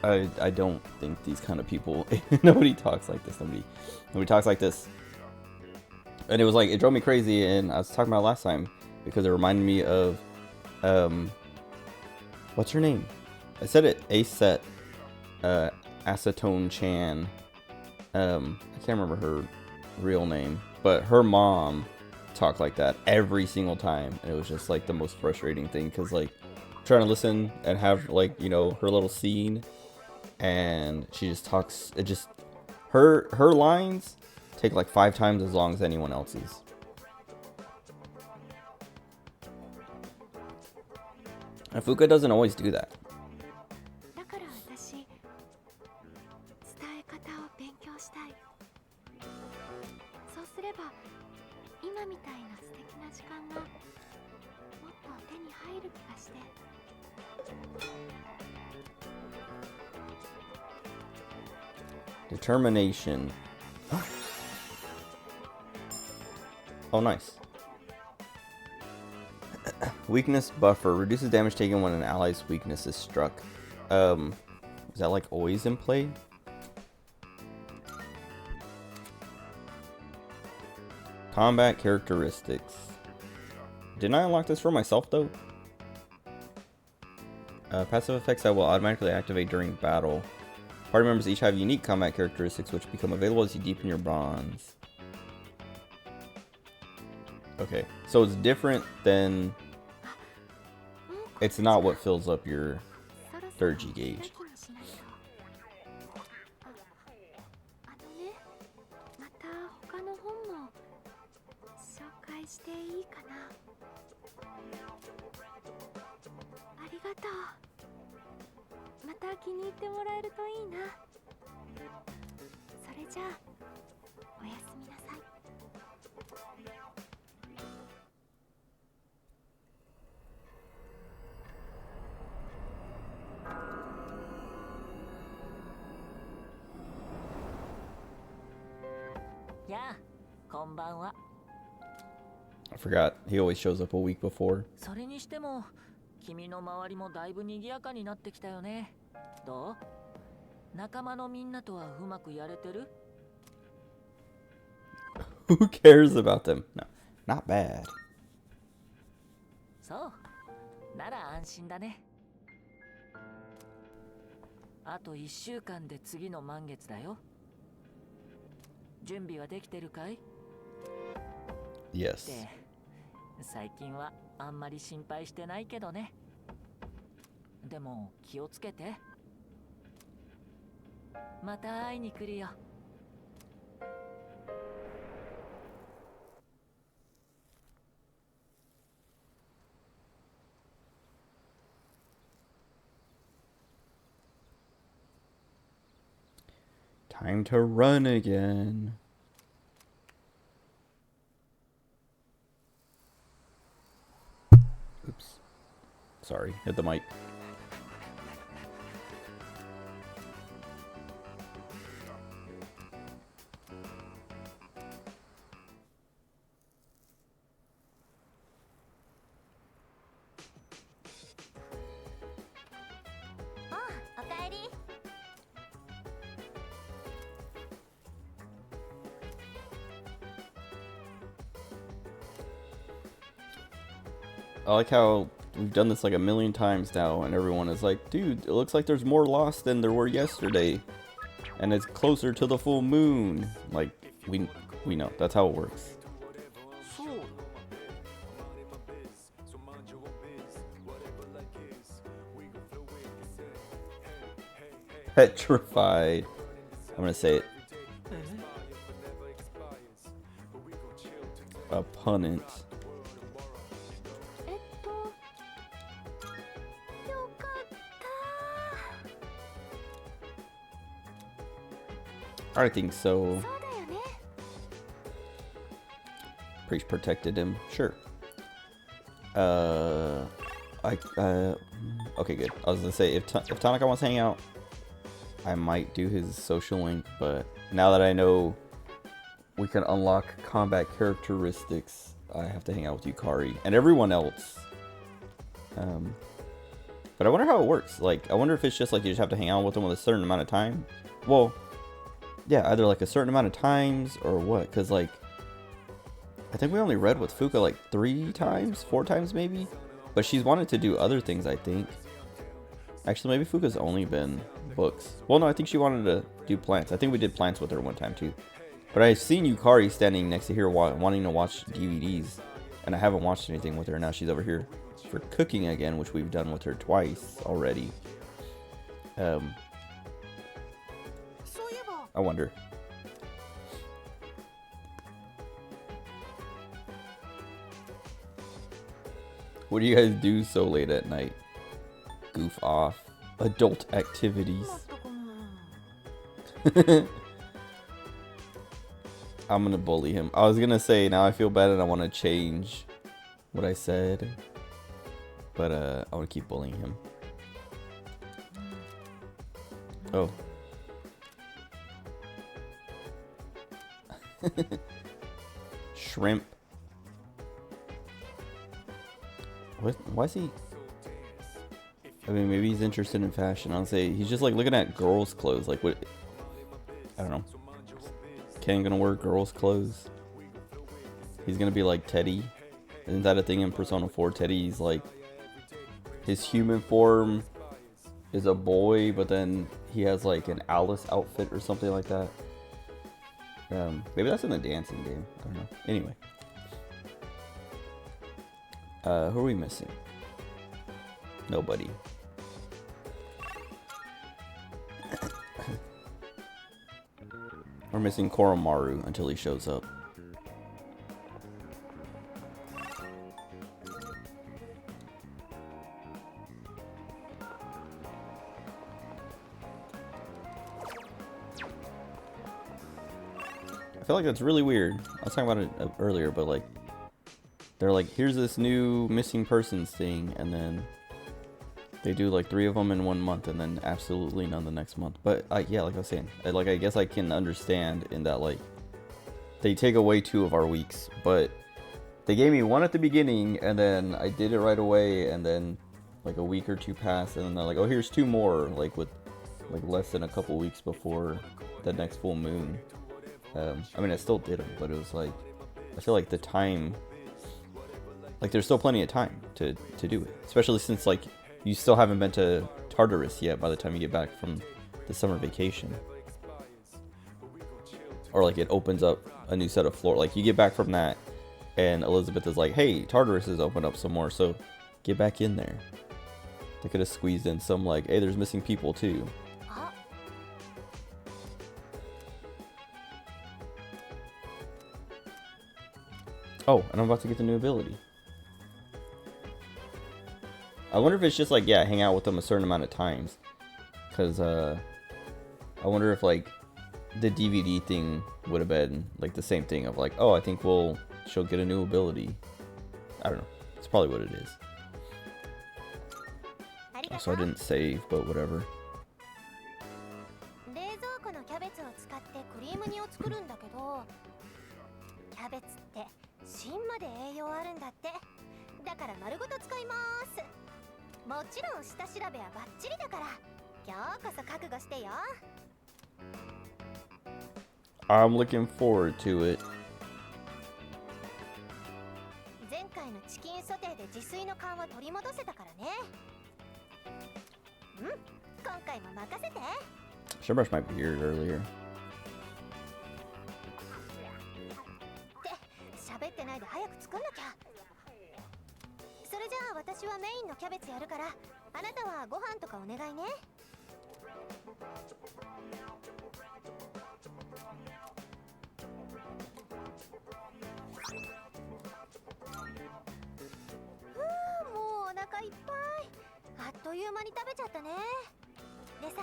I don't think these kind of people. Nobody talks like this. Nobody talks like this. And it was like, it drove me crazy. And I was talking about last time because it reminded me of what's her name? I said it. Aset, Acetone Chan. I can't remember her real name, but her mom talked like that every single time. And it was just like the most frustrating thing because like trying to listen and have like, you know, her little scene, and she just talks. It just her lines take like 5 times as long as anyone else's. And Fuka doesn't always do that. だから私、伝え方を勉強したい。そうすれば、今みたいな素敵な時間がもっと手に入る気がして。Determination. Oh, nice. Weakness buffer reduces damage taken when an ally's weakness is struck. Is that like always in play? Combat characteristics. Didn't I unlock this for myself though? Passive effects that will automatically activate during battle. Party members each have unique combat characteristics which become available as you deepen your bonds. Okay, so it's different than... It's not what fills up your 3G gauge. あのね、また他の本も紹介していいかな。ありがとう。また気に入ってもらえるといいな。それじゃあ、おやすみなさい。やあ、こんばんは。 I forgot, he always shows up a week before. それにしても、君の周りもだいぶ賑やかになってきたよね。どう？仲間のみんなとはうまくやれてる？ Who cares about them? No, not bad. そう。なら安心だね。あと1週間で次の満月だよ。準備はできてるかい？ Yes. で、最近はあんまり心配してないけどね。でも気をつけて。また会いに来るよ。Time to run again. Oops. Sorry, hit the mic. I like how we've done this like a million times now, and everyone is like, dude, it looks like there's more lost than there were yesterday. And it's closer to the full moon. Like, we know. That's how it works. Petrified. I'm gonna say it. opponent. よかった I think so. そうだよね Priest protected him. Sure. Okay, good. I was gonna say if Tanaka wants to hang out, I might do his social link, but now that I know we can unlock combat characteristics, I have to hang out with Yukari and everyone else. But I wonder how it works. Like, I wonder if it's just like you just have to hang out with them with a certain amount of time. Well, yeah, either like a certain amount of times or what? Because like, I think we only read with Fuka like 4 times maybe. But she's wanted to do other things, I think. Actually, maybe Fuka's only been books. Well, no, I think she wanted to do plants. I think we did plants with her one time too. But I've seen Yukari standing next to here wanting to watch DVDs. And I haven't watched anything with her. Now she's over here for cooking again, which we've done with her twice already. I wonder. What do you guys do so late at night? Goof off. Adult activities. I'm gonna bully him. I was gonna say, now I feel bad and I want to change what I said. But I want to keep bullying him. Oh. Shrimp. What? Why is he? I mean, maybe he's interested in fashion. I'll say he's just like looking at girls' clothes. Like, what? I don't know. Ken gonna wear girls' clothes? He's gonna be like Teddy. Isn't that a thing in Persona 4? Teddy's like, his human form is a boy, but then he has like an Alice outfit or something like that. Maybe that's in the dancing game. I don't know. Anyway. Who are we missing? Nobody. We're missing Koromaru until he shows up. I feel like that's really weird. I was talking about it earlier, but like, they're like, here's this new missing persons thing, and then they do like 3 of them in 1 month, and then absolutely none the next month. But yeah, like I was saying, I guess I can understand in that like they take away 2 of our weeks, but they gave me 1 at the beginning, and then I did it right away, and then like a week or 2 passed, and then they're like, oh, here's 2 more, like with like less than a couple weeks before the next full moon. I mean, I still did them, but it was like, I feel like the time, like there's still plenty of time to do it, especially since like you still haven't been to Tartarus yet by the time you get back from the summer vacation. Or like it opens up a new set of floor. Like you get back from that and Elizabeth is like, hey, Tartarus has opened up some more, so get back in there. They could have squeezed in some like, hey, there's missing people too. Oh, and I'm about to get the new ability. I wonder if it's just like, yeah, hang out with them a certain amount of times. Because, I wonder if like the DVD thing would have been like the same thing of like, oh, I think she'll get a new ability. I don't know. It's probably what it is. So I didn't save, but whatever. 冷蔵庫のキャベツを使ってクリーム煮を作るんだけど、キャベツって芯まで栄養あるんだって。だから丸ごと使います。もちろん下調べはバッチリだから、今日こそ覚悟してよ。I'm looking forward to it. 前回のチキンソテーで自炊の勘は取り戻せたからね。うん、今回も任せて。Surebrush might be here earlier. って喋ってないで早く作んなきゃ。それじゃあ私はメインのキャベツやるから、あなたはご飯とかお願いね。という間に食べちゃったね。でさ、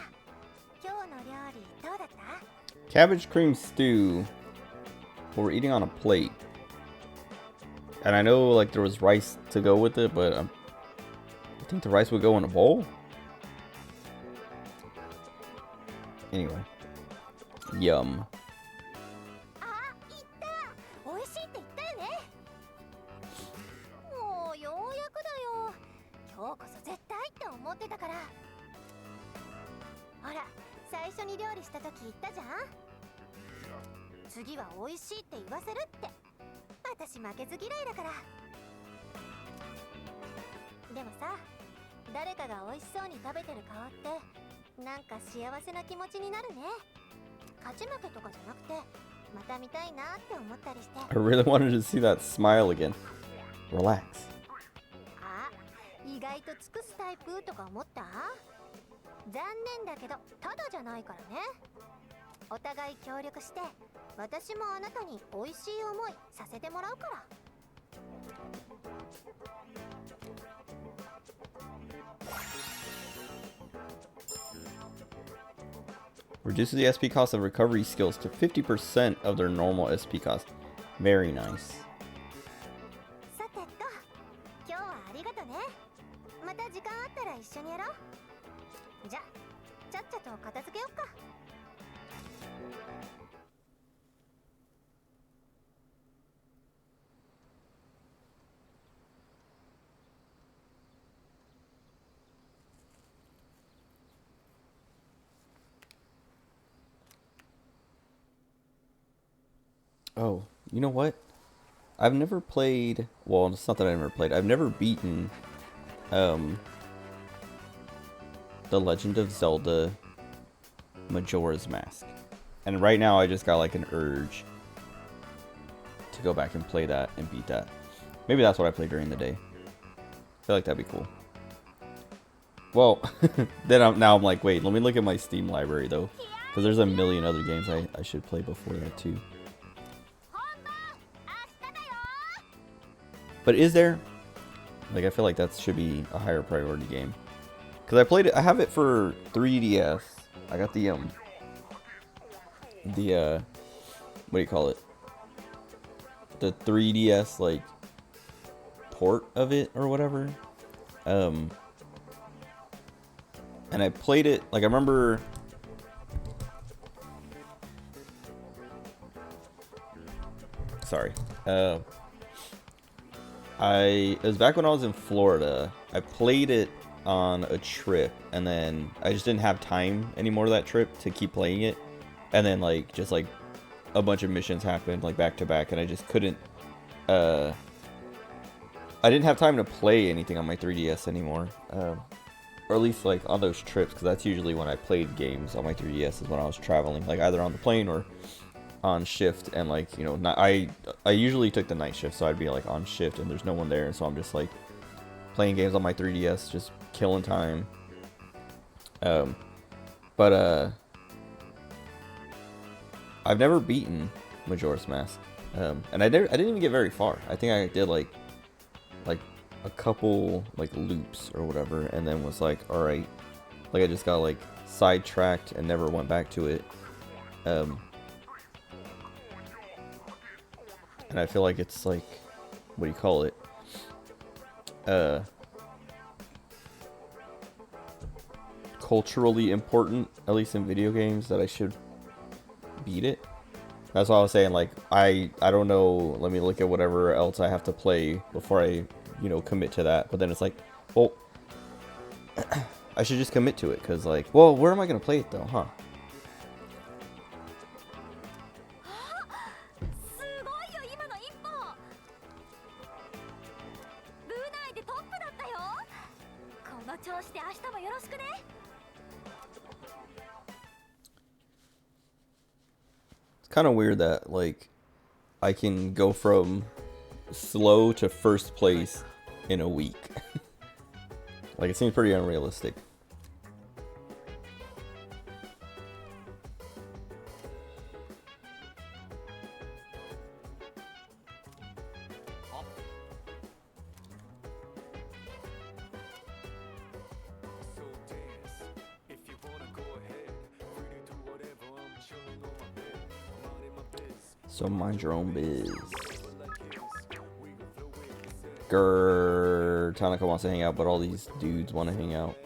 今日の料理どうだった？ Cabbage cream stew. We're eating on a plate. And I know like there was rice to go with it, but I think the rice would go in a bowl. Anyway. Yum. あ、言った。美味しいって言ったよね。もうようやくだよ。今日こそ絶対って思ってたから。ほら、最初に料理した時言ったじゃん。次は美味しいって言わせるって。私負けず嫌いだから。でもさ、誰かが美味しそうに食べてる顔ってなんか幸せな気持ちになるね。勝ち負けとかじゃなくて、また見たいなって思ったりして。I really wanted to see that smile again. Relax. あ、意外と尽くすタイプとか思った？残念だけどただじゃないからね。お互い協力して私もあなたに美味しい思いさせてもらうから。Reduces the SP cost of recovery skills to 50% of their normal SP cost. Very nice. さてと、今日はありがとね。また時間あったら一緒にやろう。じゃ、ちゃっちゃと片付けよっか。Oh, you know what? I've never played. Well, it's not that I've never played. I've never beaten The Legend of Zelda Majora's Mask. And right now I just got like an urge to go back and play that and beat that. Maybe that's what I play during the day. I feel like that'd be cool. Well, then I'm like, wait, let me look at my Steam library though. Because there's a million other games I should play before that too. But is there? Like, I feel like that should be a higher priority game. Because I played it, I have it for 3DS. I got the, what do you call it? The 3DS, like, port of it or whatever. And I played it, like, I remember... Sorry. It was back when I was in Florida. I played it on a trip, and then I just didn't have time anymore that trip to keep playing it. And then like just like a bunch of missions happened like back to back, and I just couldn't. I didn't have time to play anything on my 3DS anymore, or at least like on those trips, because that's usually when I played games on my 3DS is when I was traveling, like either on the plane or on shift. And like, you know, I usually took the night shift, so I'd be like on shift and there's no one there, so I'm just like playing games on my 3DS, just killing time. But I've never beaten Majora's Mask, and I didn't even get very far. I think I did like a couple like loops or whatever, and then was like, all right, like I just got like sidetracked and never went back to it. And I feel like it's like, what do you call it? Culturally important, at least in video games, that I should beat it. That's what I was saying, like, I don't know, let me look at whatever else I have to play before I, you know, commit to that. But then it's like, well, I should just commit to it, because like, well, where am I going to play it though, huh? It's kind of weird that like I can go from slow to first place in a week. Like, it seems pretty unrealistic. So mind your own biz. Grrr. Tanaka wants to hang out, but all these dudes want to hang out.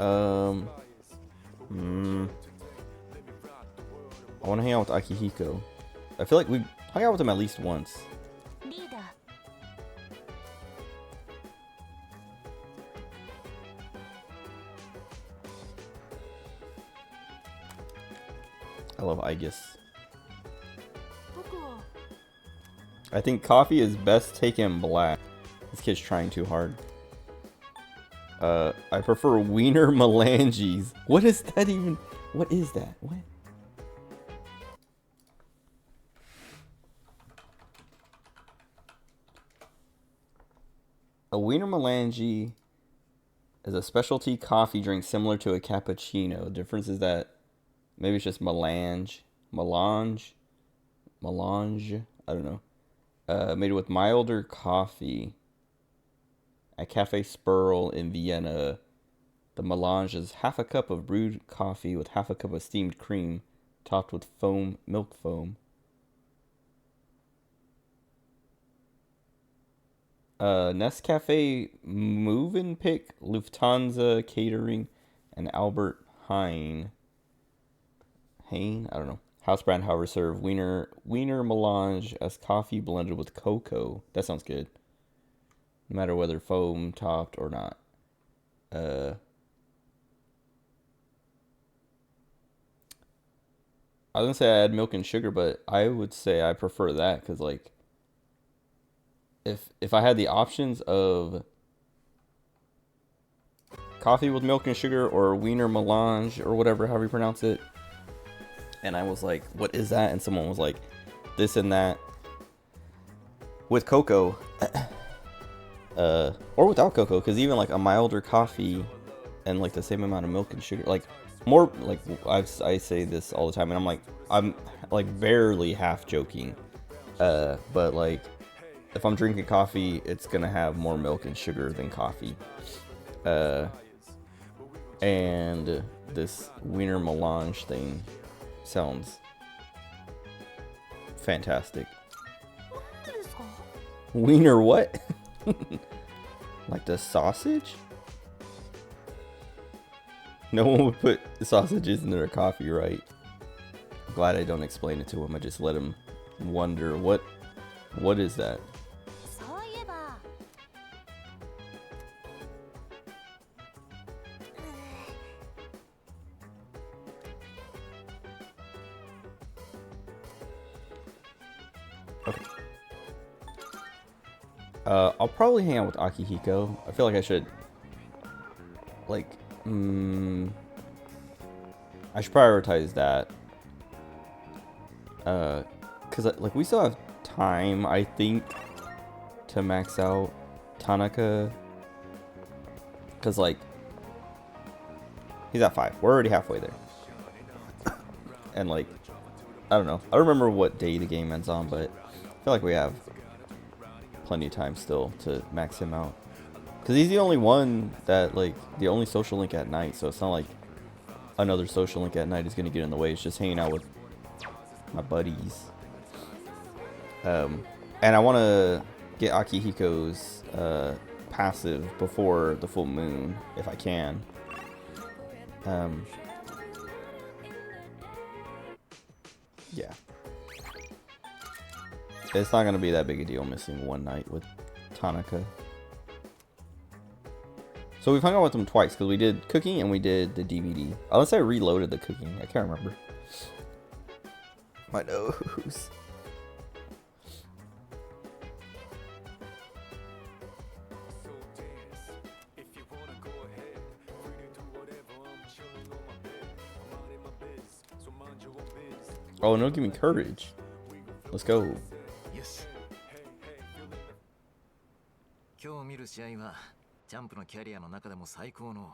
I want to hang out with Akihiko. I feel like we hung out with him at least once. リーダー I love Aegis. 僕は I think coffee is best taken black. This kid's trying too hard. I prefer wiener melanges. What is that even? What is that? What? A wiener melange is a specialty coffee drink similar to a cappuccino. The difference is that maybe it's just melange. I don't know. Made with milder coffee. At Cafe Sperl in Vienna, the melange is half a cup of brewed coffee with half a cup of steamed cream, topped with milk foam. Nescafe, Movenpick, Lufthansa Catering, and Albert Heijn. I don't know. House brand, however, serve Wiener melange as coffee blended with cocoa. That sounds good. No matter whether foam topped or not. I was gonna say I add milk and sugar, but I would say I prefer that because, like, if I had the options of coffee with milk and sugar or Wiener melange or whatever, however you pronounce it, and I was like, what is that? And someone was like, this and that with cocoa. Or without cocoa, because even like a milder coffee and like the same amount of milk and sugar, like more, like I say this all the time, and I'm like barely half joking, but like if I'm drinking coffee, it's gonna have more milk and sugar than coffee, and this Wiener melange thing sounds fantastic. Wiener what? Like the sausage? No one would put sausages in their coffee, right? I'm glad I don't explain it to him. I just let him wonder what is that? そういえば Okay. I'll probably hang out with Akihiko. I feel like I should, like, I should prioritize that. Cause like we still have time, I think, to max out Tanaka. Cause like, he's at 5. We're already halfway there. And like, I don't know. I don't remember what day the game ends on, but I feel like we have plenty of time still to max him out. Because he's the only one that, like, the only social link at night. So it's not like another social link at night is going to get in the way. It's just hanging out with my buddies. And I want to get Akihiko's passive before the full moon, if I can. Yeah. It's not going to be that big a deal missing one night with Tanaka. So we've hung out with him twice because we did cooking and we did the DVD. Unless I reloaded the cooking. I can't remember. My nose. Oh, no, give me courage. Let's go. よし。今日見る試合はジャンプのキャリアの中でも最高の。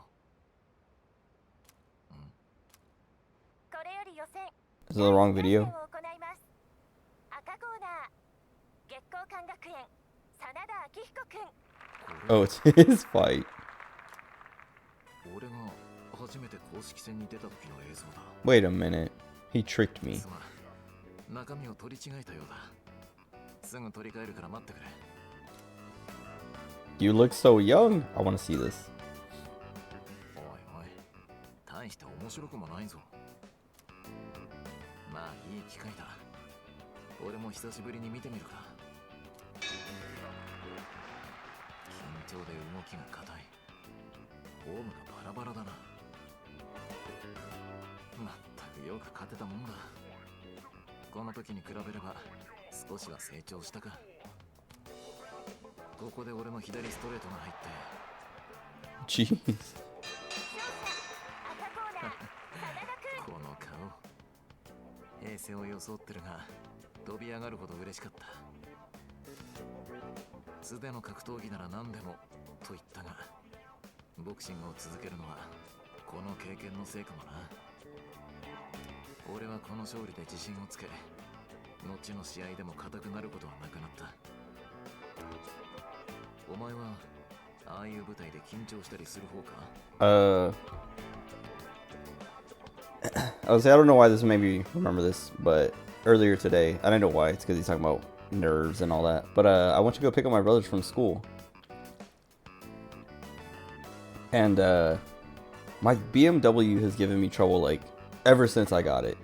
これより予選 Is it the wrong video? を行います。赤コーナー月光館学園真田明彦くん Oh, it's his fight. 俺が初めて公式戦に出た時の映像だ。 Wait a minute. He tricked me. すまん中身を取り違えたようだ。すぐ取り替えるから待ってくれ。 You look so young. I want to see this. おいおい、大して面白くもないぞ。まあいい機会だ。俺も久しぶりに見てみるか。緊張で動きが硬い。フォームがバラバラだな。まったくよく勝てたもんだ。この時に比べれば少しは成長したか。ここで俺の左ストレートが入って。 Jeez. この顔。平静を装ってるが飛び上がるほど嬉しかった。素手の格闘技なら何でもと言ったが、ボクシングを続けるのはこの経験のせいかもな。俺はこの勝利で自信をつけ、後の試合でも硬くなることはなくなった。お前はああいう舞台で緊張したりする方か？ I would say, I don't know why this made me remember this, but earlier today, I don't know why, it's because he's talking about nerves and all that, but I went to go pick up my brothers from school. And my BMW has given me trouble like ever since I got it.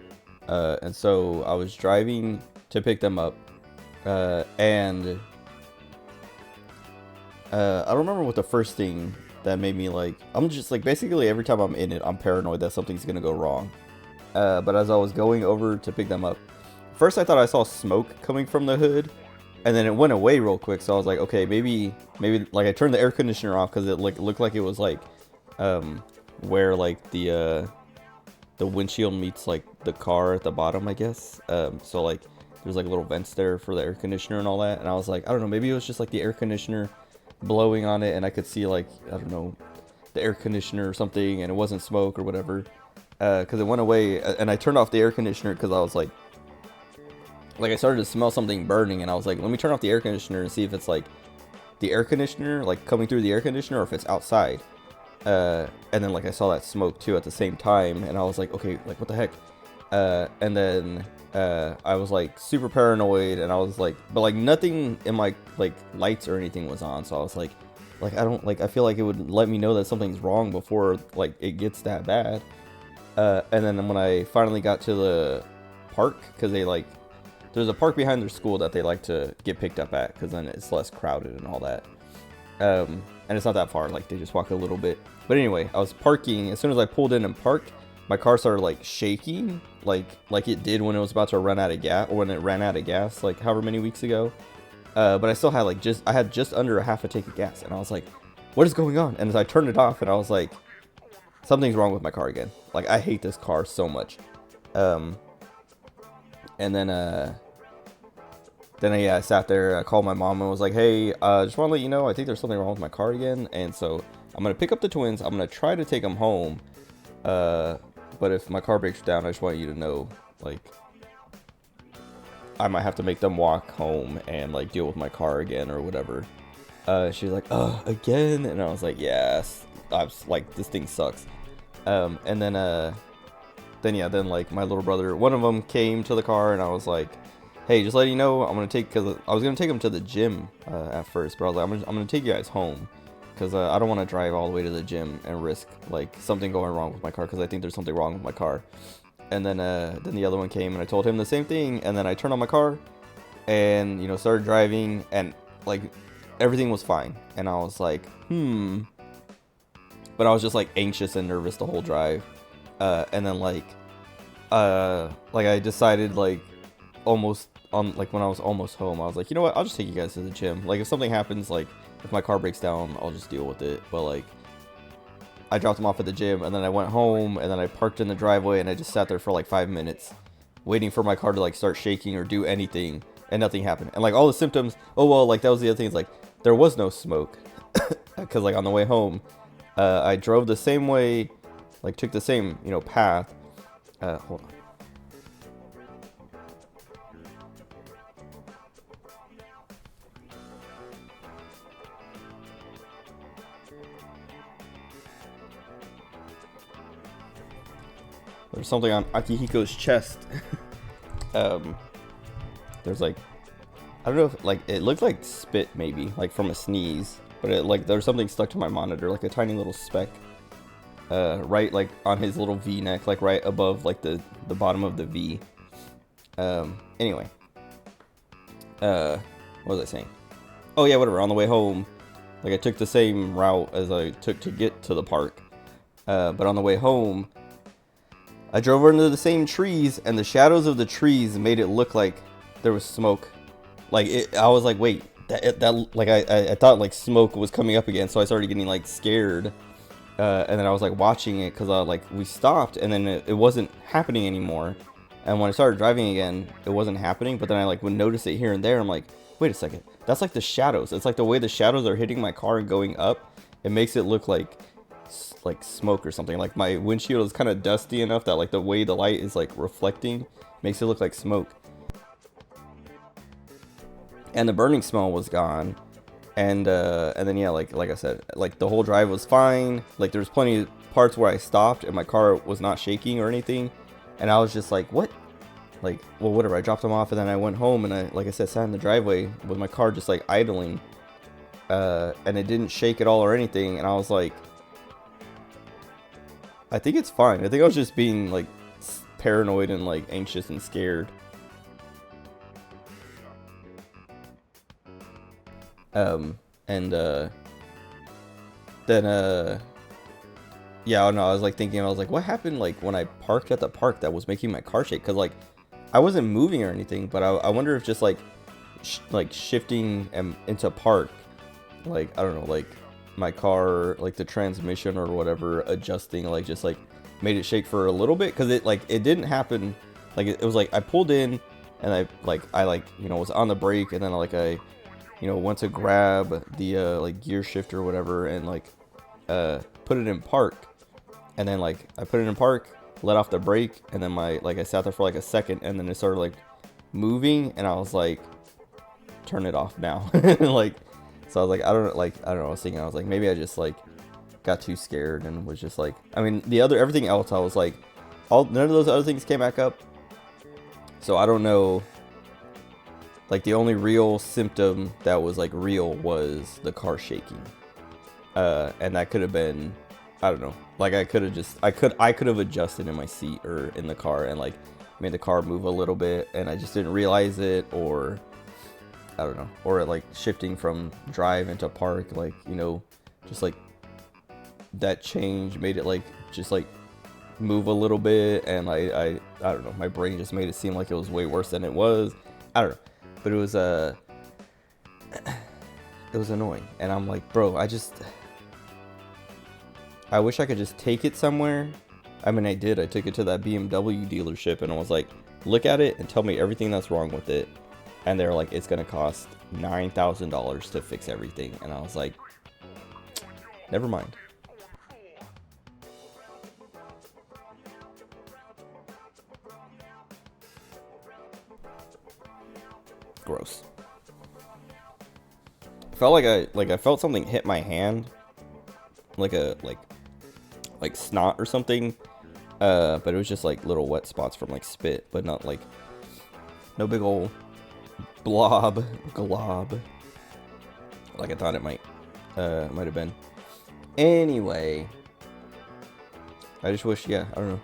And so I was driving to pick them up, and I don't remember what the first thing that made me like, I'm just like, basically every time I'm in it, I'm paranoid that something's gonna go wrong. But as I was going over to pick them up, first I thought I saw smoke coming from the hood, and then it went away real quick. So I was like, okay, maybe like I turned the air conditioner off because it looked like it was like where like the windshield meets like the car at the bottom, I guess. So like there's like little vents there for the air conditioner and all that. And I was like, I don't know, maybe it was just like the air conditioner blowing on it, and I could see like, I don't know, the air conditioner or something, and it wasn't smoke or whatever. Because it went away, and I turned off the air conditioner because I was like I started to smell something burning, and I was like, let me turn off the air conditioner and see if it's like the air conditioner like coming through the air conditioner or if it's outside. And then like I saw that smoke too at the same time, and I was like, okay, like what the heck? And then I was like super paranoid, and I was like, but like nothing in my like lights or anything was on, so I was like I don't like, I feel like it would let me know that something's wrong before like it gets that bad. And then when I finally got to the park, because they like, there's a park behind their school that they like to get picked up at, because then it's less crowded and all that. And it's not that far, like they just walk a little bit. But anyway, I was parking. As soon as I pulled in and parked, my car started like shaking, like it did when it was about to run out of gas, or when it ran out of gas, like however many weeks ago. But I still had like I had just under a half a tank of gas, and I was like, what is going on? And as I turned it off, and I was like, something's wrong with my car again. Like, I hate this car so much. And then I sat there, I called my mom and was like, hey, just want to let you know, I think there's something wrong with my car again. And so I'm going to pick up the twins. I'm going to try to take them home. But if my car breaks down, I just want you to know, like, I might have to make them walk home and like deal with my car again or whatever. She's like, again? And I was like, yes. I was like, this thing sucks. And then like my little brother, one of them came to the car, and I was like, hey, just letting you know, I'm gonna take, because I was gonna take him to the gym at first, but I was like, I'm gonna take you guys home, because I don't want to drive all the way to the gym and risk like something going wrong with my car, because I think there's something wrong with my car. And then the other one came, and I told him the same thing, and then I turned on my car, and started driving, and like everything was fine, and I was like, but I was just like anxious and nervous the whole drive. And then like I decided like almost on like when I was almost home, I was like, you know what, I'll just take you guys to the gym. Like if something happens, like if my car breaks down, I'll just deal with it. But like I dropped them off at the gym, and then I went home, and then I parked in the driveway, and I just sat there for like 5 minutes waiting for my car to like start shaking or do anything, and nothing happened. And like all the symptoms, like that was the other thing, is like there was no smoke. Because like on the way home, I drove the same way, like took the same, path. Hold on. There's something on Akihiko's chest. there's like, I don't know if like it looked like spit maybe, like from a sneeze, but it like there's something stuck to my monitor, like a tiny little speck, right like on his little V-neck, like right above like the bottom of the V. Anyway, what was I saying? Oh yeah, whatever. On the way home, like I took the same route as I took to get to the park, but on the way home, I drove into the same trees, and the shadows of the trees made it look like there was smoke. Like I was like, wait, that like I thought like smoke was coming up again, so I started getting like scared, and then I was like watching it because we stopped, and then it wasn't happening anymore, and when I started driving again, it wasn't happening, but then I like would notice it here and there. I'm like, wait a second, that's like the shadows. It's like the way the shadows are hitting my car and going up. It makes it look like smoke or something. Like my windshield is kind of dusty enough that like the way the light is like reflecting makes it look like smoke. And the burning smell was gone, and then yeah, like I said, like the whole drive was fine. Like there's plenty of parts where I stopped and my car was not shaking or anything, and I was just like, what? Like, well, whatever. I dropped them off, and then I went home, and I, like I said, sat in the driveway with my car just like idling, and it didn't shake at all or anything. And I was like, I think it's fine. I think I was just being like paranoid and like anxious and scared. Yeah, I don't know, I was like thinking, I was like, what happened like when I parked at the park that was making my car shake? Because like I wasn't moving or anything, but I wonder if just like shifting into park, like I don't know, like my car, like the transmission or whatever, adjusting, like just like made it shake for a little bit. Because it didn't happen, like it was like I pulled in and I was on the brake, and then like I went to grab the like gear shift or whatever, and like put it in park, and then like I put it in park, let off the brake, and then I sat there for like a second, and then it started like moving, and I was like, turn it off now. Like, so I was like, I don't know, I was thinking, I was like, maybe I just like got too scared and was just like, I mean, everything else, I was like, none of those other things came back up, so I don't know. Like the only real symptom that was like real was the car shaking, and that could have been, I don't know, like I could have adjusted in my seat or in the car and like made the car move a little bit, and I just didn't realize it, or I don't know, or like shifting from drive into park, like just like that change made it like just like move a little bit, and I don't know, my brain just made it seem like it was way worse than it was. I don't know. But it was annoying, and I'm like, bro, I wish I could just take it somewhere. I mean, I did. I took it to that BMW dealership, and I was like, look at it and tell me everything that's wrong with it. And they're like, it's gonna cost $9,000 to fix everything, and I was like, never mind. Gross. Felt like I felt something hit my hand, like snot or something, but it was just like little wet spots from like spit, but not like no big old glob like I thought it might have been. Anyway, I just wish, I don't know,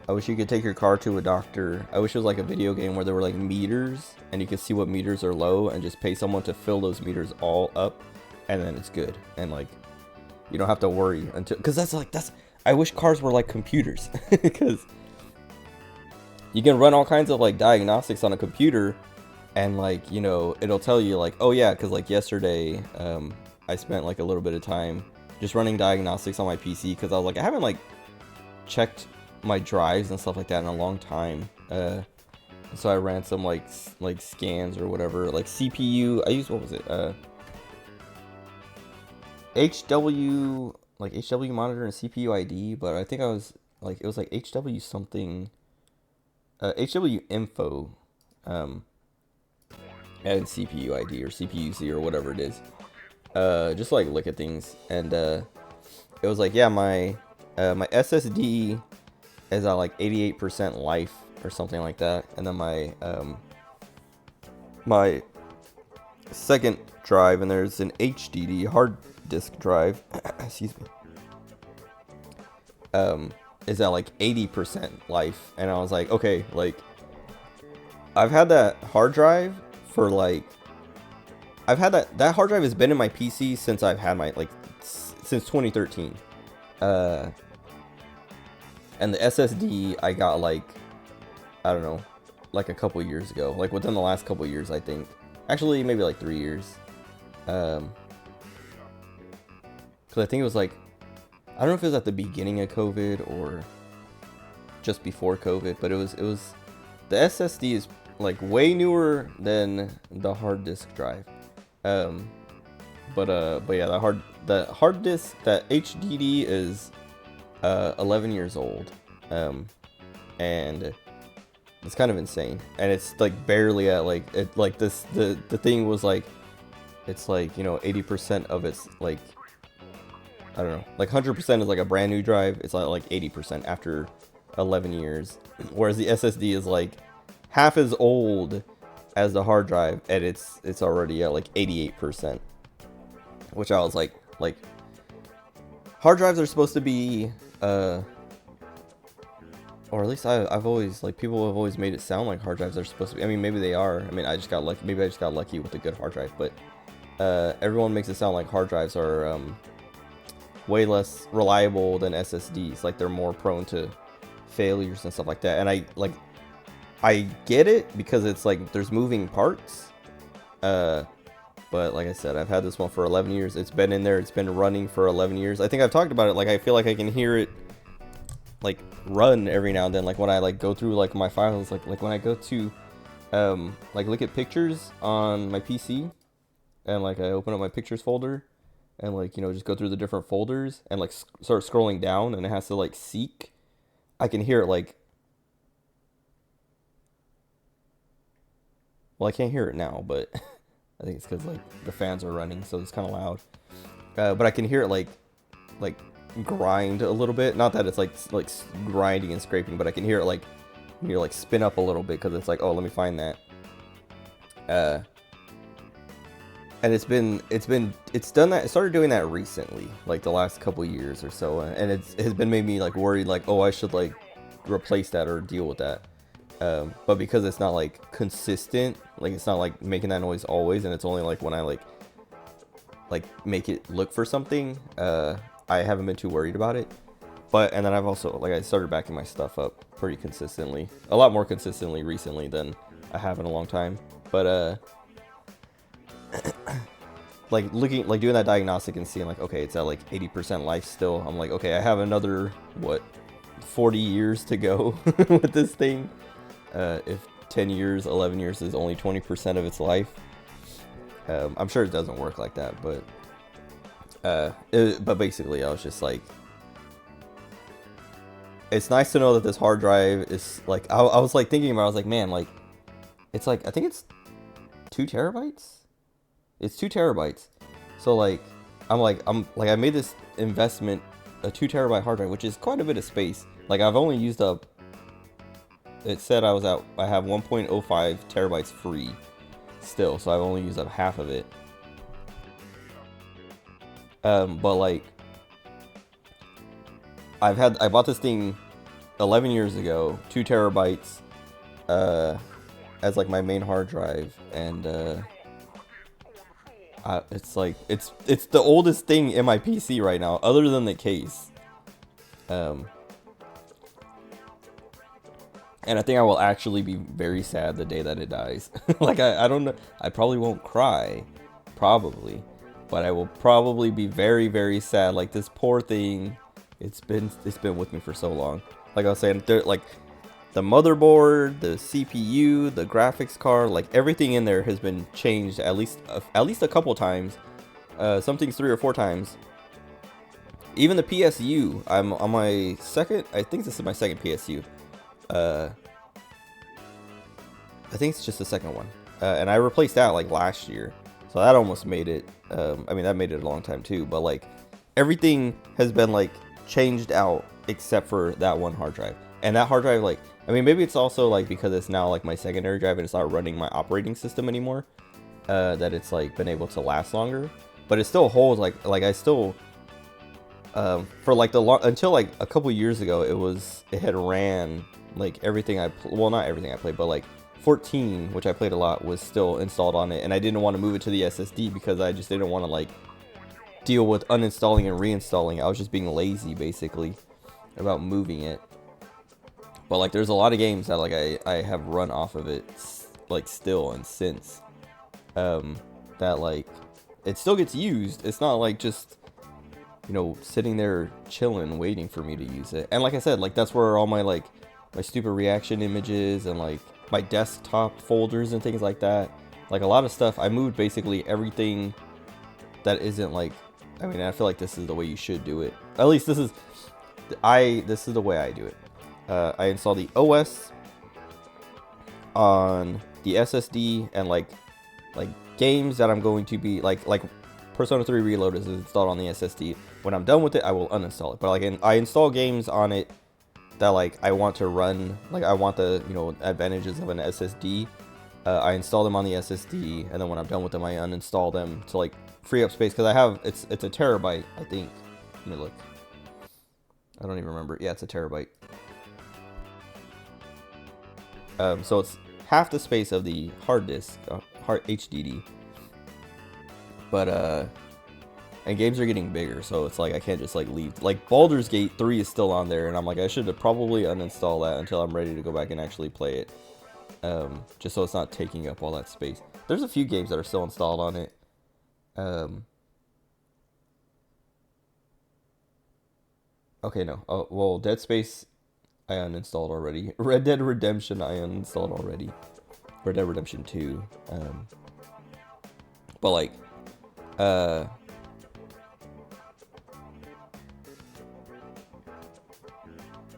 I wish you could take your car to a doctor. I wish it was like a video game where there were like meters, and you could see what meters are low and just pay someone to fill those meters all up, and then it's good. And like, you don't have to worry until, because that's I wish cars were like computers, because you can run all kinds of like diagnostics on a computer, and like, it'll tell you like, oh yeah, because like yesterday, I spent like a little bit of time just running diagnostics on my PC, because I was like, I haven't like checked my drives and stuff like that in a long time, so I ran some like scans or whatever, like CPU. I used, what was it, HW monitor and CPU ID, but I think I was like, it was like HW something, HW info, and CPU ID or CPUC or whatever it is, just like look at things, and it was like, yeah, my SSD is at like 88% life or something like that, and then my my second drive, and there's an HDD hard disk drive. Excuse me. Is at like 80% life, and I was like, okay, like I've had that hard drive for like that hard drive has been in my PC since I've had my since 2013. And the SSD I got like, I don't know, like a couple years ago, like within the last couple years, I think. Actually, maybe like 3 years. Because I think it was like, I don't know if it was at the beginning of COVID or just before COVID, but it was the SSD is like way newer than the hard disk drive. But yeah, the hard disk, that HDD is 11 years old. And it's kind of insane, and it's like barely at like it, like this the thing was like, it's like, you know, 80% of it's like, I don't know, like 100% is like a brand new drive. It's like 80% after 11 years, whereas the SSD is like half as old as the hard drive, and it's already at like 88%, which I was like hard drives are supposed to be or at least I've always, like, people have always made it sound like hard drives are supposed to be. I mean, maybe they are. I mean, I just got lucky. Maybe I just got lucky with a good hard drive. But everyone makes it sound like hard drives are way less reliable than SSDs. Like, they're more prone to failures and stuff like that. And I get it, because it's like there's moving parts. But like I said, I've had this one for 11 years. It's been in there. It's been running for 11 years. I think I've talked about it. Like, I feel like I can hear it like run every now and then, like when I like go through like my files, like when I go to like look at pictures on my PC, and like I open up my pictures folder, and like, you know, just go through the different folders and like start scrolling down, and it has to like seek. I can hear it like, well, I can't hear it now, but I think it's because like the fans are running, so it's kind of loud. But I can hear it like grind a little bit. Not that it's like grinding and scraping, but I can hear it like, you know, like spin up a little bit, because it's like, oh, let me find that. And it's done that. It started doing that recently, like the last couple years or so, and it has been made me like worried, like, oh, I should like replace that or deal with that. But because it's not like consistent, like it's not like making that noise always, and it's only like when I like make it look for something, I haven't been too worried about it. But, and then I've also, like, I started backing my stuff up pretty consistently, a lot more consistently recently than I have in a long time. But like looking, like doing that diagnostic and seeing like, okay, it's at like 80% life still. I'm like, okay, I have another, what, 40 years to go with this thing. If 10 years, 11 years is only 20% of its life. I'm sure it doesn't work like that, but but basically I was just like, it's nice to know that this hard drive is like, I was like thinking about it, I was like, man, like, it's like, I think it's 2 terabytes. It's 2 terabytes. So like, I made this investment, a 2 terabyte hard drive, which is quite a bit of space. Like, I've only used up, it said I have 1.05 terabytes free still, so I've only used up half of it. But like, I bought this thing 11 years ago, 2 terabytes, as like my main hard drive, and it's like, it's the oldest thing in my PC right now, other than the case. And I think I will actually be very sad the day that it dies. Like, I don't know, I probably won't cry, probably, but I will probably be very, very sad. Like, this poor thing, it's been with me for so long. Like I was saying, like the motherboard, the CPU, the graphics card, like everything in there has been changed at least a couple times. Some things 3 or 4 times. Even the PSU, I'm on my second, I think this is my second PSU. I think it's just the second one. And I replaced that like last year. So that almost made it, I mean, that made it a long time too. But like, everything has been like changed out except for that one hard drive. And that hard drive, like, I mean, maybe it's also like because it's now like my secondary drive and it's not running my operating system anymore, that it's like been able to last longer. But it still holds like I still for like until like a couple years ago, it had ran like everything well, not everything I played, but like 14, which I played a lot, was still installed on it, and I didn't want to move it to the SSD because I just didn't want to like deal with uninstalling and reinstalling. I was just being lazy basically about moving it. But like there's a lot of games that like I have run off of it like still and since that like it still gets used. It's not like just, you know, sitting there chilling waiting for me to use it. And like I said, like that's where all my like my stupid reaction images and like my desktop folders and things like that, like a lot of stuff, I moved basically everything that isn't like, I mean, I feel like this is the way you should do it. At least this is the way I do it. I install the OS on the SSD, and like games that I'm going to be like Persona 3 Reload is installed on the SSD. When I'm done with it, I will uninstall it. But like I install games on it that like I want to run, like I want the, you know, advantages of an SSD. I install them on the SSD, and then when I'm done with them, I uninstall them to like free up space, because I have it's a terabyte, I think. Let me look. I don't even remember. Yeah, it's a terabyte. So it's half the space of the hard disk, hard HDD. But and games are getting bigger, so it's like I can't just like leave. Like Baldur's Gate 3 is still on there, and I'm like, I should have probably uninstall that until I'm ready to go back and actually play it. Just so it's not taking up all that space. There's a few games that are still installed on it. Okay, no. Oh, well, Dead Space I uninstalled already. Red Dead Redemption I uninstalled already. Red Dead Redemption 2. But like, the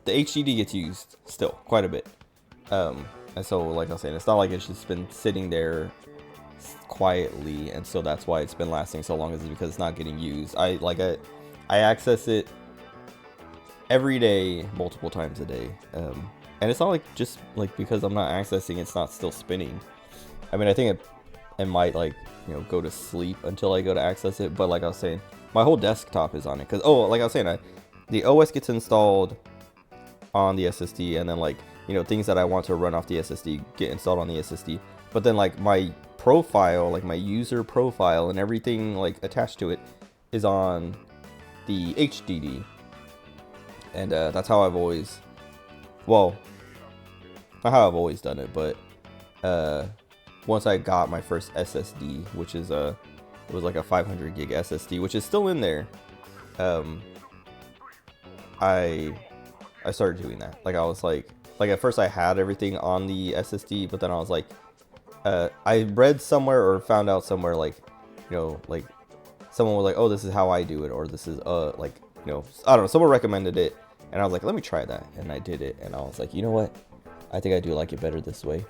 HDD gets used still quite a bit. And so, like I was saying, it's not like it's just been sitting there quietly, and so that's why it's been lasting so long, is because it's not getting used. I access it every day, multiple times a day. And it's not like just like because I'm not accessing, it's not still spinning. I mean, I think it might like, you know, go to sleep until I go to access it. But like I was saying, my whole desktop is on it, because like I was saying, the OS gets installed on the SSD, and then like, you know, things that I want to run off the SSD get installed on the SSD. But then like my profile, like my user profile and everything like attached to it is on the HDD. And that's how I've always, well, not how I've always done it, but once I got my first SSD, which is it was like a 500 gig SSD, which is still in there, I started doing that. Like I was like at first I had everything on the SSD, but then I was like, I read somewhere or found out somewhere, like, you know, like someone was like, oh, this is how I do it, or this is like, you know, I don't know, someone recommended it, and I was like, let me try that, and I did it, and I was like, you know what, I think I do like it better this way,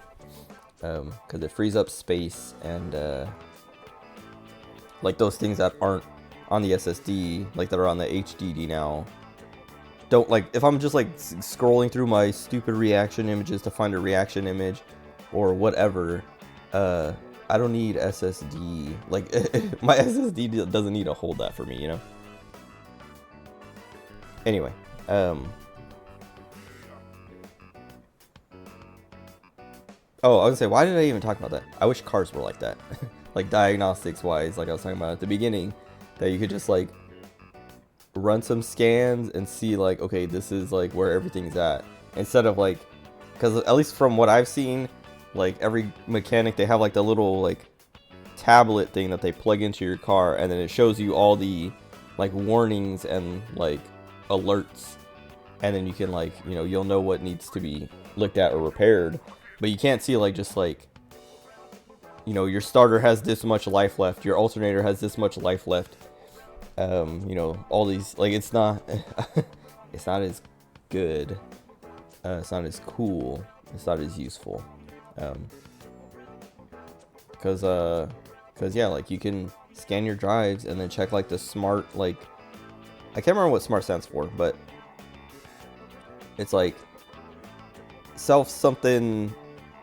because it frees up space, and like those things that aren't on the SSD, like that are on the HDD now, don't, like, if I'm just like scrolling through my stupid reaction images to find a reaction image or whatever, I don't need SSD. Like my SSD doesn't need to hold that for me, you know. Anyway, oh, I was gonna say, why did I even talk about that? I wish cars were like that. Like diagnostics wise, like I was talking about at the beginning, that you could just like run some scans and see like, okay, this is like where everything's at, instead of like, because at least from what I've seen, like every mechanic, they have like the little like tablet thing that they plug into your car, and then it shows you all the like warnings and like alerts, and then you can like, you know, you'll know what needs to be looked at or repaired. But you can't see like, just like, you know, your starter has this much life left, your alternator has this much life left, you know, all these, like, it's not it's not as good, it's not as cool, it's not as useful, because yeah, like you can scan your drives and then check like the smart, like, I can't remember what smart stands for, but it's like self something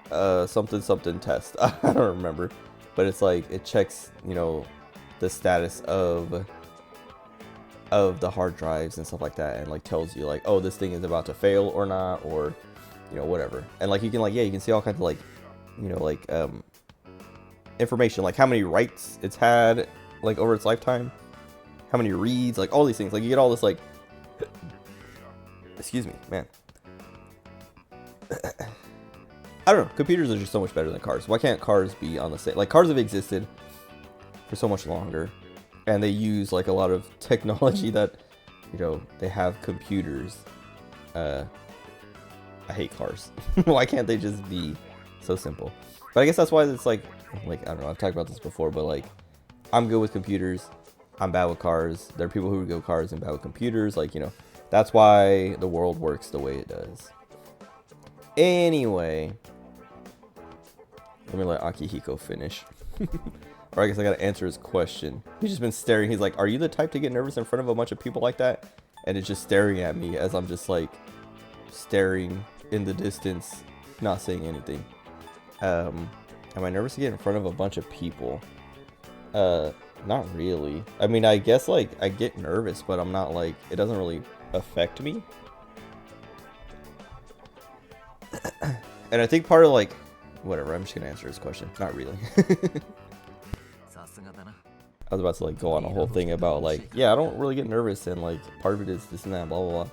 something test. I don't remember, but it's like it checks, you know, the status of the hard drives and stuff like that, and like tells you like, oh, this thing is about to fail or not, or you know, whatever. And like you can like, yeah, you can see all kinds of like, you know, like information, like how many writes it's had like over its lifetime, how many reads, like all these things. Like you get all this like excuse me, man. I don't know, computers are just so much better than cars. Why can't cars be on the same, like cars have existed for so much longer, and they use like a lot of technology that, you know, they have computers. I hate cars. Why can't they just be so simple? But I guess that's why it's like I don't know, I've talked about this before, but like I'm good with computers, I'm bad with cars. There are people who are good with cars and bad with computers. Like, you know, that's why the world works the way it does. Anyway, let me let Akihiko finish. Or I guess I gotta answer his question. He's just been staring. He's like, are you the type to get nervous in front of a bunch of people like that? And it's just staring at me as I'm just like staring in the distance, not saying anything. Am I nervous to get in front of a bunch of people? Not really. I mean, I guess like I get nervous, but I'm not like, it doesn't really affect me. And I think part of like, whatever, I'm just gonna answer his question. Not really. I was about to like go on a whole thing about like, yeah, I don't really get nervous, and like part of it is this and that, blah blah blah.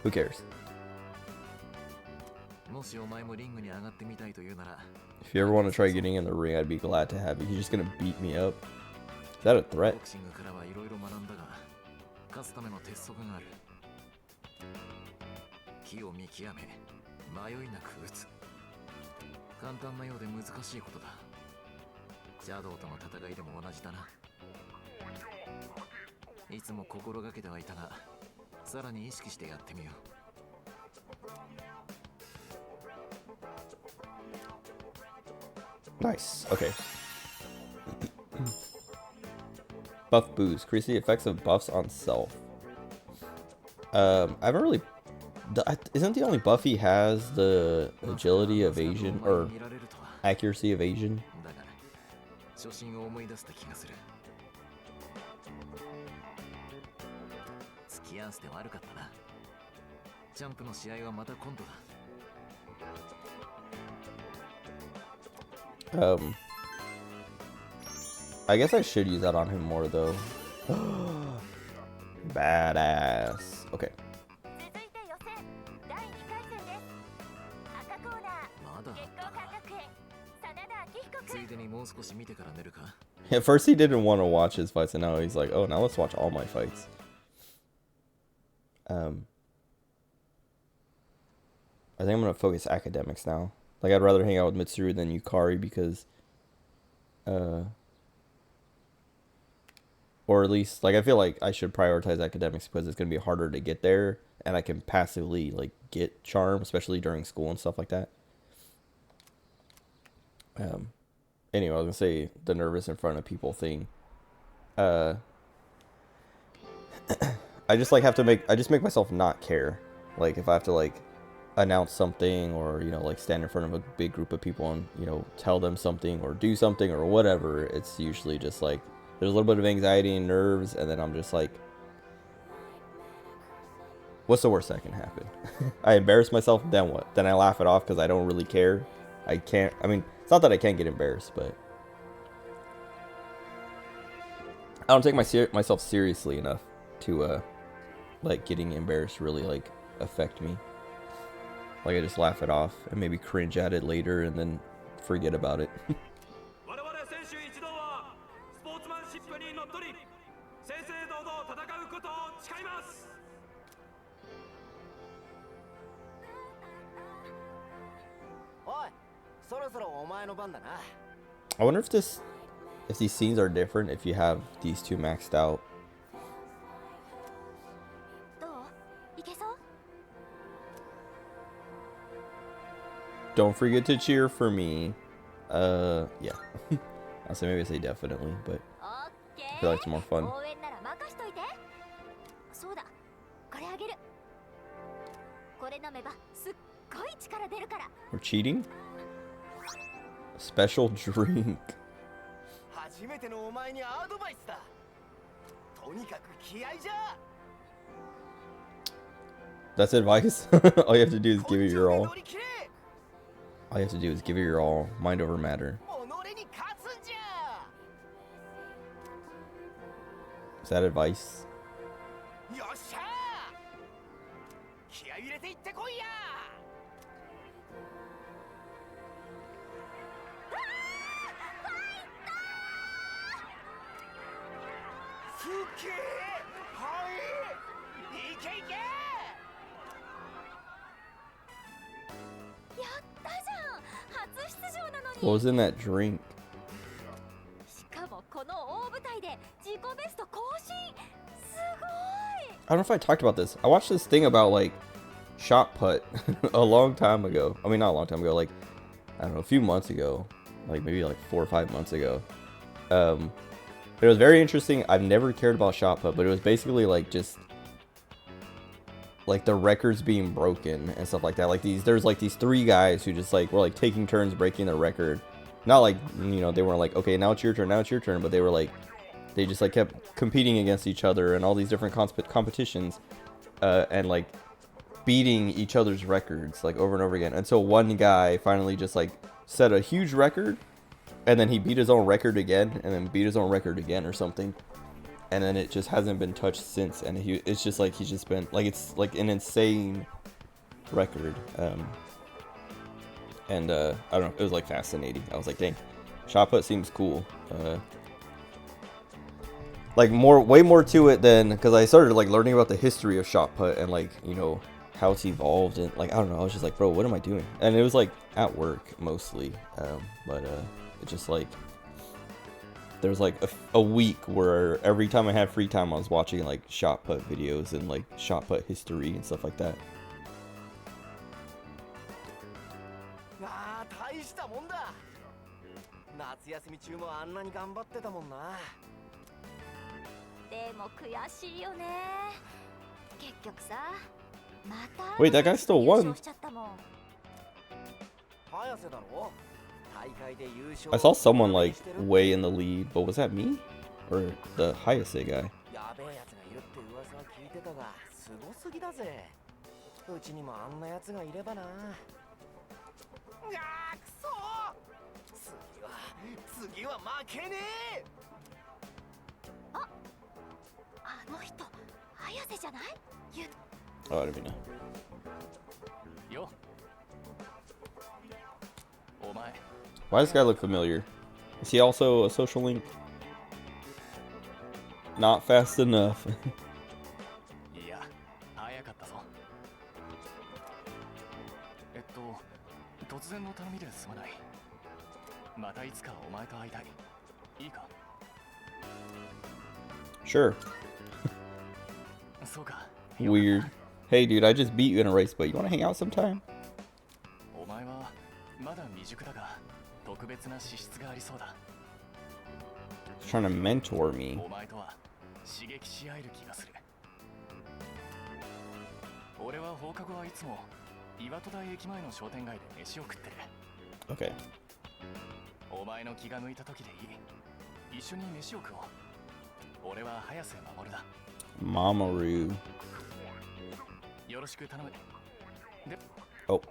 Who cares? If you ever want to try getting in the ring, I'd be glad to have you. He's just gonna beat me up. Is that a threat? Nice. Okay. Buff boost. Increase the effects of buffs on self. I haven't really... Isn't the only buff he has the agility, evasion, or accuracy, evasion? I guess I should use that on him more though. Badass. Okay. At first he didn't want to watch his fights, and now he's like, oh, now let's watch all my fights. I think I'm gonna focus academics now. Like, I'd rather hang out with Mitsuru than Yukari because, or at least, like, I feel like I should prioritize academics because it's gonna be harder to get there, and I can passively, like, get charm, especially during school and stuff like that. Anyway, I was gonna say the nervous in front of people thing. I just, like, have to make, I just make myself not care. Like, if I have to, like, announce something, or, you know, like, stand in front of a big group of people and, you know, tell them something or do something or whatever, it's usually just like there's a little bit of anxiety and nerves, and then I'm just like, what's the worst that can happen? I embarrass myself, then what? Then I laugh it off because I don't really care. I mean, it's not that I can't get embarrassed, but I don't take myself seriously enough to like, getting embarrassed really, like, affect me. Like, I just laugh it off and maybe cringe at it later and then forget about it. I wonder if these scenes are different if you have these two maxed out. Don't forget to cheer for me. Yeah. I'll say, maybe I say definitely, but I feel like it's more fun. から出るから。 We're cheating? Special drink. 初めてのお前にアドバイスだ。とにかく気合いじゃ。 That's advice? All you have to do is give it your all. 乗り切れ。 All you have to do is give it your all. Mind over matter. 己に勝つんじゃ。 Is that advice? よっしゃー。気合い入れていってこいや。すっげえ。はい。いけいけ。やったじゃん。初出場なの What に。 was in that drink? しかもこの大舞台で自己ベスト更新。すごい。 I don't know if I talked about this. I watched this thing about like shot put a long time ago. I mean, not a long time ago, like I don't know, a few months ago, like maybe like 4 or 5 months ago. It was very interesting. I've never cared about shot put, but it was basically like just like the records being broken and stuff like that. Like there's like these 3 guys who just like were like taking turns breaking the record. Not like, you know, they weren't like, okay, now it's your turn, but they were like, they just like kept competing against each other and all these different competitions, and like beating each other's records like over and over again until one guy finally just like set a huge record, and then he beat his own record again, and then beat his own record again or something, and then it just hasn't been touched since. And it's just like he's just been like, it's like an insane record. And I don't know, it was like fascinating. I was like, dang, shot put seems cool. Like way more to it than, because I started like learning about the history of shot put and like, you know, how it's evolved, and like I don't know, I was just like, bro, what am I doing? And it was like at work mostly, but it just like there was like a week where every time I had free time I was watching like shot put videos and like shot put history and stuff like that. ああ、大したもんだ。夏休み中もあんなに頑張ってたもんな。でも悔しいよね。結局さ、また Wait, that guy still won. 優勝しちゃったもん。早瀬だろ。大会で優勝。 I saw someone like way in the lead, but was that me or the Hayase guy? やべえやつがいるって噂は聞いてたが、すごすぎだぜ。うちにもあんなやつがいればな。うわー、くそー。次は負けねえ。あの人、早瀬じゃない？ Oh, I didn't know. よ。お前。 Why does this guy look familiar? Is he also a social link? Not fast enough. いや、早かったぞ。突然の頼みですまない。またいつかお前と会いたい。いいか？ Sure. そうか。 Weird. Hey, dude, I just beat you in a race, but you want to hang out sometime? お前はまだ未熟だが特別な資質がありそうだ。 He's trying to mentor me. お前とは刺激し合える気がする。俺は放課後はいつも岩戸台駅前の商店街で飯を食ってる。 Okay. お前の気が向いた時でいい。一緒に飯を食おう。俺は早瀬守だ。 Mamoru. よろしく頼む。で、 Oh.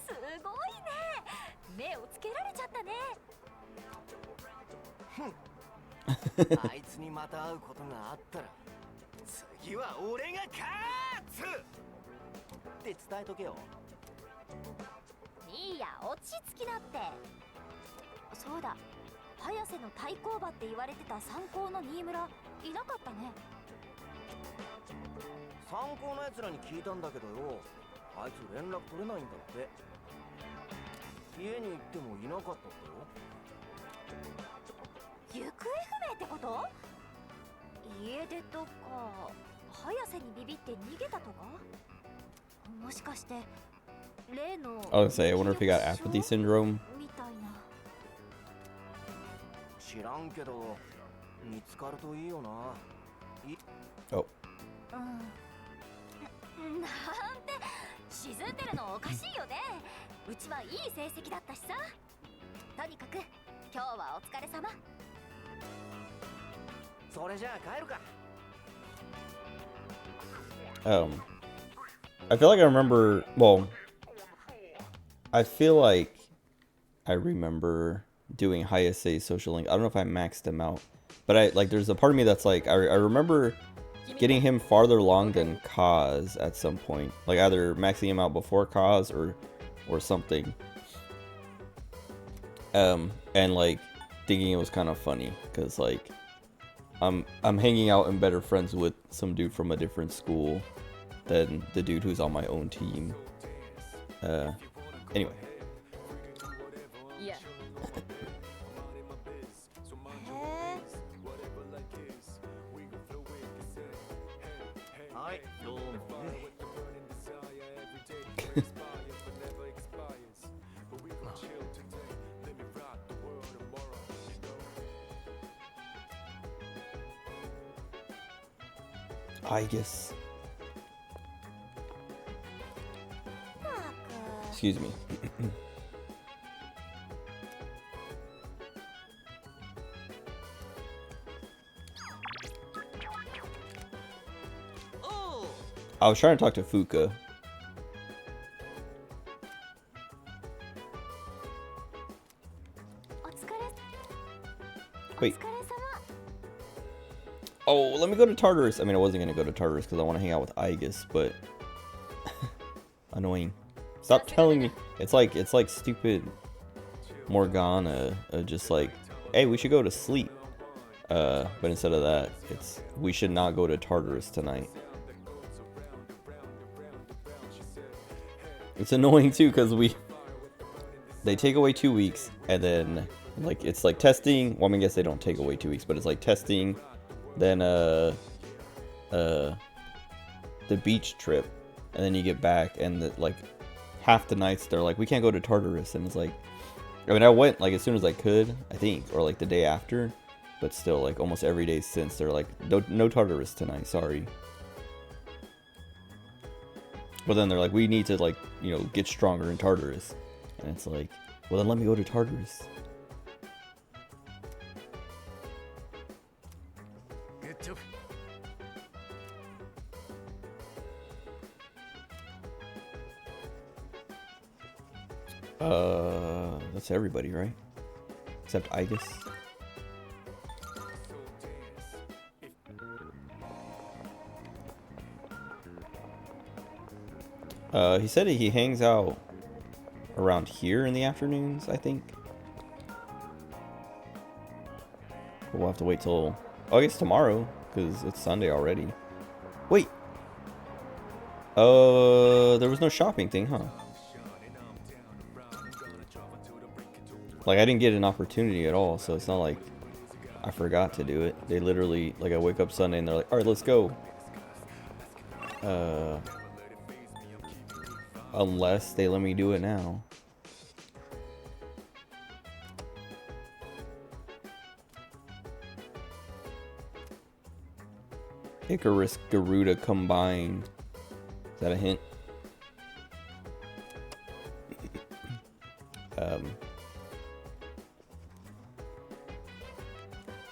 すごいね。目をつけられちゃったね。あいつにまた会うことがあったら、次は俺が勝つって伝えとけよ。いいや、落ち着きなって。そうだ、早瀬の対抗馬って言われてた参考の新村いなかったね。参考のやつらに聞いたんだけどよ、あいつ連絡取れないんだって。家に行ってもいなかったってよ。行方不明ってこと？家出とか早瀬にビビって逃げたとか？もしかして例の I was gonna say, I wonder if he got apathy syndrome. みたいな。知らんけど見つかるといいよな。Oh. うん。なんて沈んでるのおかしいよね。うちはいい成績だったしさ。とにかく今日はお疲れ様。それじゃあ帰るか。 I feel like I remember, well, I feel like I remember doing Hayase social link. I don't know if I maxed him out, but I like there's a part of me that's like I remember getting him farther along than Kaz at some point, like either maxing him out before Kaz or something. And like thinking it was kind of funny because like I'm hanging out and better friends with some dude from a different school than the dude who's on my own team. Anyway. Yeah. はいどうもね。I guess. Excuse me. I was trying to talk to Fuka. Wait. Oh, let me go to Tartarus. I mean, I wasn't gonna go to Tartarus because I want to hang out with Aegis, but annoying. Stop telling me. It's like stupid Morgana, just like, hey, we should go to sleep. But instead of that, it's we should not go to Tartarus tonight. It's annoying too because they take away 2 weeks and then like it's like testing. Well, I mean, I guess they don't take away 2 weeks, but it's like testing. Then the beach trip, and then you get back and like half the nights they're like we can't go to Tartarus, and it's like I mean I went like as soon as I could I think, or like the day after, but still like almost every day since they're like no Tartarus tonight, sorry. But then they're like we need to like get stronger in Tartarus, and it's like well then let me go to Tartarus. That's everybody, right? Except Aegis. He said he hangs out around here in the afternoons, I think. We'll have to wait till, I guess tomorrow, because it's Sunday already. Wait. There was no shopping thing, huh? Like, I didn't get an opportunity at all, so it's not like I forgot to do it. They literally, like, I wake up Sunday and they're like, alright, let's go. Unless they let me do it now. Icarus Garuda combined. Is that a hint?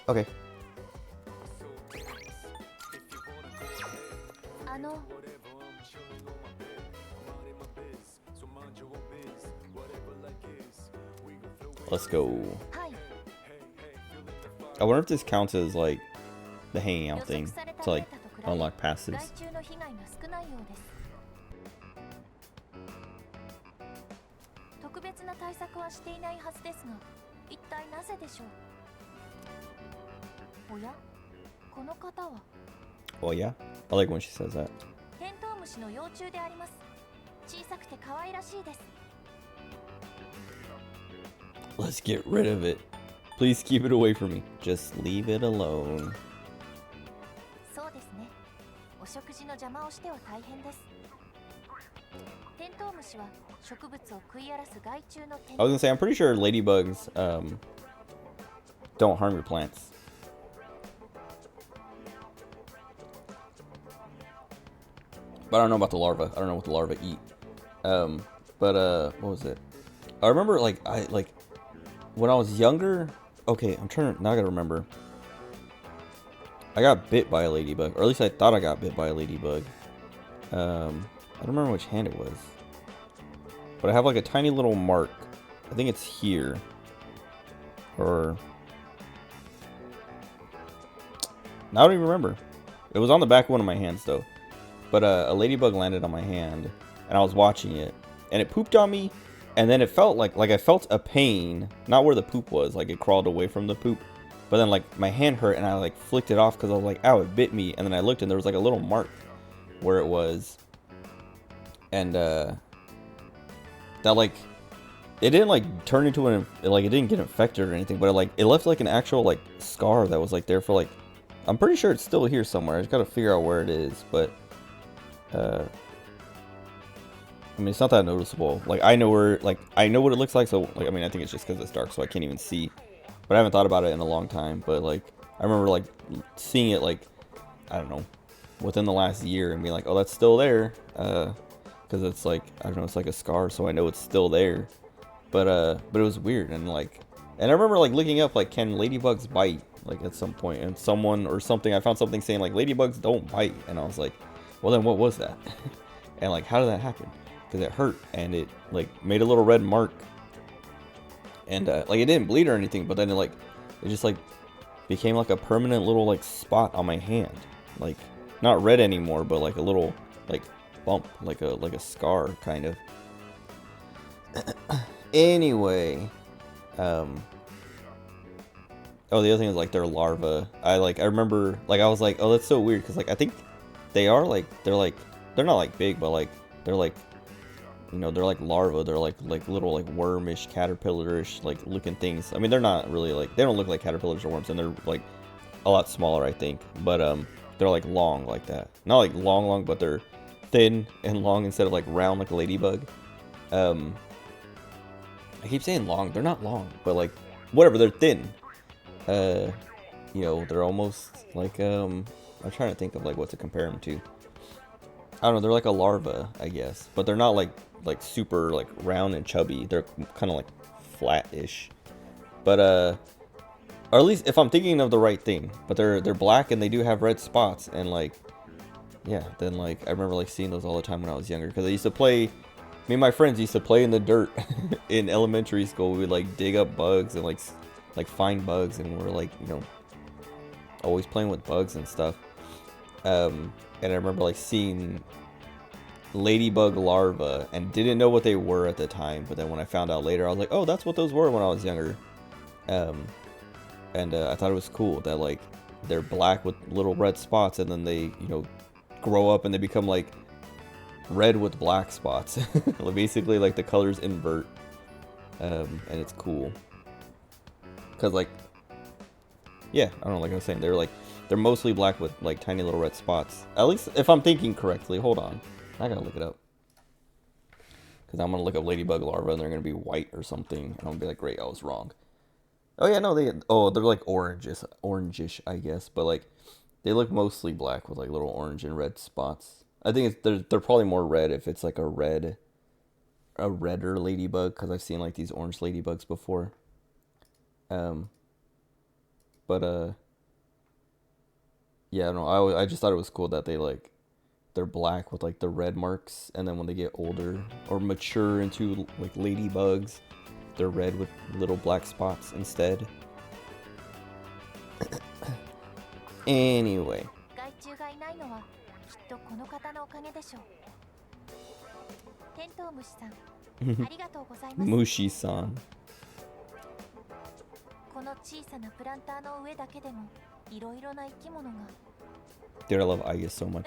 Okay. Let's go. I wonder if this counts as like the hanging out thing to like unlock passives. 特別な対策はしていないはずですが、一体なぜでしょう。おや、この方は。Oh yeah, I like when she says that. テントウムシの幼虫であります。小さくて可愛らしいです。Let's get rid of it. Please keep it away from me. Just leave it alone. そうですね。お食事の邪魔をしては大変です。テントウムシは植物を食い荒らす害虫の天敵。 I was gonna say, I'm pretty sure ladybugs don't harm your plants. But I don't know about the larva. I don't know what the larvae eat. What was it? I remember like when I was younger. Okay, now I gotta remember. I got bit by a ladybug, or at least I thought I got bit by a ladybug. I don't remember which hand it was, but I have like a tiny little mark. I think it's here, or I don't even remember. It was on the back of one of my hands though. But a ladybug landed on my hand, and I was watching it, and it pooped on me, and then it felt like I felt a pain, not where the poop was, like it crawled away from the poop, but then like my hand hurt, and I like flicked it off because I was like, ow, it bit me, and then I looked, and there was like a little mark where it was, and that like it didn't like turn into it didn't get infected or anything, but it left like an actual like scar that was like there for like, I'm pretty sure it's still here somewhere. I just gotta figure out where it is, but I mean, it's not that noticeable. Like I know what it looks like, so like I mean, I think it's just because it's dark, so I can't even see. But I haven't thought about it in a long time. But like I remember like seeing it like, I don't know, within the last year, and being like, oh, that's still there, because it's like, I don't know, it's like a scar, so I know it's still there. But it was weird, and I remember like looking up like, can ladybugs bite, like at some point, and someone or something, I found something saying like ladybugs don't bite, and I was like, well then what was that? And like, how did that happen? Because it hurt, and it like made a little red mark, and like it didn't bleed or anything, but then it just like became like a permanent little like spot on my hand, like not red anymore, but like a little like bump, like a scar kind of. Anyway, oh, the other thing is like their larvae. I remember like I was like, oh, that's so weird, because like I think they're not like big, but like they're like, you know, they're like larvae. They're like little like wormish, caterpillarish like looking things. I mean, they're not really like, they don't look like caterpillars or worms, and they're like a lot smaller, I think. But they're like long like that. Not like long, but they're thin and long instead of like round like a ladybug. I keep saying long. They're not long, but like whatever. They're thin. You know, they're almost like I'm trying to think of like what to compare them to. I don't know. They're like a larva, I guess, but they're not like super like round and chubby. They're kind of like flat-ish. But or at least if I'm thinking of the right thing. But they're black, and they do have red spots, and like, yeah. Then like I remember like seeing those all the time when I was younger, because I used to play. Me and my friends used to play in the dirt in elementary school. We would like dig up bugs and like find bugs, and we're like, you know, always playing with bugs and stuff. And I remember like seeing ladybug larvae and didn't know what they were at the time, but then when I found out later, I was like, oh, that's what those were when I was younger. And I thought it was cool that like they're black with little red spots, and then they, you know, grow up and they become like red with black spots. Basically like the colors invert. And it's cool, because like, yeah, I don't know, like I was saying, they're mostly black with like tiny little red spots, at least if I'm thinking correctly. Hold on, I gotta look it up, because I'm gonna look up ladybug larvae and they're gonna be white or something, and I'm gonna be like, great, I was wrong. Oh yeah, no, they're like orangish, I guess, but like they look mostly black with like little orange and red spots. I think they're probably more red if it's like a redder ladybug, because I've seen like these orange ladybugs before. Yeah, I don't know. I just thought it was cool that they're black with like the red marks, and then when they get older or mature into like ladybugs, they're red with little black spots instead. Anyway. Mushi-san. Dude, I love Aya so much.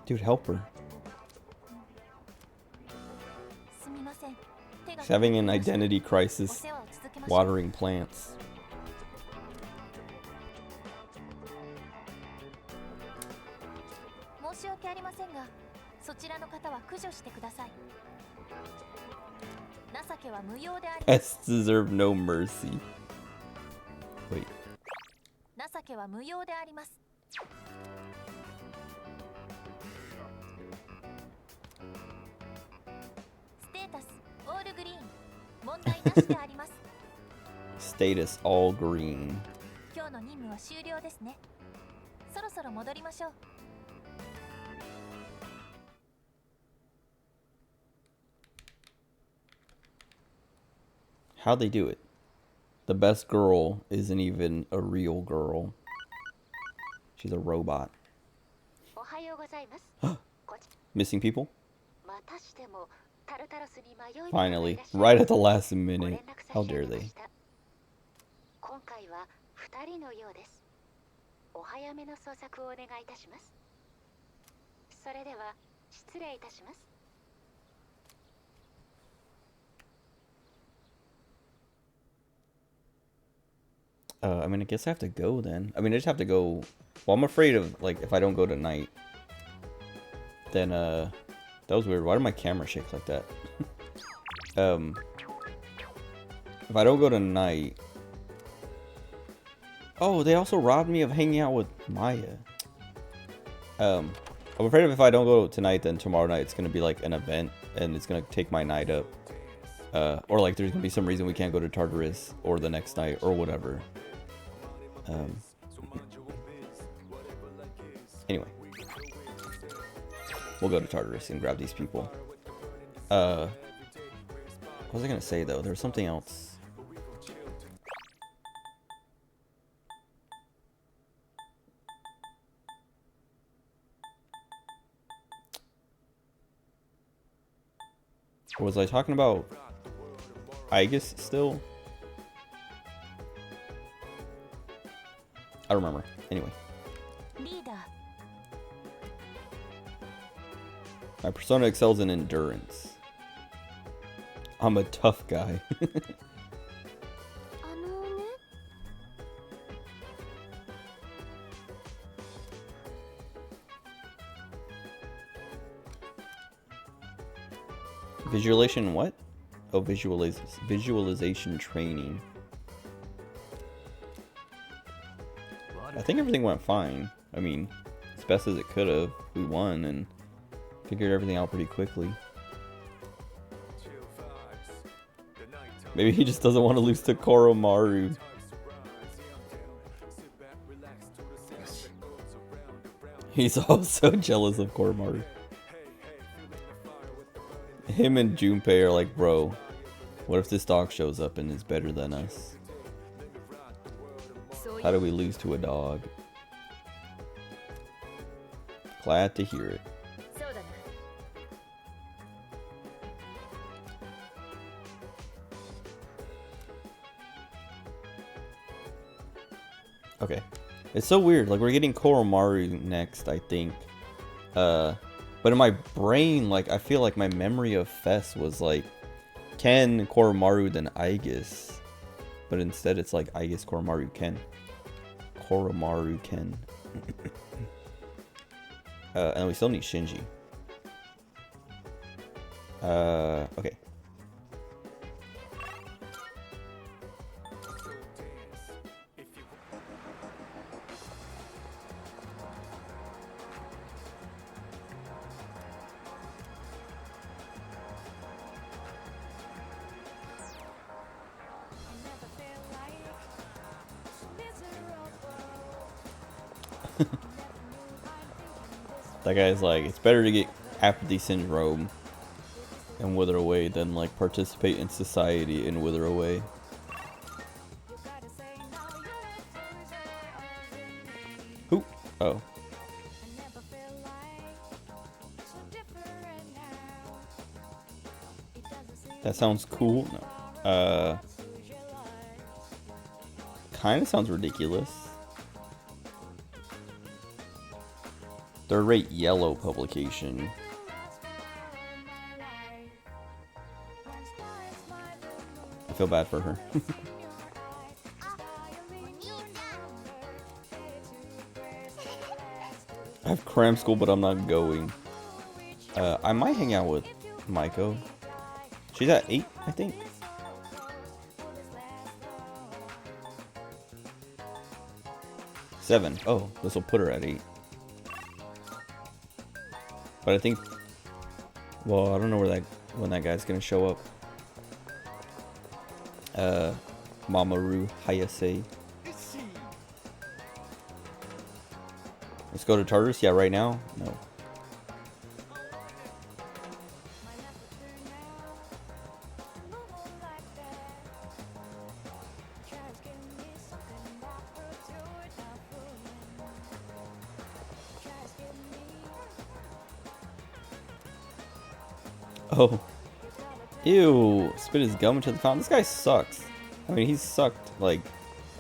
Dude, help her. She's having an identity crisis watering plants. Pests deserve no mercy. Wait. Status all green. 今日の任務は終了ですね。そろそろ戻りましょう。 How'd they do it? The best girl isn't even a real girl. She's a robot. おはようございます。 Missing people? またしてもタルタロスに迷い Finally, right at the last minute. How dare they? 今回は2人のようです。お早めの捜索をお願いいたします。それでは失礼いたします。 I mean, I guess I have to go then. I mean, I just have to go. Well, I'm afraid of, like, if I don't go tonight, then, that was weird. Why did my camera shake like that? If I don't go tonight. Oh, they also robbed me of hanging out with Maya. I'm afraid if I don't go tonight, then tomorrow night it's gonna be like an event, and it's gonna take my night up. Or like there's gonna be some reason we can't go to Tartarus or the next night or whatever. Anyway, we'll go to Tartarus and grab these people. What was I gonna say though? There's something else. Was I talking about Aigis still? I don't remember. Anyway. My persona excels in endurance. I'm a tough guy. Visualization what? Oh, visualization training. I think everything went fine. I mean, as best as it could have. We won and figured everything out pretty quickly. Maybe he just doesn't want to lose to Koromaru. He's also jealous of Koromaru. Him and Junpei are like, bro, what if this dog shows up and is better than us? How do we lose to a dog? Glad to hear it. Okay. It's so weird. Like, we're getting Koromaru next, I think. But in my brain, like, I feel like my memory of Fess was like Ken, Koromaru, then Aigis. But instead it's like Aigis, Koromaru, Ken. Koromaru, Ken. And we still need Shinji. Okay. That guy's like, it's better to get apathy syndrome and wither away than like participate in society and wither away. Ooh, oh. That sounds cool. No. Kinda sounds ridiculous. Third rate yellow publication. I feel bad for her. I have cram school, but I'm not going. I might hang out with Maiko. She's at 8, I think. 7. Oh, this will put her at 8. But I think, well, I don't know when that guy's gonna show up. Mamoru Hayase. Let's go to Tartarus. Yeah, right now? No. Oh. Ew. Spit his gum into the fountain. This guy sucks. I mean, he's sucked, like,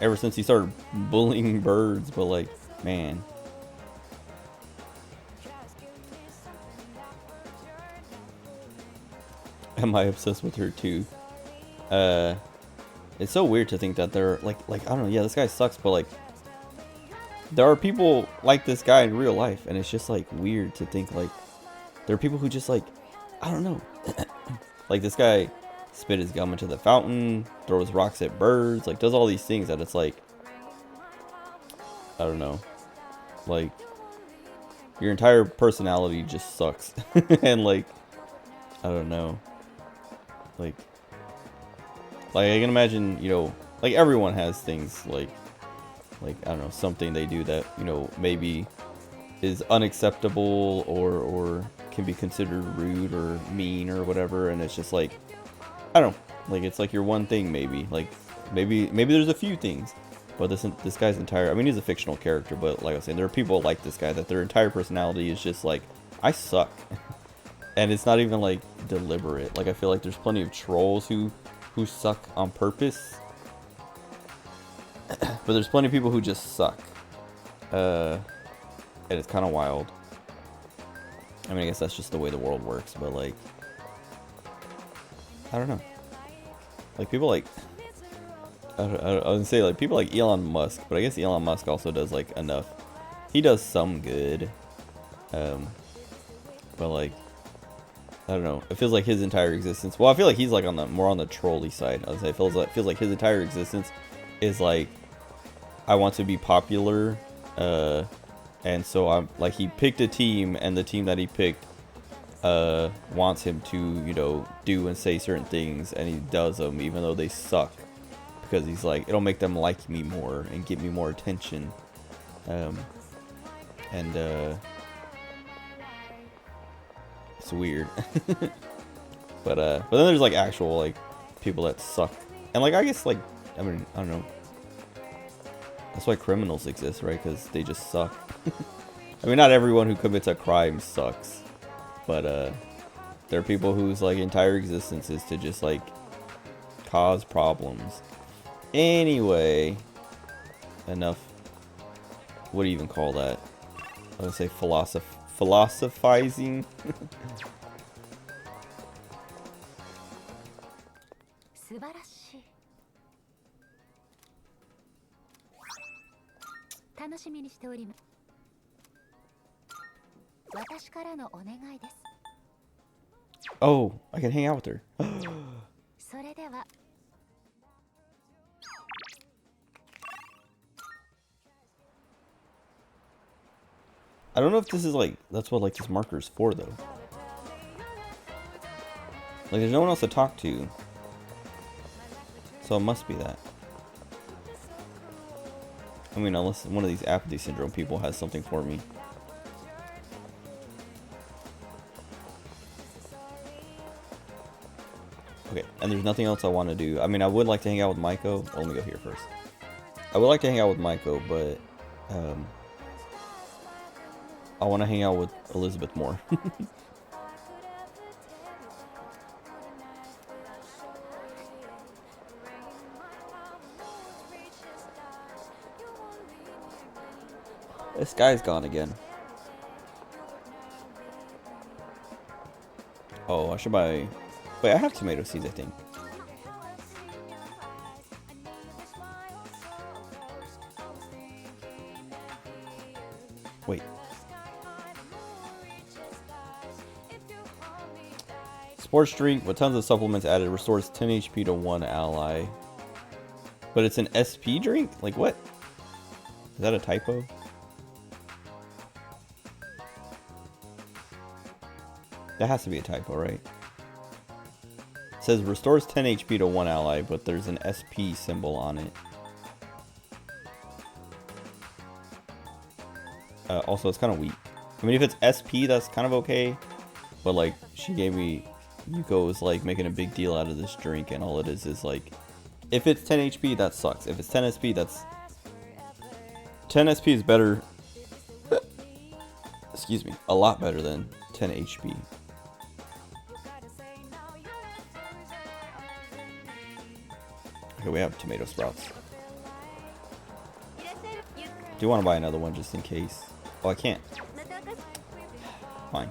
ever since he started bullying birds, but, like, man. Am I obsessed with her, too? It's so weird to think that they're, like, I don't know, yeah, this guy sucks, but, like, there are people like this guy in real life, and it's just, like, weird to think, like, there are people who just, like, I don't know. Like, this guy spit his gum into the fountain, throws rocks at birds, like, does all these things that it's, like, I don't know. Like, your entire personality just sucks. And, like, I don't know. Like, I can imagine, you know, like, everyone has things, like, I don't know, something they do that, you know, maybe is unacceptable or can be considered rude or mean or whatever, and it's just like, I don't know, like, it's like your one thing, maybe, like, maybe there's a few things, but this guy's entire, I mean, he's a fictional character, but like I was saying, there are people like this guy that their entire personality is just like, I suck. And it's not even, like, deliberate. Like, I feel like there's plenty of trolls who suck on purpose. But there's plenty of people who just suck. And it's kind of wild. I mean, I guess that's just the way the world works, but, like, I don't know. Like, people like, I would say, like, people like Elon Musk, but I guess Elon Musk also does, like, enough. He does some good. But, like, I don't know. It feels like his entire existence. Well, I feel like he's like more on the trolley side. I would say it feels like his entire existence is like, I want to be popular, and so I'm like, he picked a team, and the team that he picked wants him to, you know, do and say certain things, and he does them even though they suck, because he's like, it'll make them like me more and give me more attention, it's weird. but then there's like actual like people that suck, and like, I guess, like, I mean, I don't know, that's why criminals exist, right? Because they just suck. I mean, not everyone who commits a crime sucks, but there are people whose like entire existence is to just like cause problems. Anyway, enough. What do you even call that? I would say philosophizing. 素晴らしい。楽しみにしております。私からのお願いです。Oh, I can hang out with her. それでは。I don't know if this is like, that's what like this marker is for though. Like, there's no one else to talk to, so it must be that. I mean, unless one of these apathy syndrome people has something for me. Okay, and there's nothing else I want to do. I mean, I would like to hang out with Maiko. Oh, let me go here first. I would like to hang out with Maiko, but I want to hang out with Elizabeth more. This guy's gone again. Oh, I should buy... Wait, I have tomato seeds, I think. Wait. Sports drink with tons of supplements added restores 10 HP to one ally. But it's an SP drink? Like, what? Is that a typo? That has to be a typo, right? It says restores 10 HP to one ally, but there's an SP symbol on it. Also, it's kind of weak. I mean, if it's SP, that's kind of okay. But, like, she gave me... Yuko was, like, making a big deal out of this drink, and all it is, like... If it's 10 HP, that sucks. If it's 10 SP, that's... 10 SP is better... Excuse me. A lot better than 10 HP. Okay, we have tomato sprouts. Do want to buy another one just in case. Oh, I can't. Fine.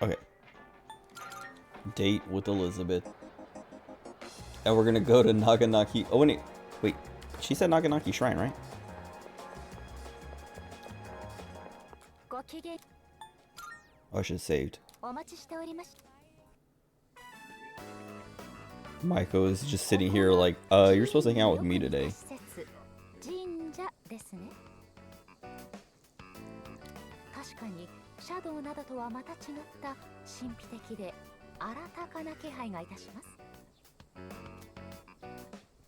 Okay. Date with Elizabeth. And we're gonna go to Naganaki. Oh, wait. She said Naganaki Shrine, right? Oh, I should have saved. Maiko is just sitting here like, you're supposed to hang out with me today. 確かにシャドウなどとはまた違った神秘的で新たかな気配がいたします。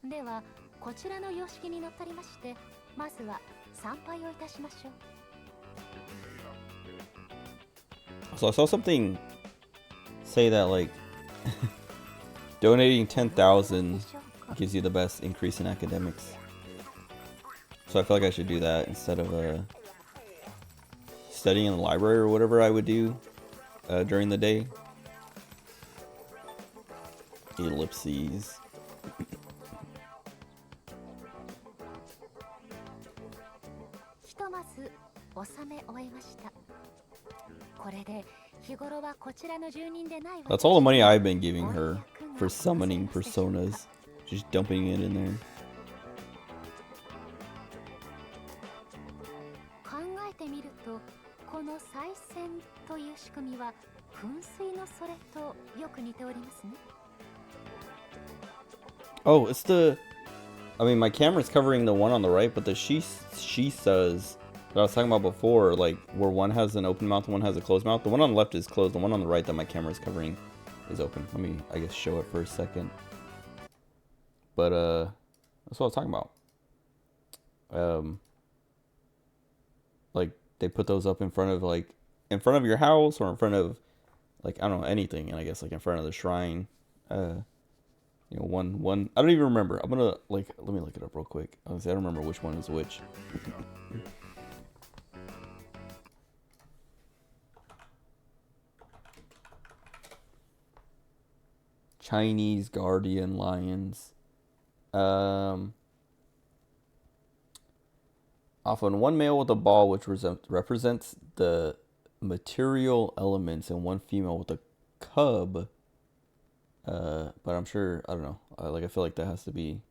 ではこちらの様式にのっとりまして、まずは参拝をいたしましょう。 So I saw something say that like donating 10,000 gives you the best increase in academics. So I feel like I should do that instead of studying in the library or whatever I would do during the day. Ellipses. That's all the money I've been giving her for summoning personas. Just dumping it in there. Oh, it's the... I mean, my camera's covering the one on the right, but the she says that I was talking about before, like, where one has an open mouth and one has a closed mouth. The one on the left is closed. The one on the right that my camera's covering is open. Let me, I guess, show it for a second. But, that's what I was talking about. Like, they put those up in front of, like, in front of your house or in front of, like, I don't know, anything. And I guess, like, in front of the shrine. You know, one, I don't even remember. I'm gonna, like, let me look it up real quick. Honestly, I don't remember which one is which. Chinese guardian lions. Often one male with a ball which represents the material elements and one female with a cub. But I'm sure, I don't know, like, I feel like that has to be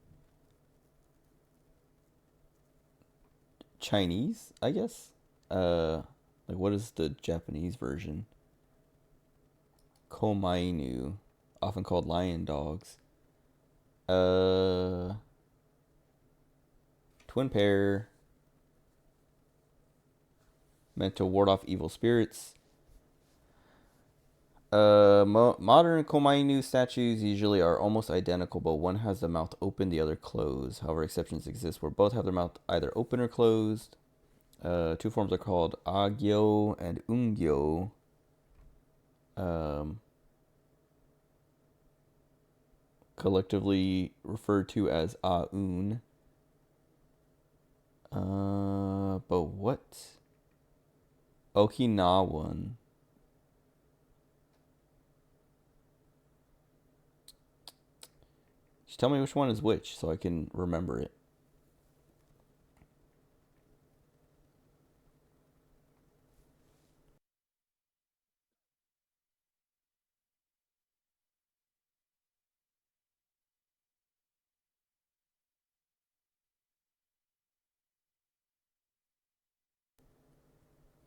Chinese, I guess. Like, what is the Japanese version? Komainu, often called lion dogs. Twin pair, meant to ward off evil spirits. Modern Komainu statues usually are almost identical, but one has the mouth open, the other closed. However, exceptions exist where both have their mouth either open or closed. Two forms are called Agyo and Ungyo. Collectively referred to as Aun. But what? Okinawan. Just tell me which one is which so I can remember it.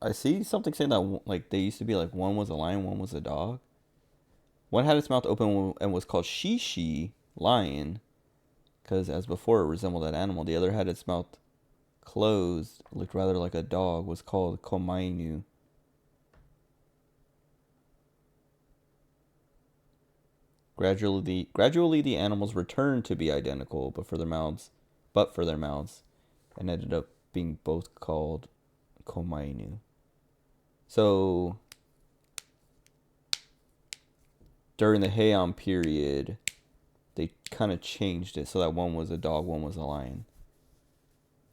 I see something saying that like they used to be like one was a lion, one was a dog. One had its mouth open and was called Shishi lion, because as before it resembled that animal. The other had its mouth closed, looked rather like a dog, was called Komainu. Gradually the animals returned to be identical, but for their mouths, and ended up being both called Komainu. So during the Heian period, they kind of changed it so that one was a dog, one was a lion.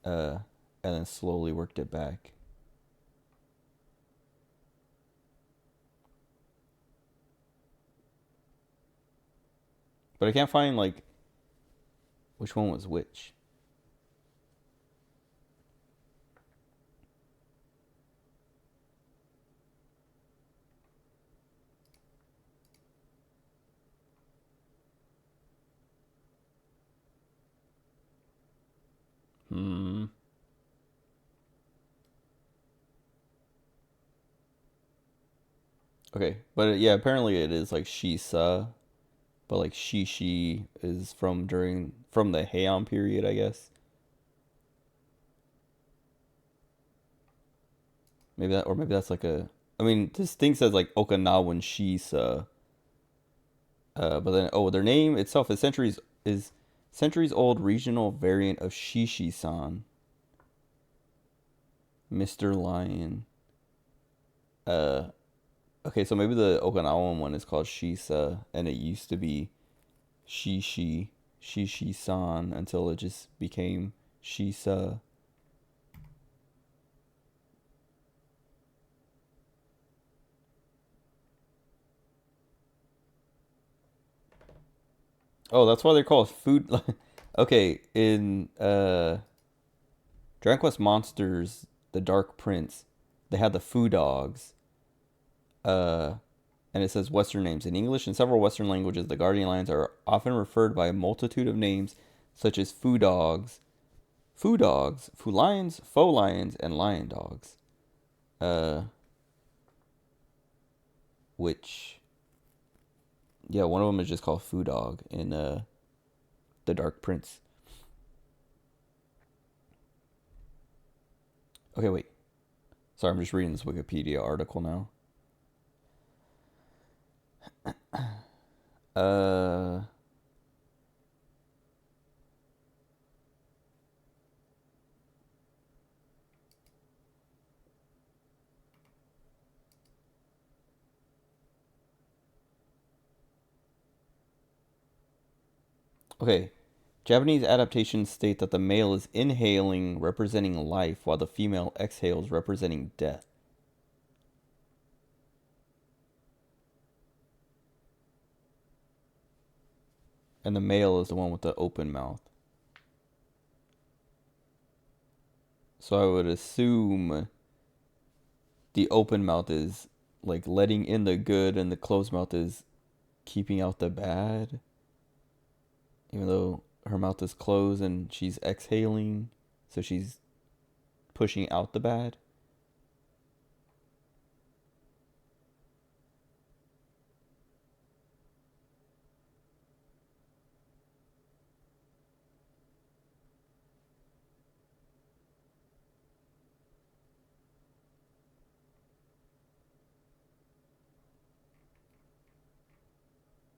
And then slowly worked it back. But I can't find, like, which one was which. Okay, but yeah, apparently it is like Shisa, but like Shishi is from the Heian period, I guess. Maybe that's like a. I mean, this thing says like Okinawan Shisa. But then their name itself is centuries old regional variant of Shishi-san. Mr. Lion. Okay, so maybe the Okinawan one is called Shisa, and it used to be Shishi-san, until it just became Shisa. Oh, that's why they're called food. Okay, in Dragon Quest Monsters, the Dark Prince, they had the Foo Dogs. And it says Western names. In English and several Western languages, the guardian lions are often referred by a multitude of names, such as Foo Dogs, Foo Lions, Faux Lions, and Lion Dogs. Which, yeah, one of them is just called Foo Dog in the Dark Prince. Okay, wait. Sorry, I'm just reading this Wikipedia article now. Okay. Japanese adaptations state that the male is inhaling, representing life, while the female exhales, representing death. And the male is the one with the open mouth. So I would assume the open mouth is like letting in the good, and the closed mouth is keeping out the bad. Even though her mouth is closed and she's exhaling, so she's pushing out the bad.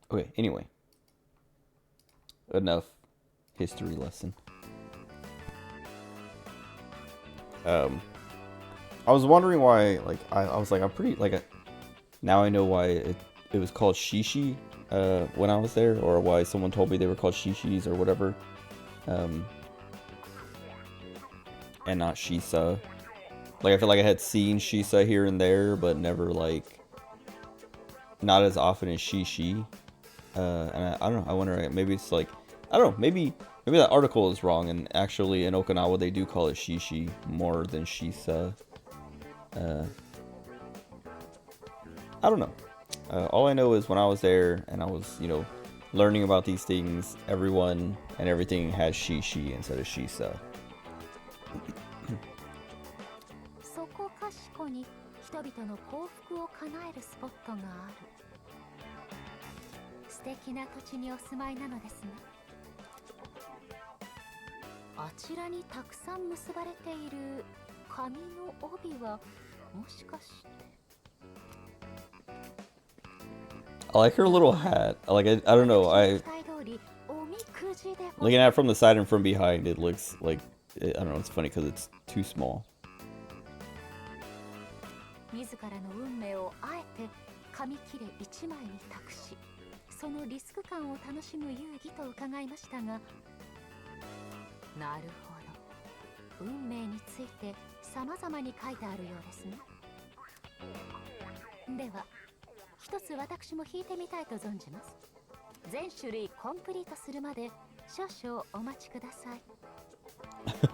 Okay, anyway. Enough history lesson. I was wondering why, like, I was like, I'm pretty, like, now I know why it was called Shishi when I was there, or why someone told me they were called Shishis or whatever. And not Shisa. Like, I feel like I had seen Shisa here and there, but never, like, not as often as Shishi. And I don't know, I wonder, maybe it's like, I don't know, maybe that article is wrong, and actually in Okinawa they do call it Shishi more than Shisa. I don't know. All I know is when I was there and I was, learning about these things, everyone and everything has Shishi instead of Shisa. そこかしこに々の幸福を叶えるスポットがある。素敵な土地にお住まいなのですね。あちらにたくさん結ばれている紙の帯はもしかして。 I like her little hat. I don't know. Looking at it from the side and from behind, it looks like, I don't know, it's funny because it's too small. 自らの運命をあえて紙切れ1枚に託し、そのリスク感を楽しむ遊戯と伺いましたが、なるほど、運命について様々に書いてあるようですね。では一つ私も弾いてみたいと存じます。全種類コンプリートするまで少々お待ちください。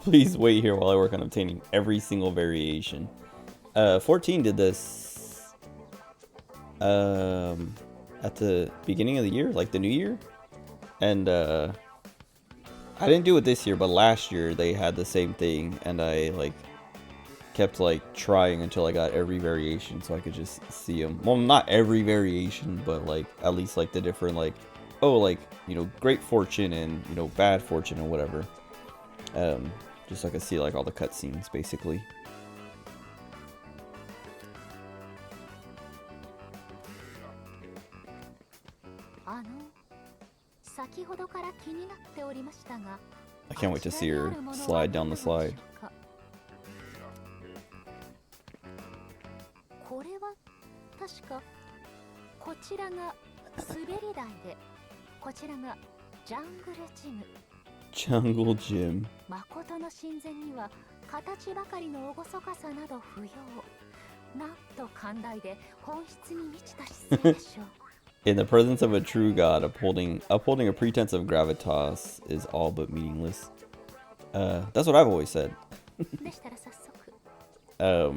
Please wait here while I work on obtaining every single variation. 14 did this at the beginning of the year, like the new year. And I didn't do it this year, but last year they had the same thing, and I like kept like trying until I got every variation so I could just see them. Well, not every variation, but like at least like the different, like, oh, like, you know, great fortune and, you know, bad fortune and whatever. Just so I could see like all the cutscenes basically. 先ほどから気になっておりましたが、 I can't wait to see her slide down the slide. これは確かこちらが滑り台で、こちらがジャングルジム。 Jungle Gym. 誠の神前には形ばかりの厳かさなど不要。なんと寛大で本質に満ちた姿勢でしょう。In the presence of a true god, upholding a pretense of gravitas is all but meaningless. That's what I've always said. I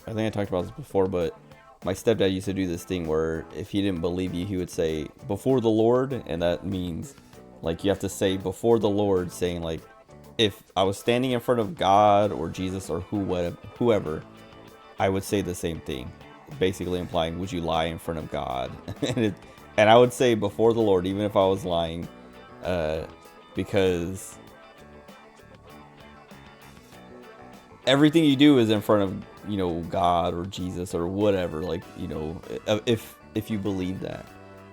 think I talked about this before, but my stepdad used to do this thing where if he didn't believe you, he would say before the Lord, and that means like you have to say before the Lord, saying like if I was standing in front of God or Jesus or whoever, I would say the same thing. Basically implying, would you lie in front of God? and I would say before the Lord, even if I was lying, because everything you do is in front of, you know, God or Jesus or whatever, like, you know, if you believe that.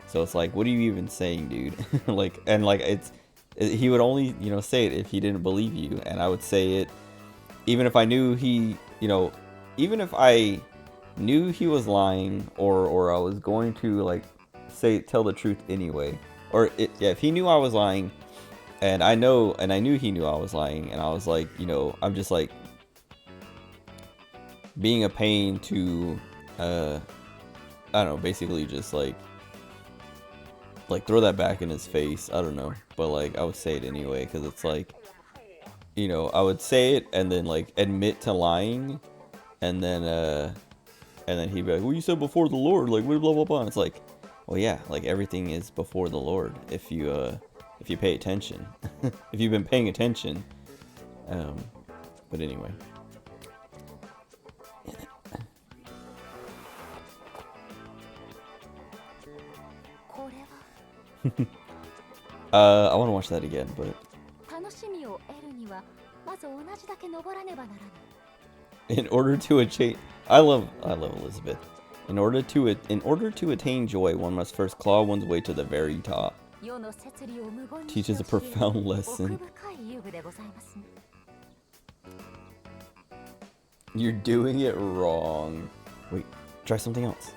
So it's like, what are you even saying, dude? Like, and like he would only, you know, say it if he didn't believe you, and I would say it even if I knew he, you know, even if I knew he was lying or I was going to like tell the truth anyway, or if he knew I was lying and I knew he knew I was lying, and I was like, you know, I'm just like being a pain to I don't know, basically just like throw that back in his face, I don't know, but like I would say it anyway, because it's like, you know, I would say it and then like admit to lying, and then he'd be like, well, you said before the Lord, like blah blah blah. And it's like, well, yeah, like everything is before the Lord if you pay attention. If you've been paying attention. But anyway. I want to watch that again, but in order to attain, I love Elizabeth. In order to attain joy, one must first claw one's way to the very top. Teaches a profound lesson. You're doing it wrong. Wait, try something else.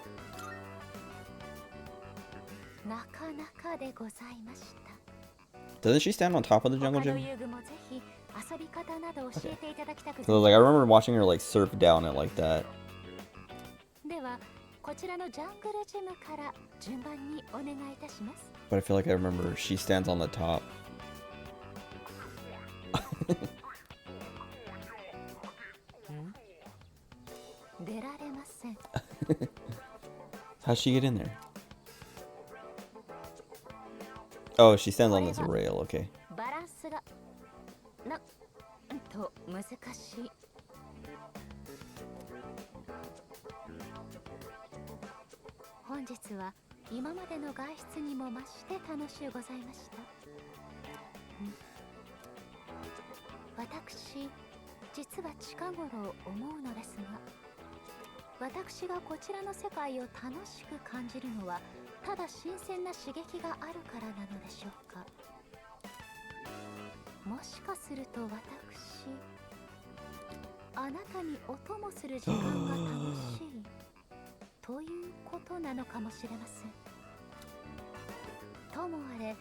Doesn't she stand on top of the jungle gym? Okay. So like I remember watching her like surf down it like that. But I feel like I remember she stands on the top. How'd she get in there? Oh, she stands on this rail, okay. 本日は今までの外出にも増して楽しゅうございました。私、実は近頃思うのですが、私がこちらの世界を楽しく感じるのはただ新鮮な刺激があるからなのでしょうか。もしかすると私、あなたにお供する時間が楽しいということなのかもしれません。ともあれ、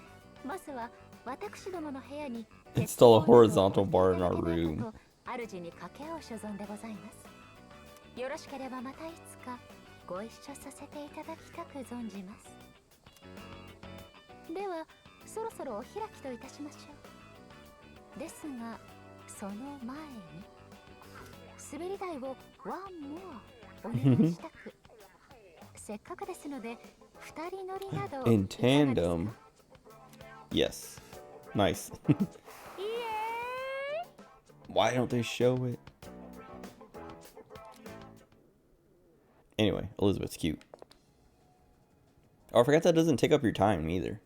まずは私どもの部屋に Install a horizontal bar in our room. 主に掛け合う所存でございます。よろしければまたいつかご一緒させていただきたく存じます。ではそろそろお開きといたしましょう。ですがその前に滑り台をワンモアお願いしたくせっかくですので二人乗りなど In tandem. Yes. Nice. Why don't they show it? Anyway, Elizabeth's cute. Oh, I forgot that doesn't take up your time either.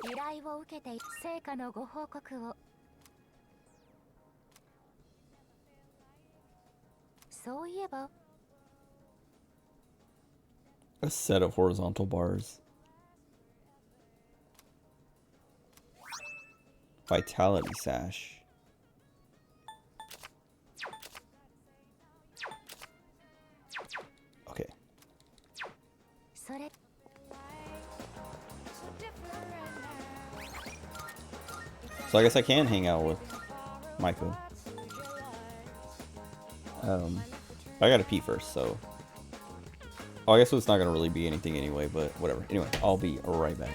依頼を受けて成果のご報告を。そういえば A set of horizontal bars. Vitality sash. Okay. それ So I guess I can hang out with Michael. I gotta pee first, so. Oh, I guess it's not gonna really be anything anyway, but whatever. Anyway, I'll be right back.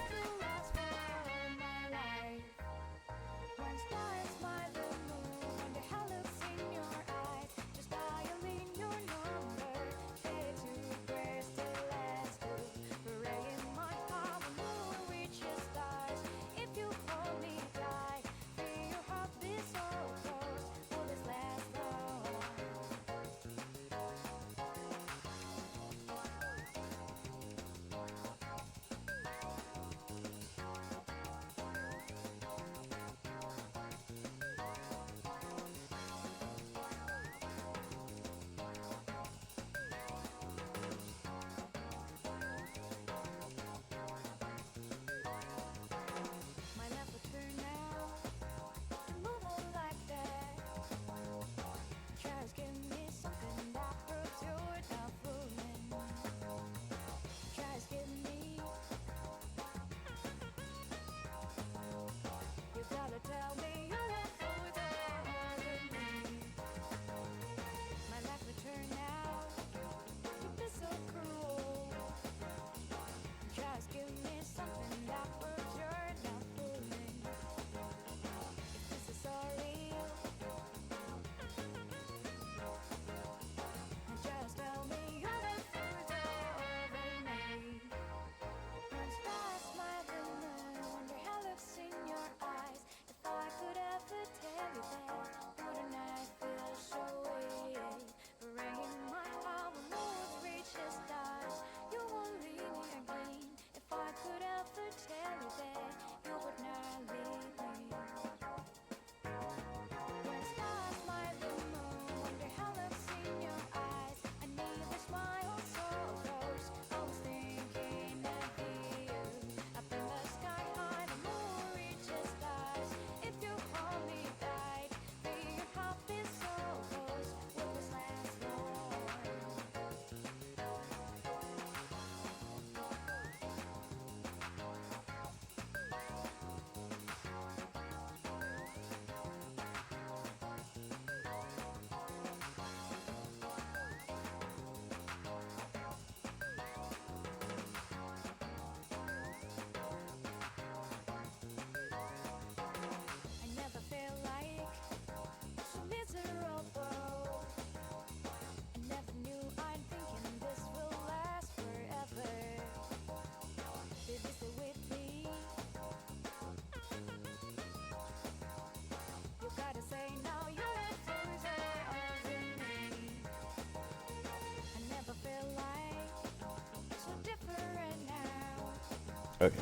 Okay.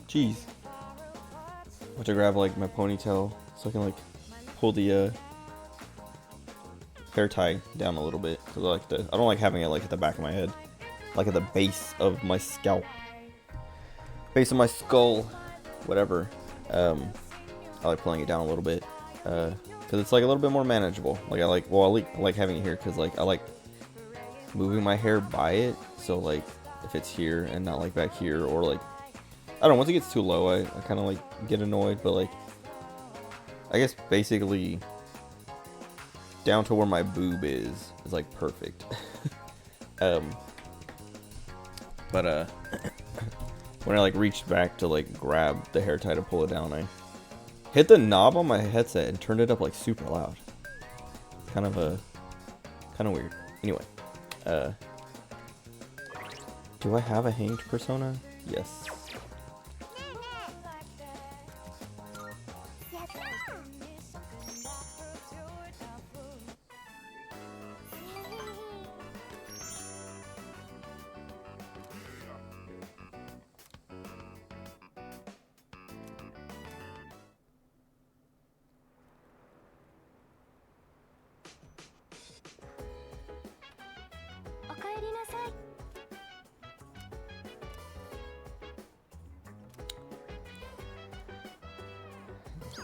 Jeez. I have to grab like my ponytail so I can like pull the hair tie down a little bit. Cause I don't like having it like at the back of my head, like at the base of my scalp, base of my skull, whatever. I like pulling it down a little bit, cause it's like a little bit more manageable. Like I like having it here cause like I like moving my hair by it. So like if it's here and not like back here, or like I don't know, once it gets too low, I kind of like get annoyed. But like I guess basically down to where my boob is like perfect. But when I like reached back to like grab the hair tie to pull it down, I hit the knob on my headset and turned it up like super loud. Kind of weird. Anyway, do I have a hanged persona? Yes.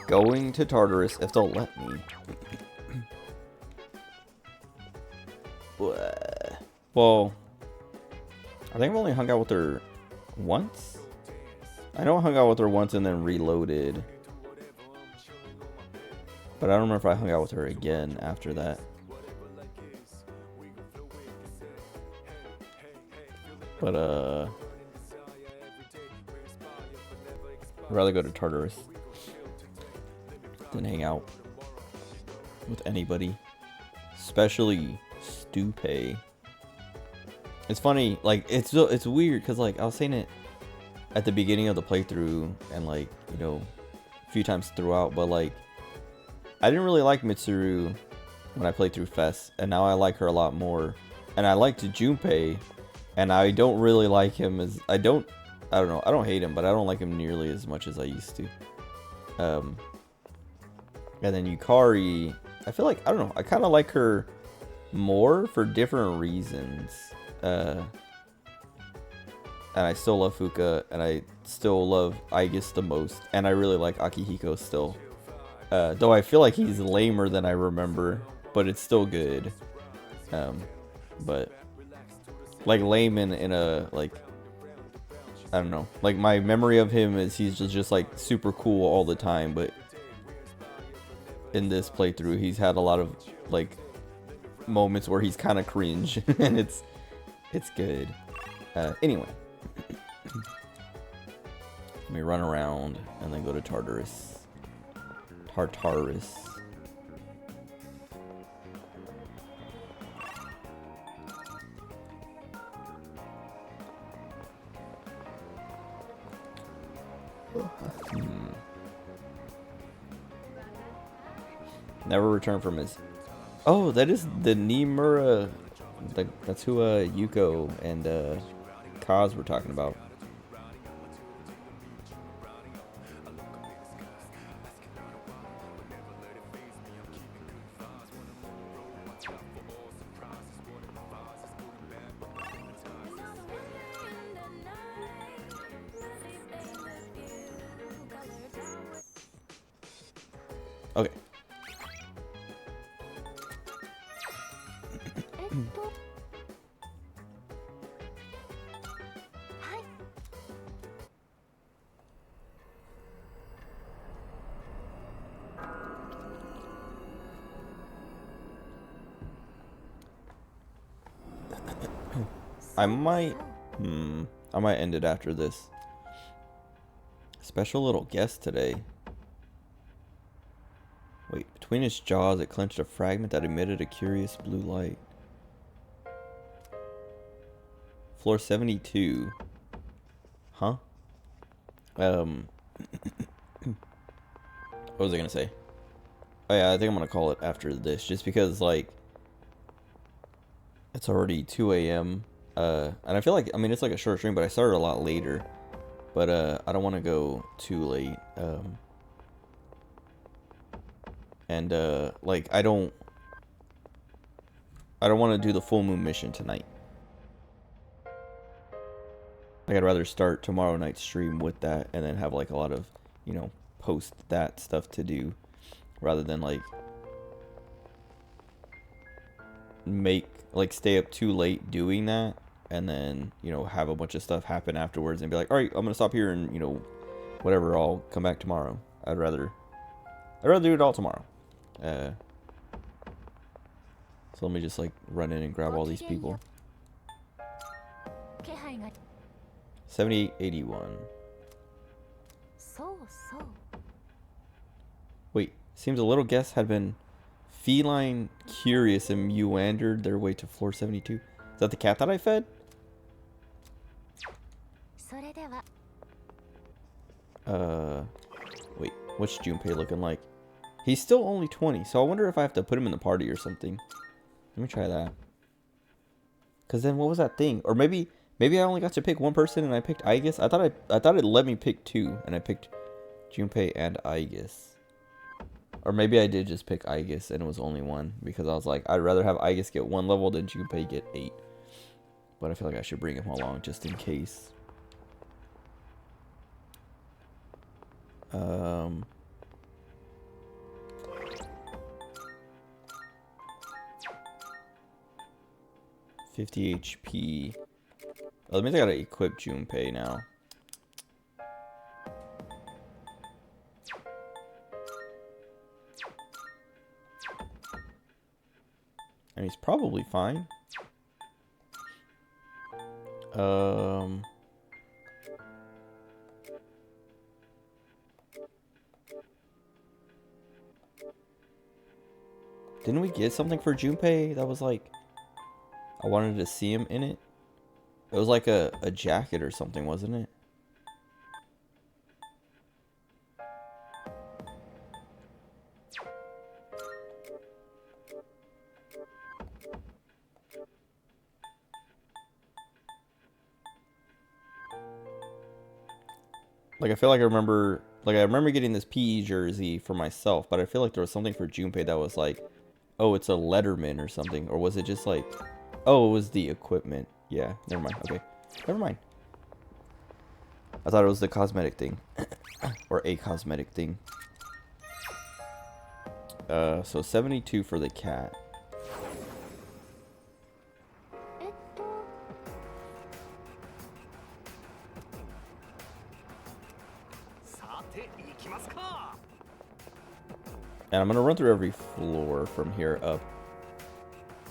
Going to Tartarus if they'll let me. Well, I think I've only hung out with her once. I know I hung out with her once and then reloaded. But I don't remember if I hung out with her again after that. But I'd rather go to Tartarus than hang out with anybody, especially Stupay. It's funny, like it's weird because like I was saying it at the beginning of the playthrough and like, you know, a few times throughout, but like I didn't really like Mitsuru when I played through Fest, and now I like her a lot more. And I liked Junpei, and I don't really like him as I don't know, I don't hate him, but I don't like him nearly as much as I used to. And then Yukari, I feel like, I don't know, I kind of like her more for different reasons. And I still love Fuka, and I still love Aegis the most, and I really like Akihiko still. Though I feel like he's lamer than I remember, but it's still good. But like lame in a like, I don't know, like my memory of him is he's just like super cool all the time, but in this playthrough he's had a lot of like moments where he's kind of cringe and it's good. Anyway, let me run around and then go to Tartarus. Never return from his. Oh, that is the Nimura. That's who Yuko and Kaz were talking about. Okay. I might end it after this. Special little guest today. Wait, between its jaws it clenched a fragment that emitted a curious blue light. Floor 72. Huh? What was I gonna say? Oh yeah, I think I'm gonna call it after this, just because like it's already 2 a.m. And I feel like, I mean, it's like a short stream, but I started a lot later. But I don't want to go too late. And like I don't want to do the full moon mission tonight. Like I'd rather start tomorrow night's stream with that and then have like a lot of, you know, post that stuff to do rather than like stay up too late doing that and then, you know, have a bunch of stuff happen afterwards and be like, all right, I'm gonna stop here and, you know, whatever, I'll come back tomorrow. I'd rather do it all tomorrow. So let me just like run in and grab all these people. 7881. Wait, seems a little guest had been feline curious and meandered their way to floor 72. Is that the cat that I fed? Wait, what's Junpei looking like? He's still only 20, so I wonder if I have to put him in the party or something. Let me try that. Cause then what was that thing? Or maybe I only got to pick one person and I picked Aegis. I thought it let me pick two and I picked Junpei and Aegis. Or maybe I did just pick Aegis and it was only one because I was like, I'd rather have Aegis get 1 level than Junpei get 8. But I feel like I should bring him along just in case. 50 HP. Oh, that means I gotta equip Junpei now. And he's probably fine. Didn't we get something for Junpei that was like, I wanted to see him in it? It was like a jacket or something, wasn't it? Like I feel like I remember getting this PE jersey for myself, but I feel like there was something for Junpei that was like, oh, it's a Letterman or something, or was it just like, oh, it was the equipment. Yeah, never mind. Okay, never mind. I thought it was the cosmetic thing, or a cosmetic thing. So 72 for the cat. And I'm gonna run through every floor from here up,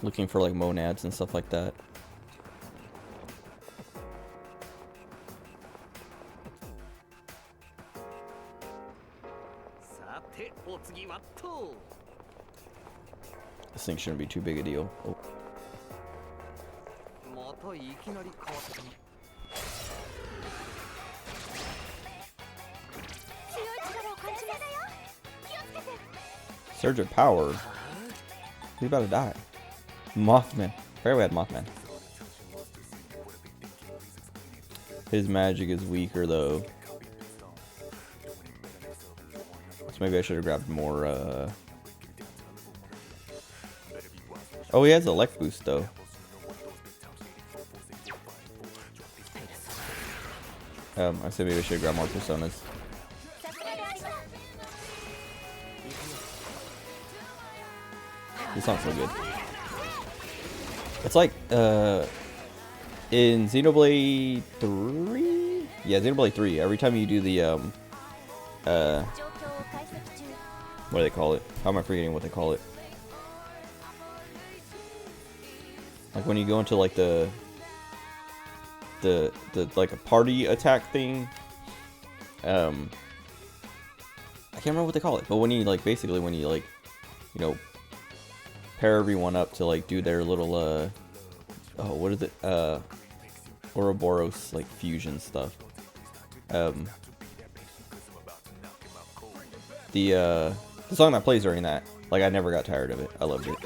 looking for like monads and stuff like that. This thing shouldn't be too big a deal. Oh. Surge of power. We about to die. Mothman. Fair we had Mothman. His magic is weaker though. So maybe I should have grabbed more Oh, he has elect boost though. I said maybe I should grab more personas. It's not so good. It's like in Xenoblade 3? Yeah, Xenoblade 3. Every time you do the what do they call it? How am I forgetting what they call it? Like when you go into like the like a party attack thing. I can't remember what they call it, but when you like basically when you like, you know, pair everyone up to like do their little oh, what is it, Ouroboros like fusion stuff. The song that plays during that, like I never got tired of it. I loved it.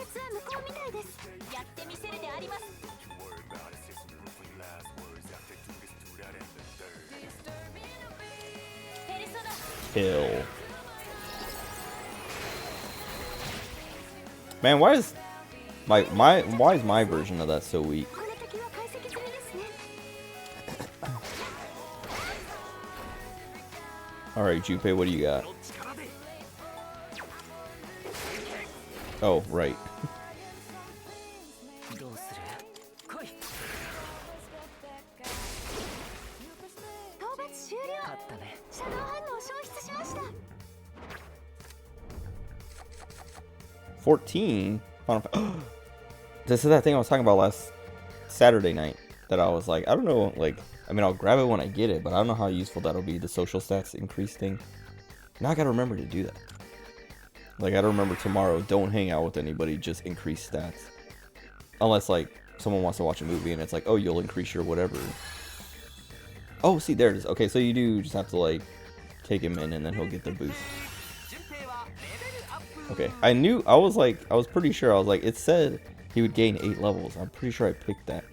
Kill. Man, why is my version of that so weak? この敵は解析済みですね。 All right, Junpei, what do you got? Oh, right. どうする？来い。討伐終了。勝ったね。シャドウ反応消失しました。 14? This is that thing I was talking about last Saturday night. That I was like, I don't know, like, I mean, I'll grab it when I get it, but I don't know how useful that'll be, the social stats increase thing. Now I gotta remember to do that. Like, I gotta remember tomorrow, don't hang out with anybody, just increase stats. Unless, like, someone wants to watch a movie and it's like, oh, you'll increase your whatever. Oh, see, there it is. Okay, so you do just have to, like, take him in and then he'll get the boost. Okay, I was pretty sure, I was like, it said he would gain 8 levels. I'm pretty sure I picked that.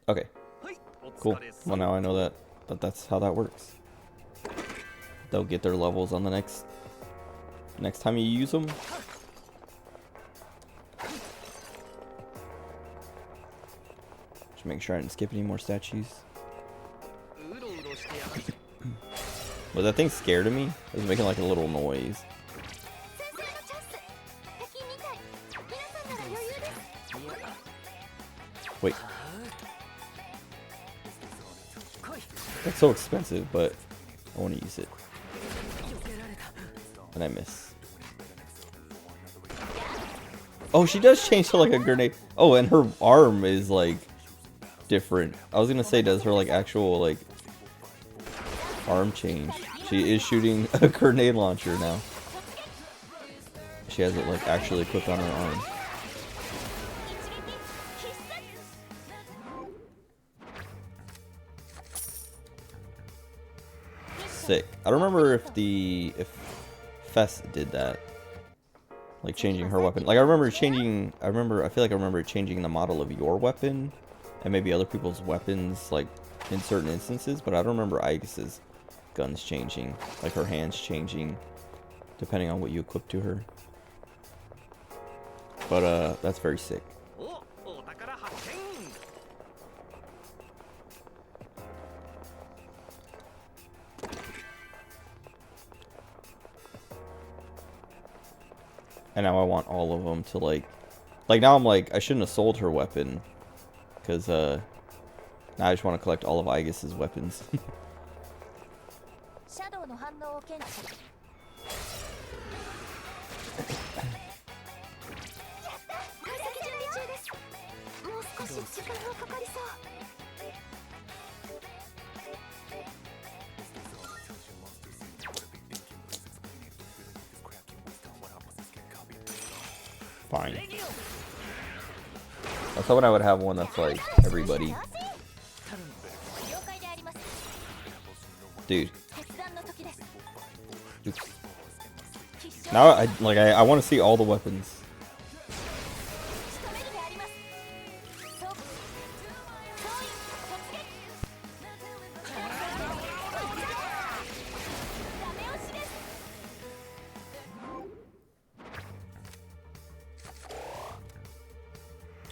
Okay, cool. Well, now I know that that's how that works. They'll get their levels on the next time you use them. Just make sure I didn't skip any more statues. Was that thing scared of me? It was making like a little noise. 先生のチャンス。敵2体。皆さんなら余裕です。 Wait. That's so expensive, but I want to use it. And I miss. Oh, she does change to like a grenade. Oh, and her arm is like different. I was gonna say, does her like actual like arm change? She is shooting a grenade launcher now. She has it like actually equipped on her arm. Sick. I don't remember if Fess did that. Like changing her weapon. Like I feel like I remember changing the model of your weapon and maybe other people's weapons like in certain instances, but I don't remember Aegis's guns changing. Like her hands changing depending on what you equip to her. But that's very sick. And now I want all of them to like now I'm like, I shouldn't have sold her weapon. Because, now I just want to collect all of Aegis's weapons. シャドウの反応を検知。解析準備中です。もう少し時間がかかりそう。 Fine. I was hoping I would have one that's like everybody. Dude. Oops. Now I want to see all the weapons.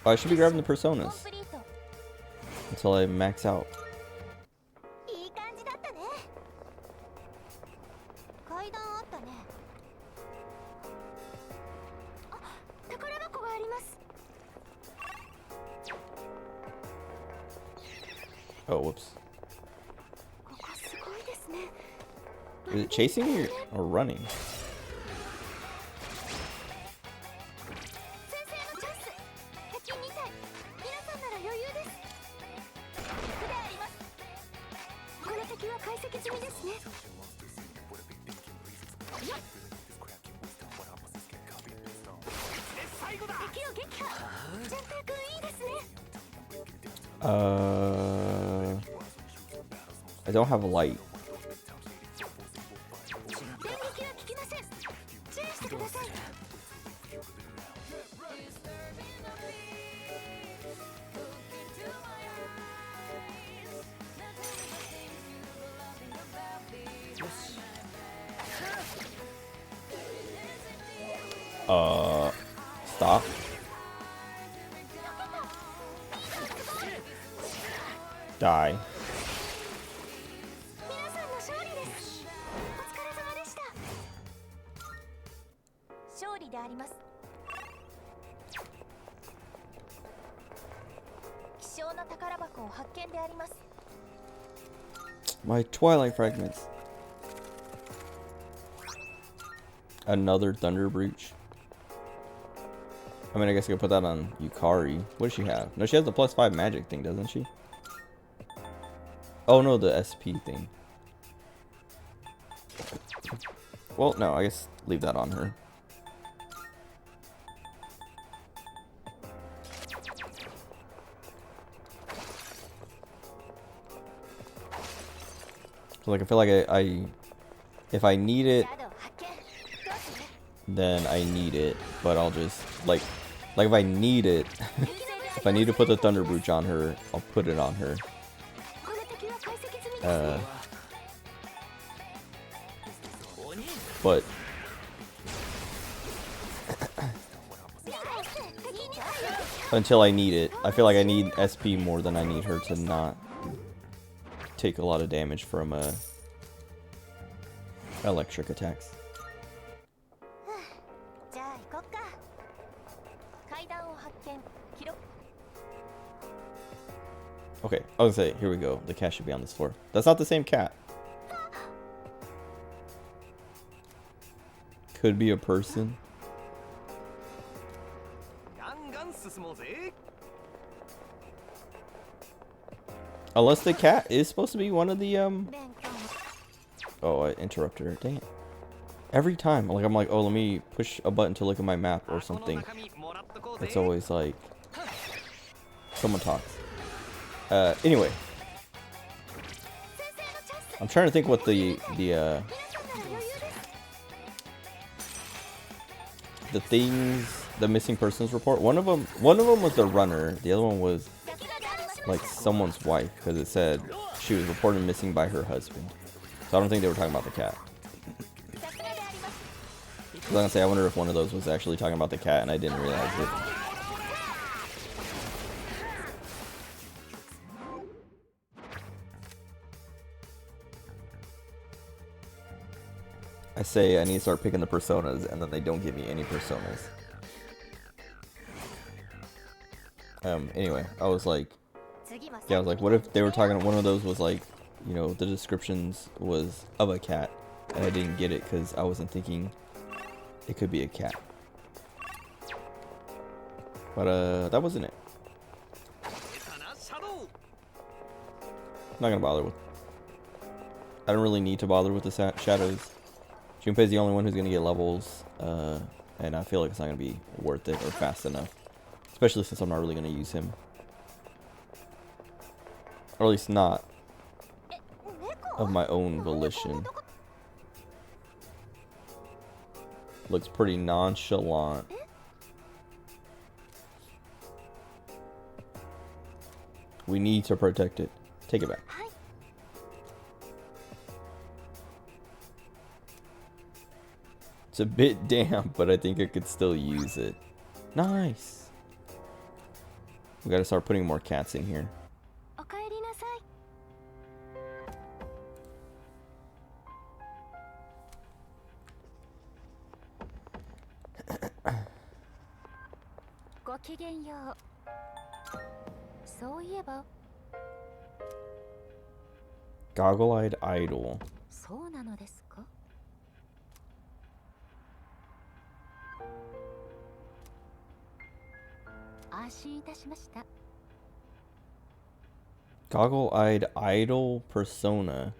Oh, I should be grabbing the personas until I max out. いい感じだったね。階段あったね。あ、宝箱があります。 Oh, whoops. ここすごいですね。 Is it chasing me or running? 先生のチャンス。敵2体。皆さんなら余裕です。行くであります。この敵は解析済みですね。よっ。敵を撃破。順平くんいいですね。 I don't have a light. 電撃は効きません。注意してください。Stop. Die. 皆さんの勝利です。お疲れ様でした。勝利であります。希少な宝箱を発見であります。 My Twilight Fragments. Another Thunder Breach. I mean, I guess I could put that on Yukari. What does she have? No, she has the +5 magic thing, doesn't she? Oh no, the SP thing. Well, no, I guess leave that on her. So, like, I feel like I if I need it, then I need it, but I'll just like if I need it, if I need to put the Thunder Brooch on her, I'll put it on her. But until I need it, I feel like I need SP more than I need her to not take a lot of damage from electric attacks. Okay, I was gonna say, here we go. The cat should be on this floor. That's not the same cat. Could be a person. Unless the cat is supposed to be one of the Oh, I interrupted her. Dang it. Every time, like, I'm like, oh, let me push a button to look at my map or something. It's always like someone talks. Anyway, I'm trying to think what the things, the missing persons report. One of them was the runner. The other one was like someone's wife, because it said she was reported missing by her husband. So I don't think they were talking about the cat. I was gonna say, I wonder if one of those was actually talking about the cat and I didn't realize it. I say I need to start picking the personas, and then they don't give me any personas. Anyway, I was like, yeah, I was like, what if they were talking, one of those was like, you know, the descriptions was of a cat, and I didn't get it because I wasn't thinking it could be a cat. But, that wasn't it. I'm not gonna bother with, I don't really need to bother with the shadows. Junpei's the only one who's gonna get levels, and I feel like it's not gonna be worth it or fast enough, especially since I'm not really gonna use him, or at least not of my own volition. Looks pretty nonchalant. We need to protect it. Take it back. It's a bit damp, but I think I could still use it. Nice. We gotta start putting more cats in here. Goggle-eyed idol. Goggle-eyed idol persona.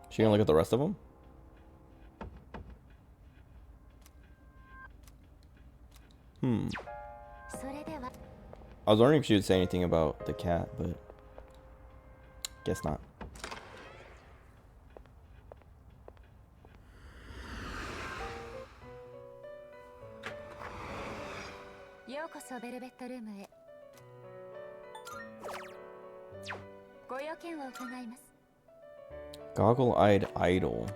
She gonna look at the rest of them? I was wondering if she would say anything about the cat, but guess not. Goggle-eyed idol.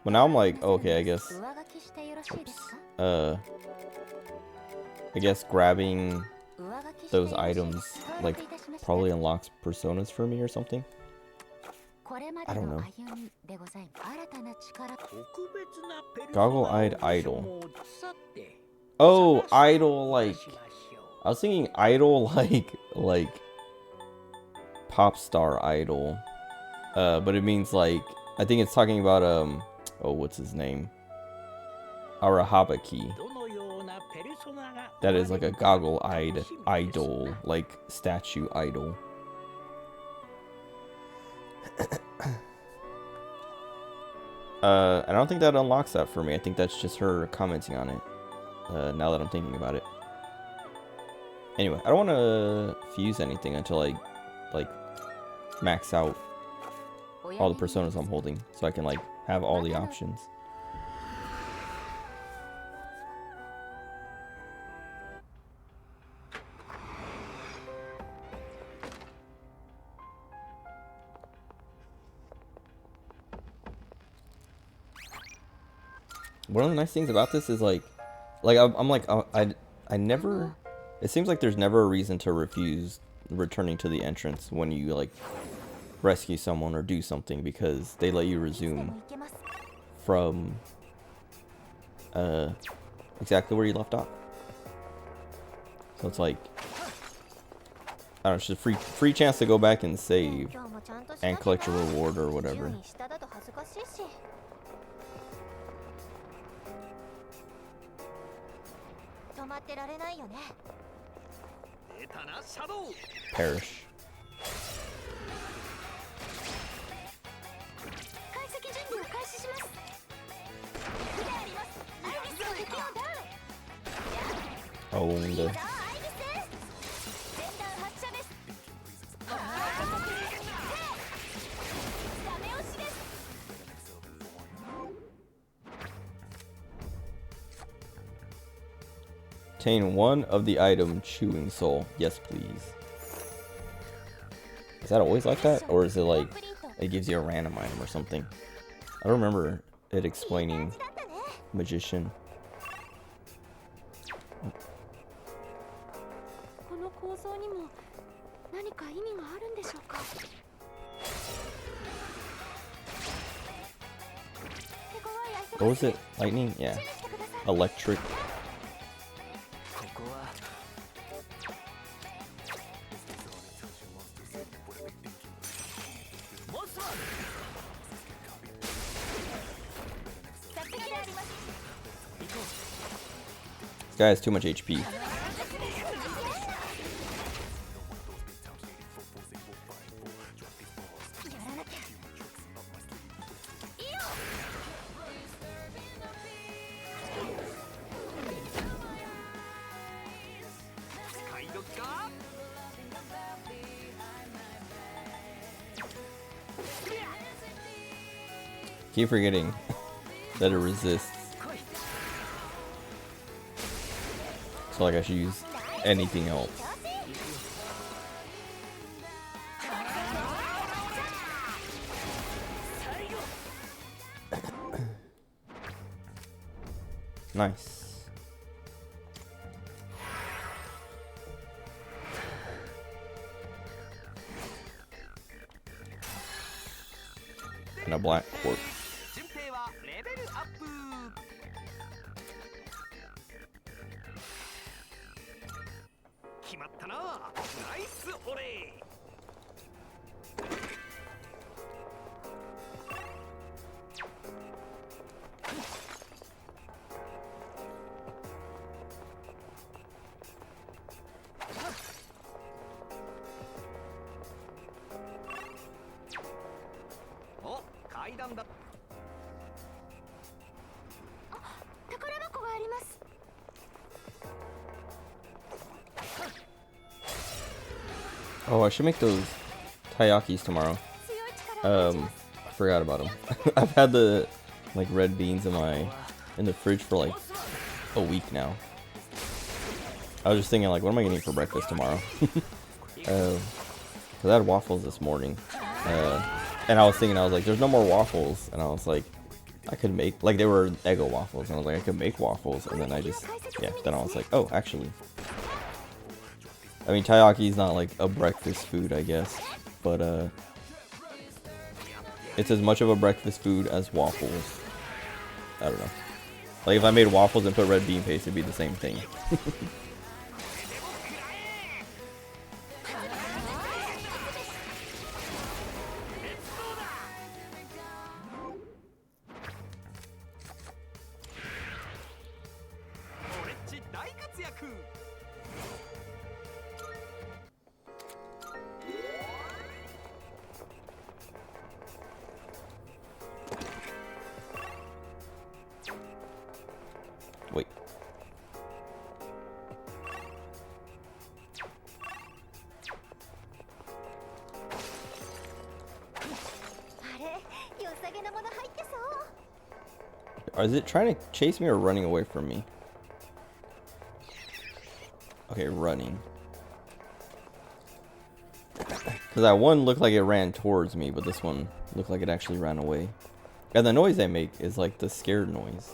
But now I'm like, okay, I guess. 上書きしてよろしいですか？ I guess grabbing 上書きしてよろ those しい items ですか？ like 承諾いたしました。 probably unlocks personas for me or something. これま I で don't の know. 歩みでございます。新たな力。特別なペルソナを Goggle-eyed idol. さて Oh, 探し idol 出 like しましょう I was thinking idol like pop star idol. But it means like I think it's talking about oh, what's his name? Arahabaki. どのようなペルソナが That is like a 生まれるか goggle-eyed 楽しみですな idol, like statue idol. I don't think that unlocks that for me. I think that's just her commenting on it. Now that I'm thinking about it. Anyway, I don't want to fuse anything until I like max out all the personas I'm holding, so I can like have all the options. One of the nice things about this is like I'm like I never. It seems like there's never a reason to refuse returning to the entrance when you like rescue someone or do something, because they let you resume from exactly where you left off. So it's like, I don't know, it's just a free chance to go back and save 今日もちゃんとし and なきゃ collect your reward or な。 whatever. 順位下だと恥ずかしいし。止まってられないよね。出たなシャドウ。 Perish. 解析準備を開始します。であります。アイリスの敵をダウン。 Oh, and いいぞアイリス。前段発射です。ダメ押しです。 obtain one of the item chewing soul. Yes, please. Is that always like that? Or is it like it gives you a random item or something? I don't remember it explaining magician. この構造にも何か意味があるんでしょうか。手強い相手 What was it? Lightning? Yeah. 注意してください。 Electric. ここはモスマンさすがであります。 This guy has too much HP. Keep forgetting that it resists. So like I should use anything else. Nice. And a black quartz. 順平はレベルアップ。決まったな。ナイスオレー。お、階段だ。 宝箱があります。 Oh, I should make those taiyakis tomorrow. 強い力を感じます。 I forgot about them. I've had the like red beans in the fridge for like a week now. I was just thinking like, what am I gonna eat for breakfast tomorrow? 'Cause I had waffles this morning, and I was thinking, I was like, there's no more waffles, and I was like, I could make, like, they were Eggo waffles, and I was like, I could make waffles, and then I just, yeah, then I was like, oh, actually. I mean, taiyaki is not like a breakfast food, I guess, but it's as much of a breakfast food as waffles. I don't know. Like, if I made waffles and put red bean paste, it'd be the same thing. Wait. Is it trying to chase me or running away from me? Okay, running. Because that one looked like it ran towards me, but this one looked like it actually ran away. And the noise they make is like the scared noise.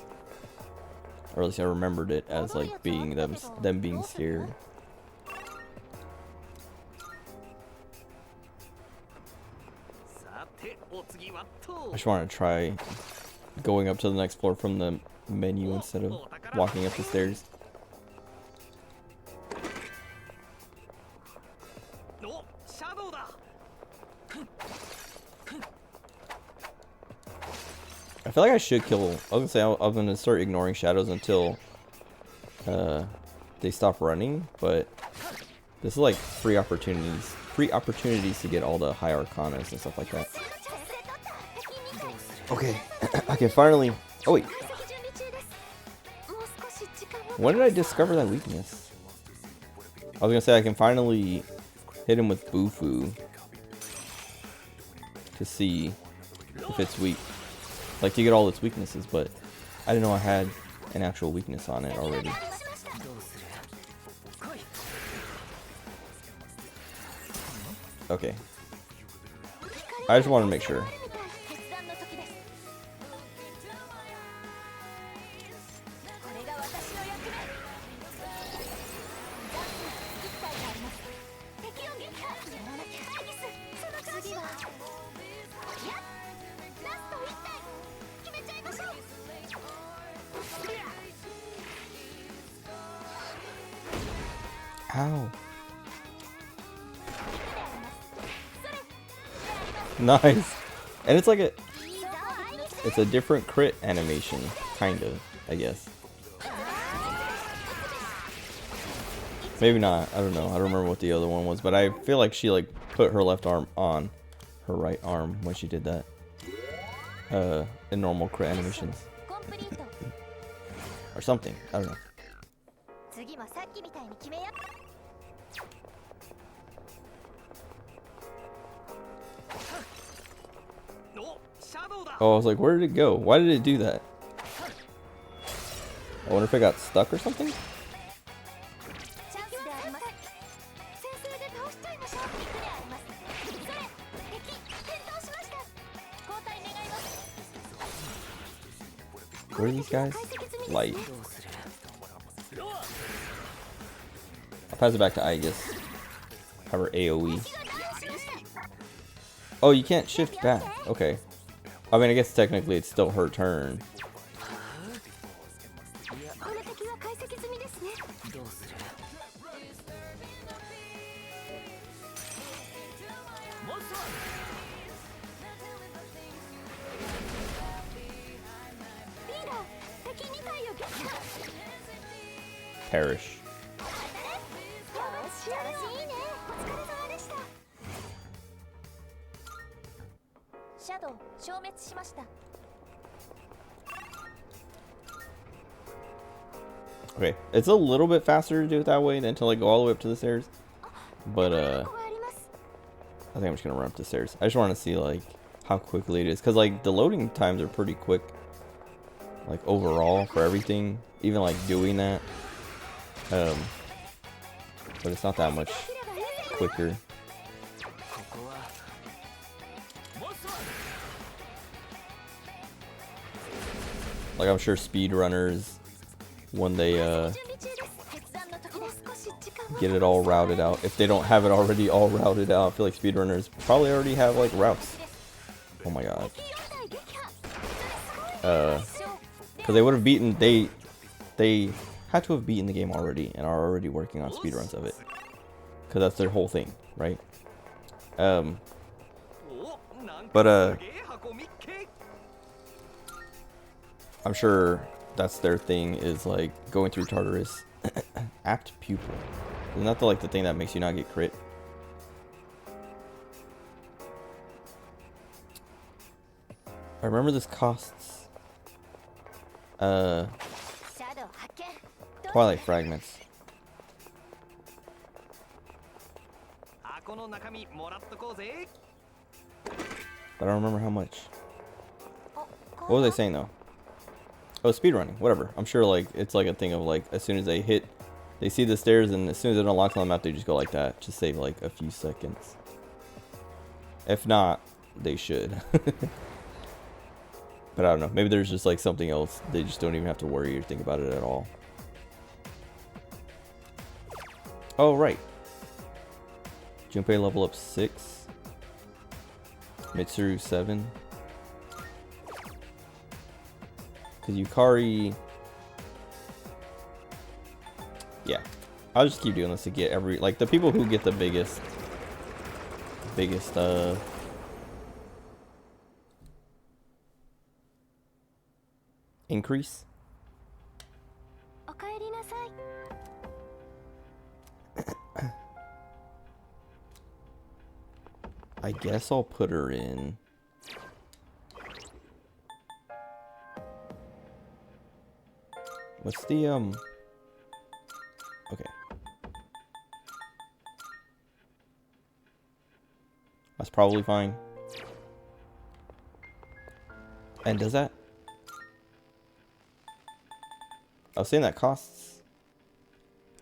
Or at least I remembered it as like being them being scared. I just want to try going up to the next floor from the menu instead of walking up the stairs. I feel like I should kill. I was gonna say I was gonna start ignoring shadows until they stop running, but this is like free opportunities to get all the high arcanas and stuff like that. Okay, I can finally. Oh wait, when did I discover that weakness? I was gonna say I can finally hit him with Bufu to see if it's weak. Like to get all its weaknesses, but I didn't know I had an actual weakness on it already. Okay. I just want to make sure. Ow. Nice. And it's like it's a different crit animation, kind of, I guess. Maybe not, I don't know. I don't remember what the other one was, but I feel like she like put her left arm on her right arm when she did that. In normal crit animations. Or something, I don't know. Oh, I was like, where did it go? Why did it do that? I wonder if it got stuck or something? Where are these guys? Light. I'll pass it back to Aegis. Have her AoE. Oh, you can't shift back. Okay. I mean, I guess technically it's still her turn. Perish. Okay, it's a little bit faster to do it that way than to like go all the way up to the stairs. But I think I'm just gonna run up the stairs. I just want to see like how quickly it is, because like the loading times are pretty quick. Like overall for everything, even like doing that. But it's not that much quicker. Like I'm sure speedrunners, when they get it all routed out, if they don't have it already all routed out, I feel like speedrunners probably already have like routes. Oh my god. Because they would have beaten, they had to have beaten the game already and are already working on speedruns of it. Because that's their whole thing, right? I'm sure that's their thing, is like going through Tartarus. Apt pupil. Isn't that the thing that makes you not get crit? I remember this costs Twilight fragments. But I don't remember how much. What was I saying though? Oh, speedrunning, whatever. I'm sure like it's like a thing of like as soon as they see the stairs, and as soon as it unlocks on the map, they just go like that. Just save like a few seconds. If not, they should. But I don't know. Maybe there's just like something else. They just don't even have to worry or think about it at all. Oh, right. Junpei level up 6. Mitsuru 7. Because Yukari... Yeah. I'll just keep doing this to get every... Like, the people who get the biggest... increase. I guess I'll put her in. What's the okay. That's probably fine. And does that? I was saying that costs.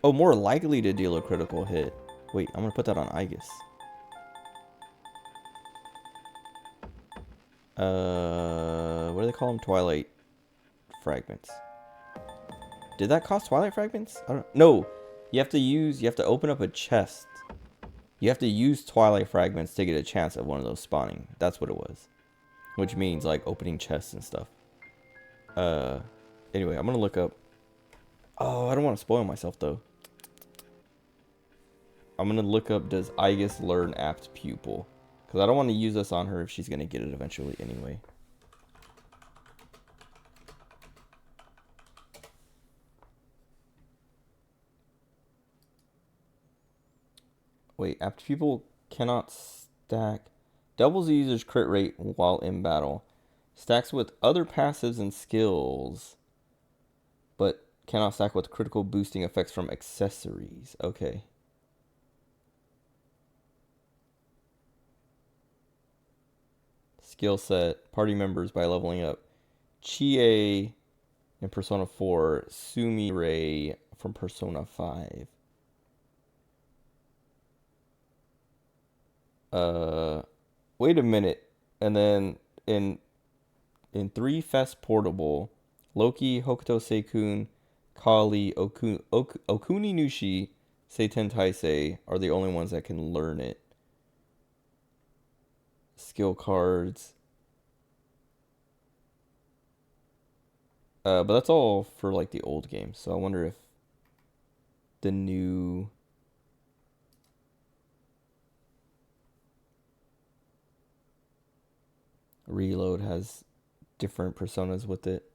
Oh, more likely to deal a critical hit. Wait, I'm gonna put that on Aegis. What do they call them? Twilight fragments. Did that cost Twilight fragments? I don't know. You have to open up a chest. You have to use Twilight fragments to get a chance at one of those spawning. That's what it was. Which means like opening chests and stuff. Anyway, I'm gonna look up. Oh, I don't want to spoil myself though. I'm gonna look up, does Aegis learn Apt Pupil? Because I don't want to use this on her if she's gonna get it eventually anyway. Wait, Apt Pupil cannot stack. Doubles the user's crit rate while in battle. Stacks with other passives and skills. But cannot stack with critical boosting effects from accessories. Okay. Skill set. Party members by leveling up. Chie in Persona 4. Sumire from Persona 5. Wait a minute. And then in 3 Fest Portable, Loki, Hokuto Seikun, Kali, Okuni Nushi, Seiten Taisei are the only ones that can learn it. Skill cards. But that's all for like the old games. So I wonder if the new Reload has different personas with it.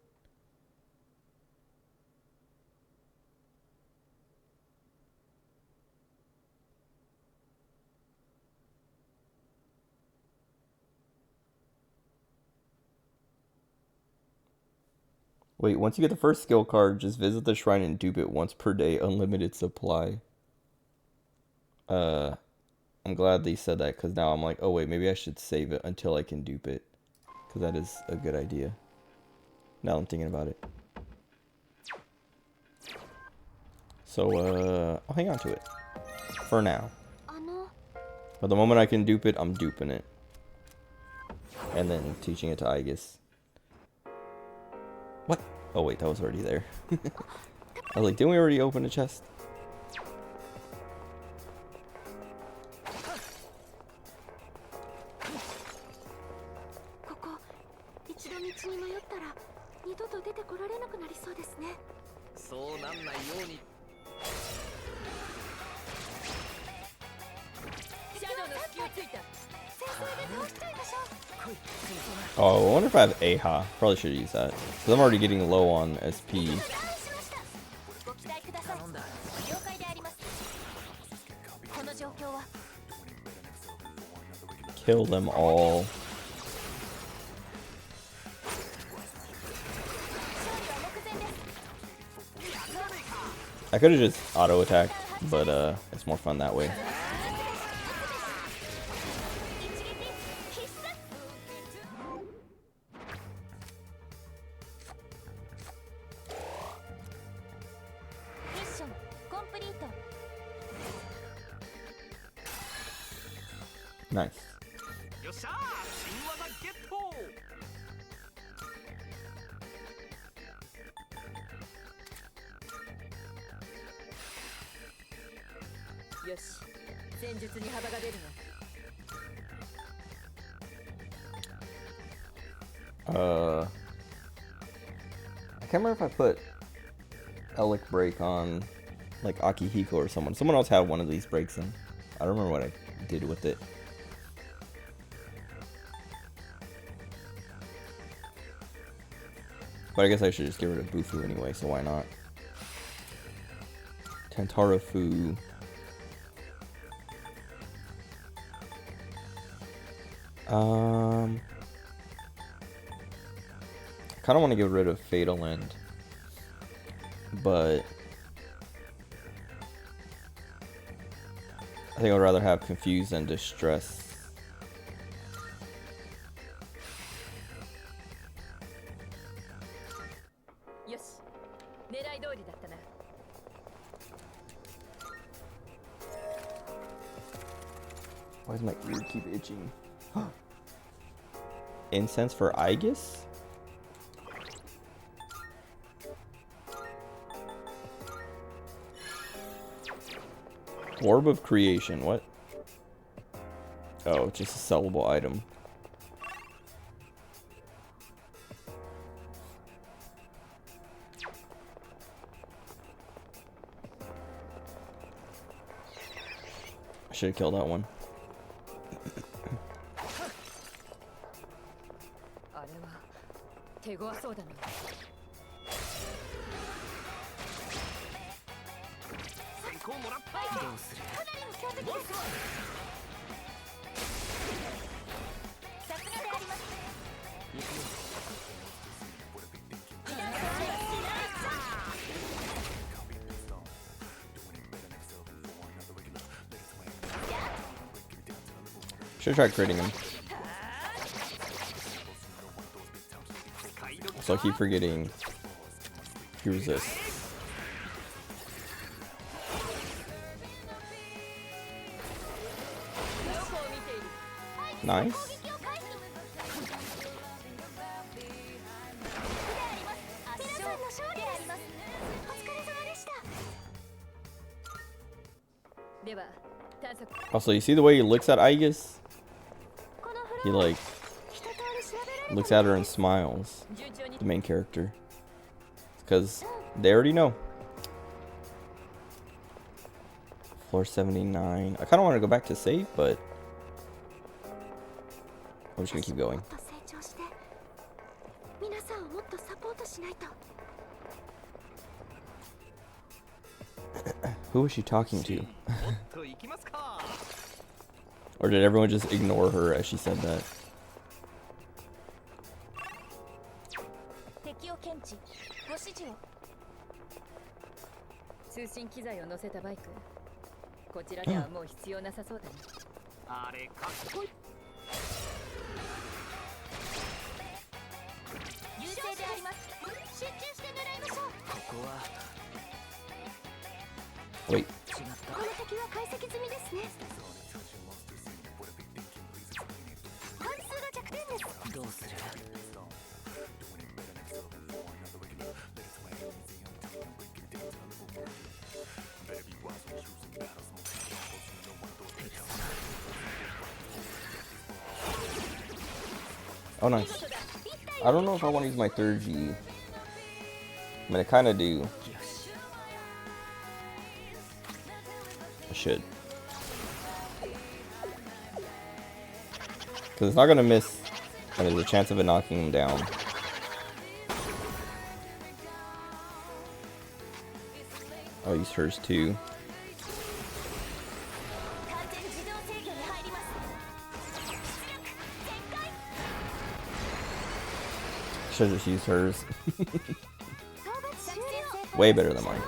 Wait, once you get the first skill card, just visit the shrine and dupe it once per day, unlimited supply. I'm glad they said that, because now I'm like, oh wait, maybe I should save it until I can dupe it. Because that is a good idea. Now I'm thinking about it. So, I'll hang on to it. For now. But the moment I can dupe it, I'm duping it. And then teaching it to Aegis. What? Oh wait, that was already there. I was like, didn't we already open a chest? ここ一度道に迷ったら二度と出てこられなくなりそうですね。そうなんないように。シャドウの隙をついた。 Oh, I wonder if I have AHA. Probably should use that. Because I'm already getting low on SP. ご期待ください。了解であります。この状況は Kill them all. I could have just auto attacked, but it's more fun that way. Nice. よっしゃー、新技ゲット。よし、戦術に幅が出るの。I can't remember if I put Elic break on like Akihiko or someone. Someone else had one of these breaks in. I don't remember what I did with it. But I guess I should just get rid of Bufu anyway, so why not? Tantara Fu. I kind of want to get rid of Fatal End, but I think I'd rather have Confused than Distress. Why does my ear keep itching? Incense for Aegis? Orb of Creation, what? Oh, just a sellable item. I should have killed that one. Should try critting him. So I keep forgetting he resists. Nice. Also, you see the way he looks at Aegis? He like looks at her and smiles. The main character. Because they already know. Floor 79. I kind of want to go back to save, but I'm just going to keep going. Who was she talking to? Or did everyone just ignore her as she said that? Wait. Oh, nice. I don't know if I want to use my third G. I mean, I kind of do. I should. Because it's not going to miss, and there's a chance of it knocking him down. I'll use hers too. Should just use hers. Way better than mine.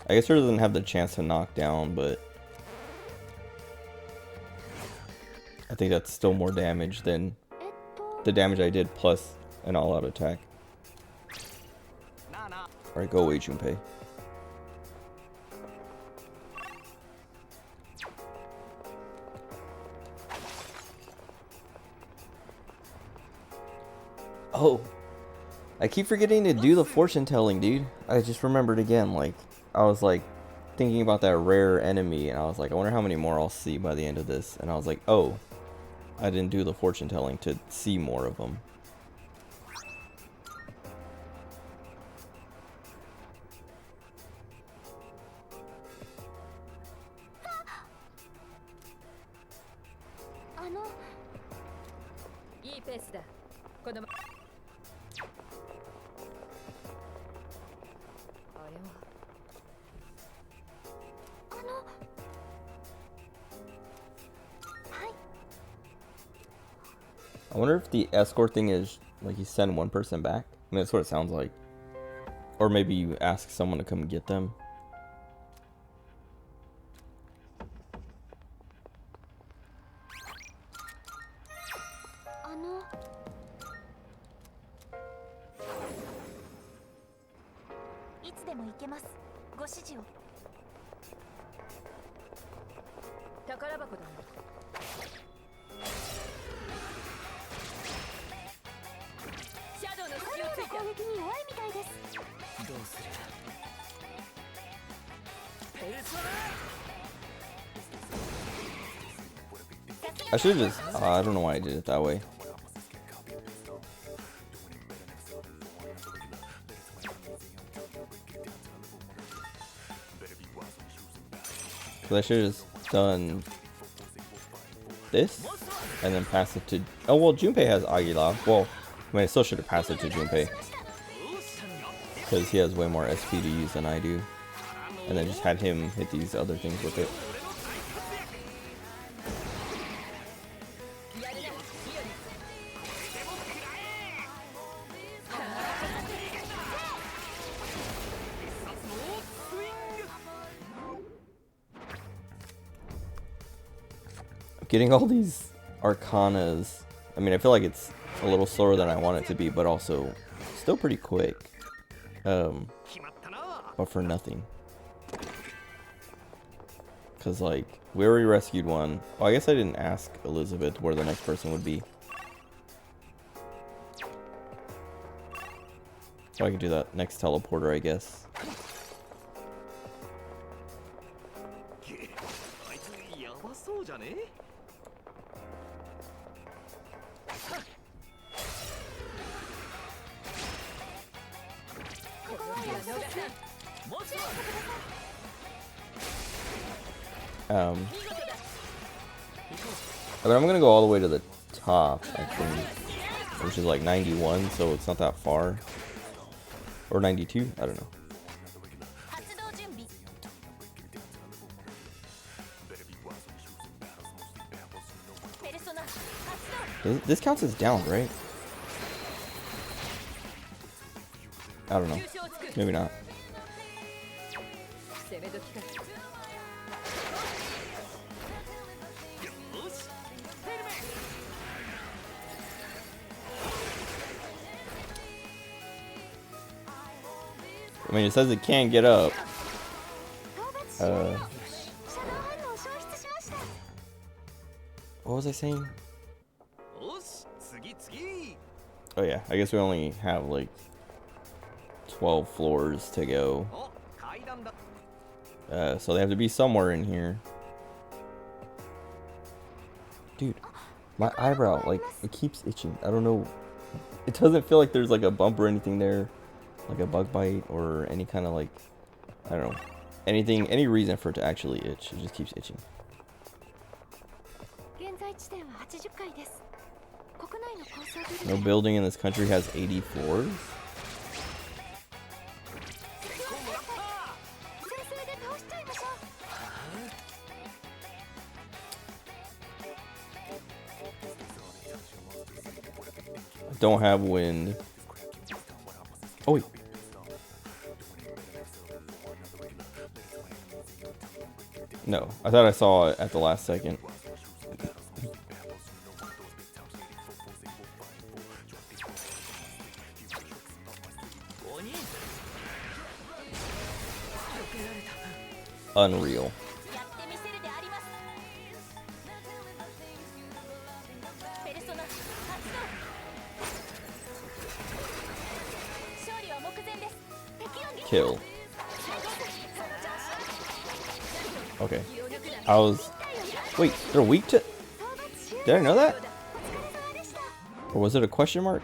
I guess hers doesn't have the chance to knock down, but I think that's still more damage than the damage I did plus an all-out attack. Alright, go away, Junpei. Oh, I keep forgetting to do the fortune telling, dude. I just remembered again, like, I was like thinking about that rare enemy, and I was like, I wonder how many more I'll see by the end of this. And I was like, oh, I didn't do the fortune telling to see more of them. I wonder if the escort thing is like you send one person back. I mean, that's what it sounds like. Or maybe you ask someone to come get them. I should have just, I don't know why I did it that way. Because I should have just done this and then pass it to, oh well, Junpei has Aguila. Well, I mean, I still should have passed it to Junpei because he has way more SP to use than I do, and then just had him hit these other things with it. Getting all these Arcanas, I mean, I feel like it's a little slower than I want it to be, but also still pretty quick. But for nothing. Because, like, we already rescued one. Oh, I guess I didn't ask Elizabeth where the next person would be. So I can do that next teleporter, I guess. But I'm gonna go all the way to the top, I think, which is like 91, so it's not that far. Or 92, I don't know. This counts as down, right? I don't know. Maybe not. I mean, it says it can't get up. What was I saying? Oh yeah, I guess we only have like 12 floors to go. So they have to be somewhere in here. My eyebrow, like, it keeps itching. I don't know. It doesn't feel like there's like a bump or anything there, like a bug bite or any kind of like, I don't know, anything, any reason for it to actually itch. It just keeps itching. 現在地点は80階です。国内の高層ビル No で building in this country has 80 floors. スレスレで倒しちゃいましょう。 I don't have wind. Oh wait. No, I thought I saw it at the last second. Unreal. やってみせるであります。ペルソナ発動。勝利は目前です。敵を撃破。 Kill. Okay. I was. Wait, they're weak to. Did I know that? Or was it a question mark?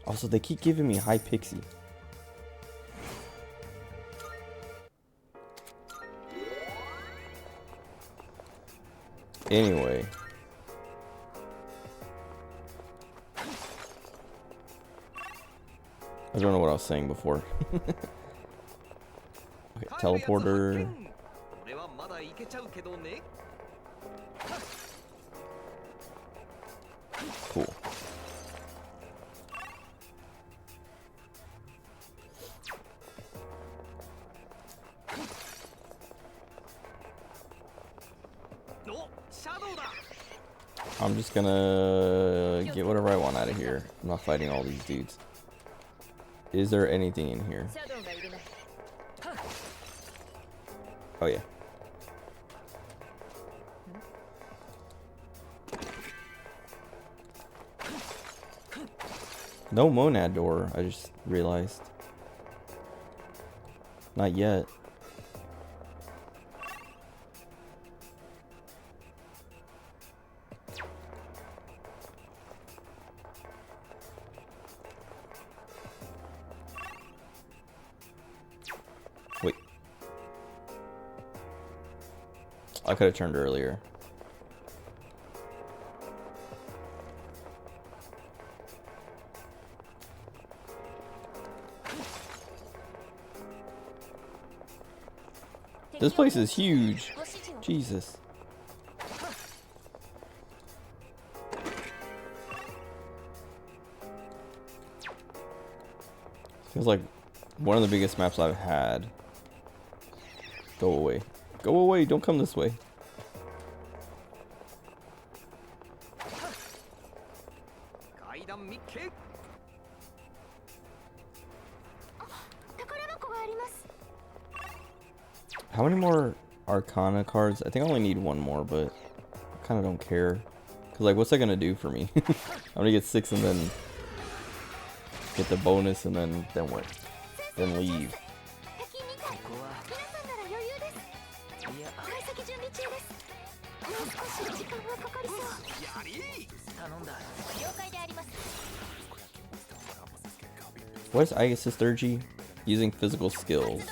Also, they keep giving me high pixie. Anyway. I don't know what I was saying before. Okay, teleporter. 俺はまだいけちゃうけどね。 Cool. I'm just gonna get whatever I want out of here. I'm not fighting all these dudes. Is there anything in here? シャドウがいるね。 Oh yeah. No monad door, I just realized. Not yet. Wait. I could have turned earlier. This place is huge. Jesus. Feels like one of the biggest maps I've had. Go away. Go away, don't come this way. How many more Arcana cards? I think I only need one more, but I kind of don't care. Because, like, what's that going to do for me? I'm going to get 6 and then get the bonus and then what? Then leave. What is Aegis Sturgy? Using physical skills.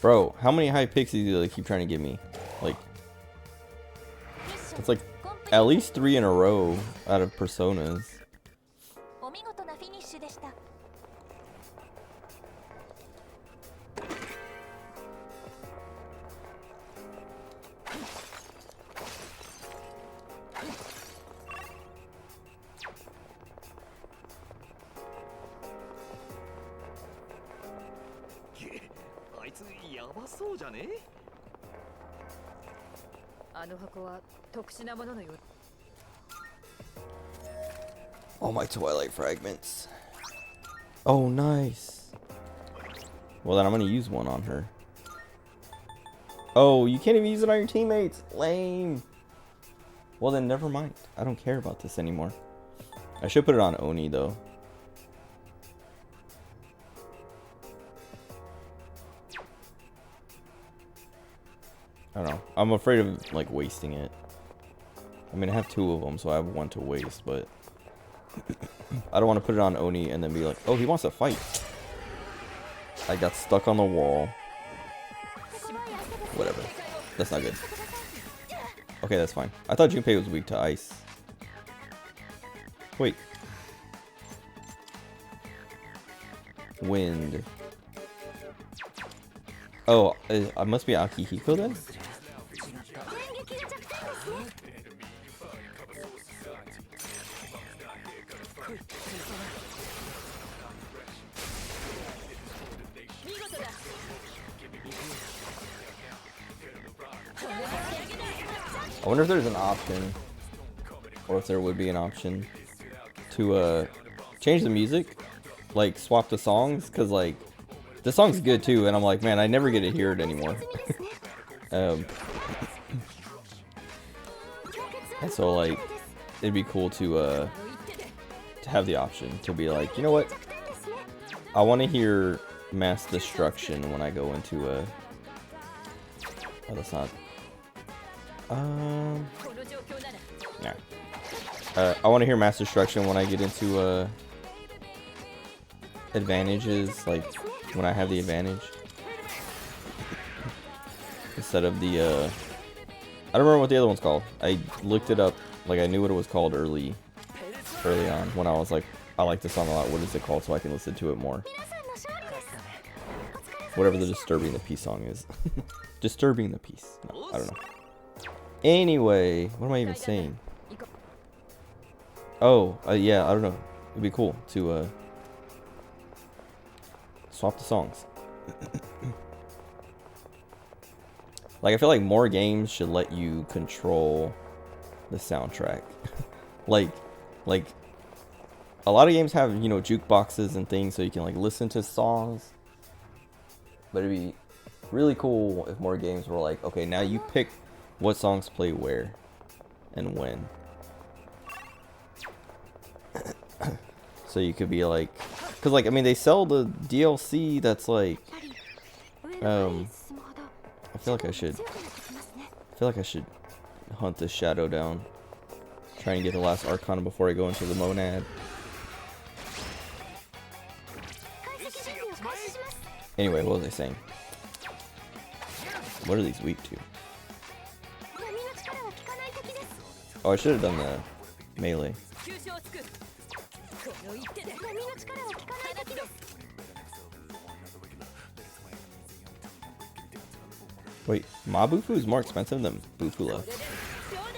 Bro, how many high pixies do they keep trying to give me? Like, it's like at least 3 in a row out of personas. All my Twilight fragments. Oh, nice. Well, then I'm gonna use one on her. Oh, you can't even use it on your teammates. Lame. Well, then never mind. I don't care about this anymore. I should put it on Oni though. I don't know. I'm afraid of like wasting it. I mean, I have 2 of them, so I have 1 to waste, but I don't want to put it on Oni and then be like, oh, he wants to fight. I got stuck on the wall. Whatever. That's not good. Okay, that's fine. I thought Junpei was weak to ice. Wait. Wind. Oh, I must be Akihiko then? I wonder if there's an option, or if there would be an option to change the music, like swap the songs, cause like the song's good too, and I'm like, man, I never get to hear it anymore. And so like it'd be cool to have the option to be like, you know what, I want to hear Mass Destruction when I go into oh, that's not. Yeah. I want to hear Mass Destruction when I get into advantages, like when I have the advantage, instead of the I don't remember what the other one's called. I looked it up, like I knew what it was called early on when I was like, I like this song a lot. What is it called, so I can listen to it more? Whatever the Disturbing the Peace song is. Disturbing the Peace. No, I don't know. Anyway, what am I even saying? Oh, yeah, I don't know. It'd be cool to swap the songs. Like, I feel like more games should let you control the soundtrack. like a lot of games have, you know, jukeboxes and things so you can like listen to songs. But it'd be really cool if more games were like, okay, now you pick what songs play where and when. So you could be like, because like, I mean, they sell the DLC that's like, I feel like I should hunt this shadow down. Try and get the last Arcana before I go into the Monad. Anyway, what was I saying? What are these weak to? Oh, I should have done the melee. Wait, Mabufu is more expensive than Bufula.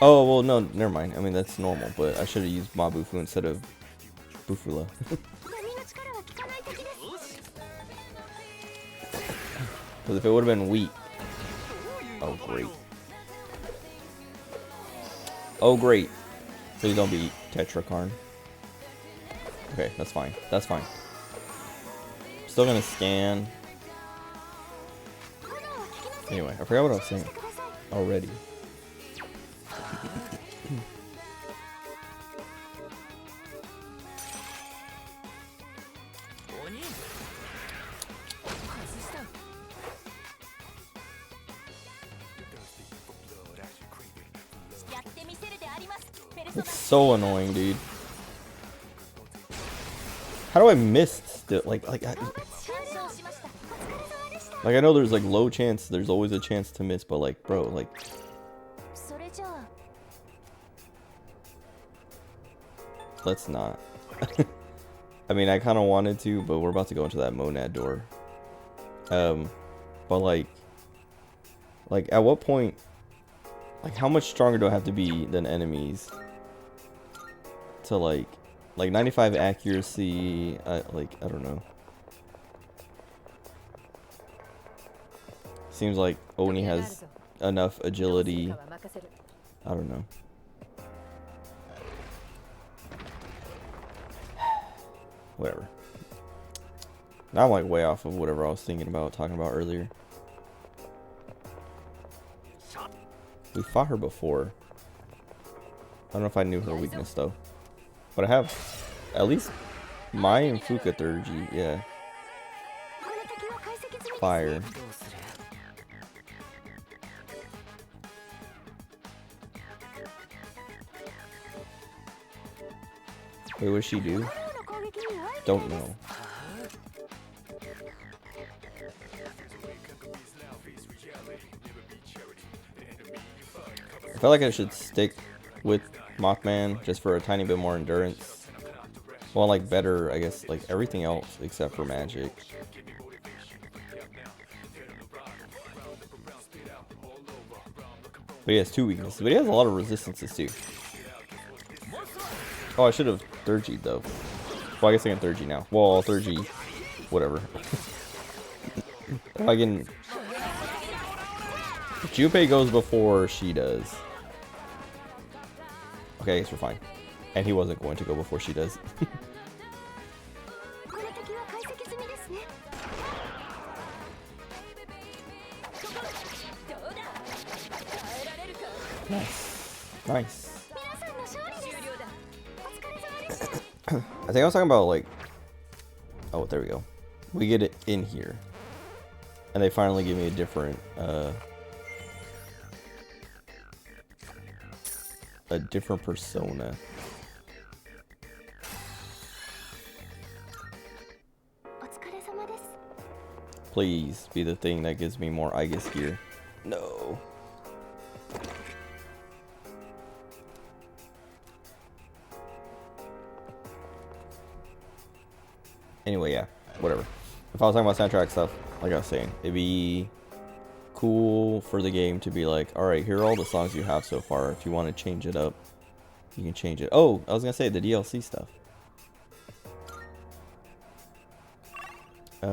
Oh, well, no, never mind. I mean, that's normal, but I should have used Mabufu instead of Bufula. Because if it would have been weak. Oh, great. Oh, great. Please don't be Tetrakarn. Okay, that's fine. That's fine. Still gonna scan. Anyway, I forgot what I was saying already. It's so annoying, dude. How do I miss still? Like I know there's like low chance, there's always a chance to miss, but like, bro, like. Let's not. I mean, I kind of wanted to, but we're about to go into that Monad door. But like at what point, like how much stronger do I have to be than enemies to like 95 accuracy, like, I don't know. Seems like Oni has enough agility. I don't know. Whatever. Now I'm like way off of whatever I was thinking about talking about earlier. We fought her before. I don't know if I knew her weakness though. But I have at least Mai and Fuka 3G, yeah. Fire. Wait, what does she do? Don't know. I feel like I should stick with Mothman just for a tiny bit more endurance. Well, like better, I guess, like everything else except for magic. But he has 2 weaknesses, but he has a lot of resistances too. Oh, I should have 3G'd though. Well, I guess I can 3G now. Well, 3G, whatever. I can. Junpei goes before she does. Okay, I guess we're fine. And he wasn't going to go before she does. Nice. Nice. I think I was talking about like, oh, there we go. We get it in here, and they finally give me a different persona. Please be the thing that gives me more Aegis gear. No. Anyway, yeah, whatever. If I was talking about soundtrack stuff, like I was saying, it'd be cool for the game to be like, alright, here are all the songs you have so far. If you want to change it up, you can change it. Oh, I was gonna say the DLC stuff. Do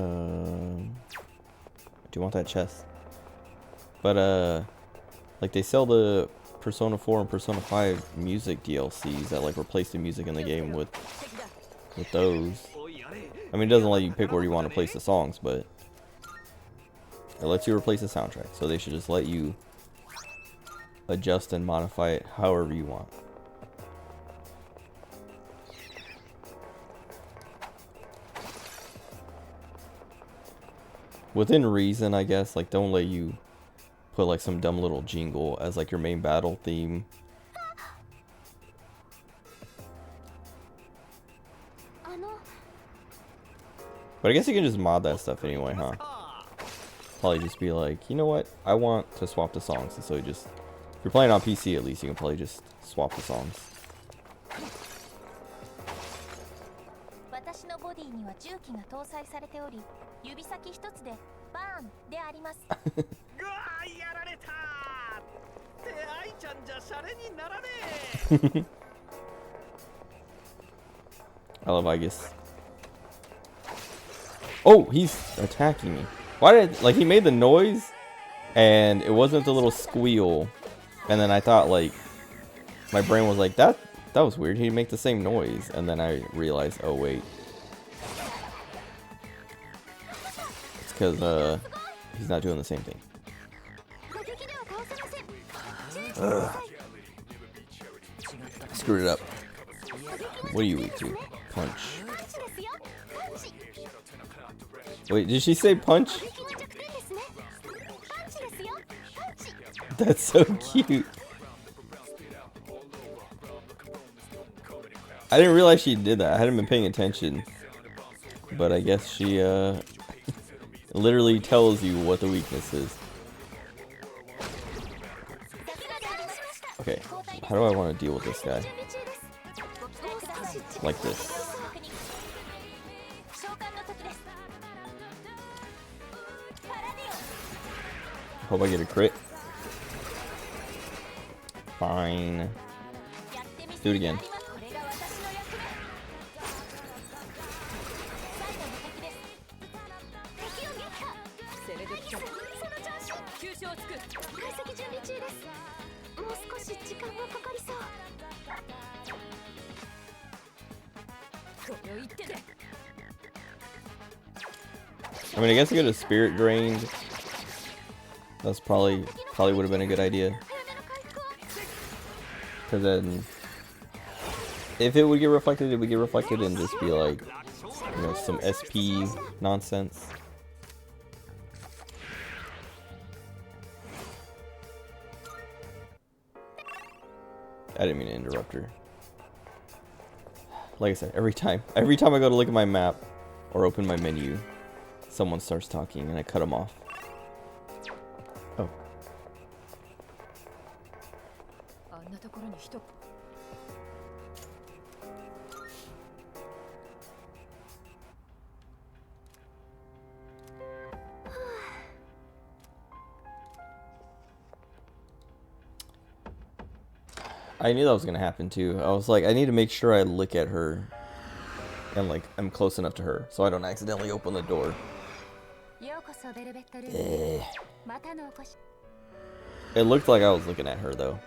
you want that chest? But, like they sell the Persona 4 and Persona 5 music DLCs that like replace the music in the game with those. I mean, it doesn't let you pick where you want to place the songs, but it lets you replace the soundtrack. So they should just let you adjust and modify it however you want. Within reason, I guess. Like, don't let you put like some dumb little jingle as like your main battle theme. But I guess you can just mod that stuff anyway, huh? Probably just be like, you know what? I want to swap the songs. And so you just, if you're playing on PC at least, you can probably just swap the songs. I love Aegis. Oh, he's attacking me. Why did, like, he made the noise and it wasn't the little squeal, and then I thought, like, my brain was like, that was weird, he'd make the same noise, and then I realized, oh wait, it's because he's not doing the same thing. Screwed it up. What are you weak to? Punch. Wait, did she say punch? That's so cute. I didn't realize she did that. I hadn't been paying attention. But I guess she literally tells you what the weakness is. Okay, how do I want to deal with this guy? Like this. Hope I get a crit. Fine. Let's do it again. I mean, I guess to get a spirit drained, that's probably would have been a good idea. Because then, if it would get reflected, it would get reflected and just be like, you know, some SP nonsense. I didn't mean to interrupt her. Like I said, every time I go to look at my map or open my menu, someone starts talking and I cut them off. Oh. I knew that was gonna happen too. I was like, I need to make sure I look at her and like I'm close enough to her so I don't accidentally open the door. It looked like I was looking at her though.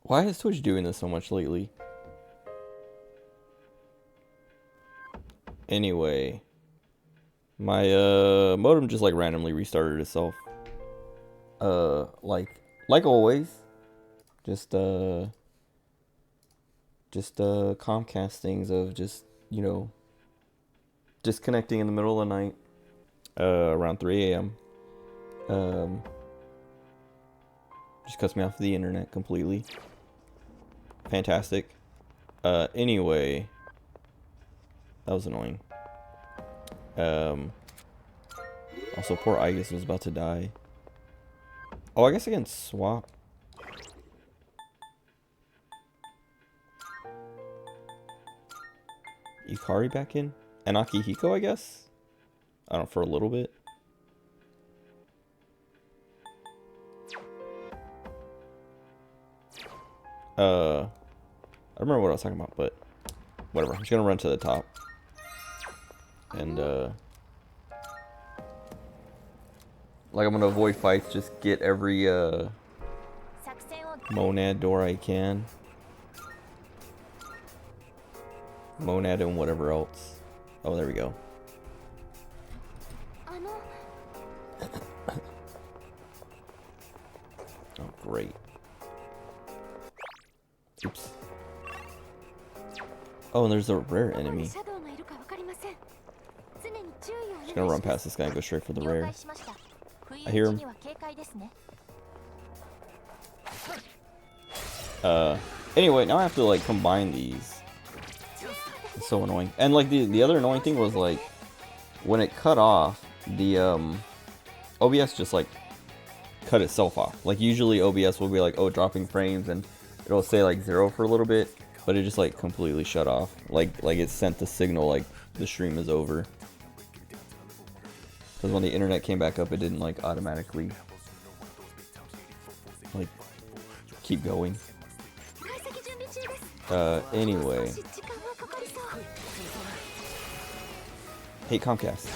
Why is Twitch doing this so much lately? Anyway, my modem just like randomly restarted itself. Like always, just Comcast things of just, you know, disconnecting in the middle of the night, around 3 a.m. Just cuts me off the internet completely. Fantastic. Anyway, that was annoying. Also, poor Aegis was about to die. Oh, I guess I can swap. Yukari back in? And Akihiko, I guess? I don't know, for a little bit. I remember what I was talking about, but whatever. I'm just gonna run to the top. And, like, I'm gonna avoid fights, just get every, monad door I can. Monad and whatever else. Oh, there we go. Oh, great. Oops. Oh, and there's a rare enemy. Just gonna run past this guy and go straight for the rare. I hear him. Anyway, now I have to like combine these. It's so annoying. And like the other annoying thing was like when it cut off, the OBS just like cut itself off. Like usually OBS will be like, oh, dropping frames, and it'll say like 0 for a little bit, but it just like completely shut off. Like it sent the signal like the stream is over. Because when the internet came back up, it didn't like automatically like keep going. Anyway. Hate Comcast.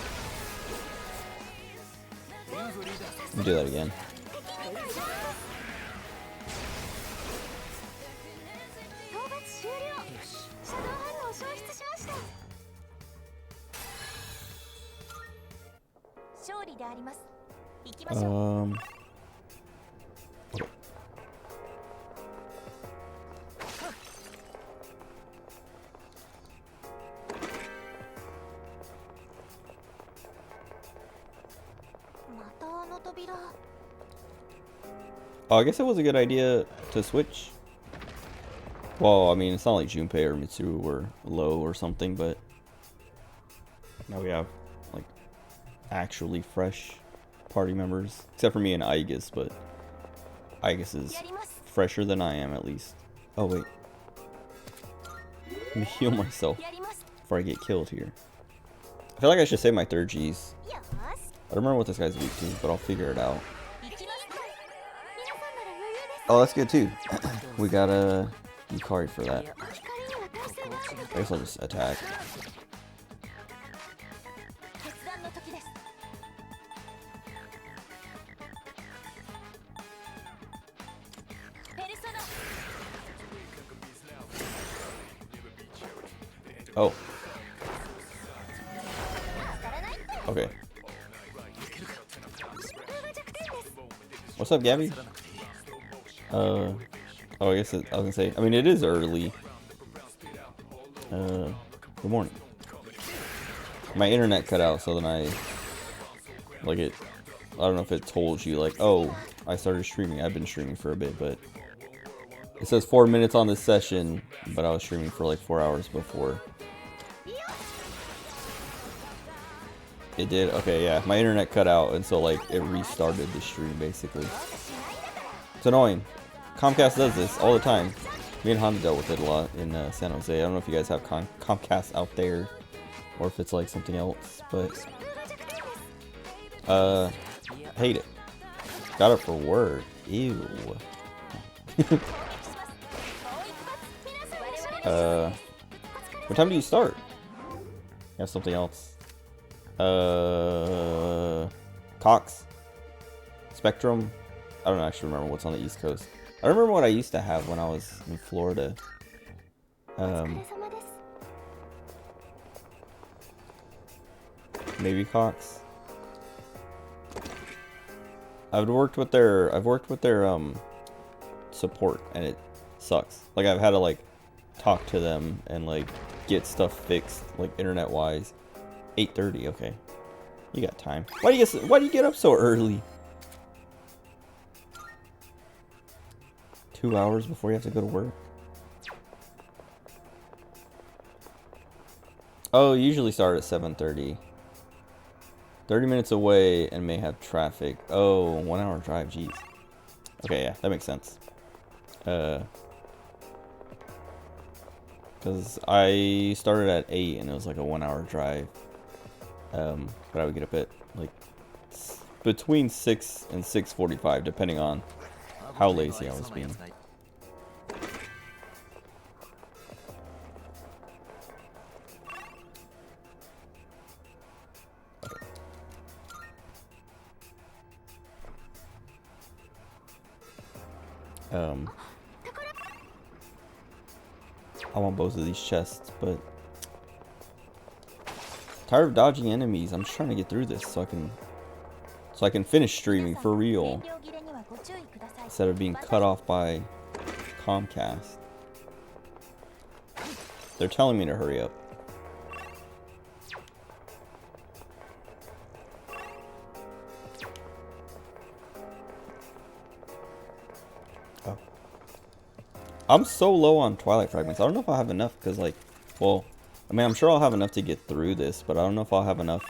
Let me do that again. Okay. Oh, I guess it was a good idea to switch. Well, I mean, it's not like Junpei or Mitsuru were low or something, but now we have like actually fresh party members, except for me and Aegis, but Aegis is fresher than I am at least. Oh wait, let me heal myself before I get killed here. I feel like I should save my third G's. I don't remember what this guy's weak to, but I'll figure it out. Oh, that's good too. We got a Yukari for that. I guess I'll just attack. Oh. Okay. What's up, Gabby? Oh, I guess I was gonna say, I mean, it is early. Good morning. My internet cut out, so then I don't know if it told you, like, oh, I started streaming. I've been streaming for a bit, but it says 4 minutes on this session, but I was streaming for like 4 hours before. It did? Okay, yeah. My internet cut out, and so, like, it restarted the stream, basically. It's annoying. Comcast does this all the time. Me and Honda dealt with it a lot in San Jose. I don't know if you guys have Comcast out there, or if it's, like, something else, but... hate it. Got it for work. Ew. What time do you start? You have something else. Cox, Spectrum. I don't actually remember what's on the East Coast. I remember what I used to have when I was in Florida. Maybe Cox. I've worked with their support, and it sucks. Like, I've had to like talk to them and like get stuff fixed, like internet wise. 8:30, okay. You got time. Why do you get up so early? 2 hours before you have to go to work? Oh, you usually start at 7:30. 30 minutes away and may have traffic. Oh, 1 hour drive, jeez. Okay, yeah, that makes sense. Because I started at 8 and it was like a 1 hour drive. But I would get up at like between 6 and 6:45, depending on how lazy I was being. I want both of these chests, but tired of dodging enemies. I'm just trying to get through this so I can finish streaming for real instead of being cut off by Comcast. They're telling me to hurry up. Oh. I'm so low on Twilight Fragments. I don't know if I'll have enough because, like, well, I mean, I'm sure I'll have enough to get through this, but I don't know if I'll have enough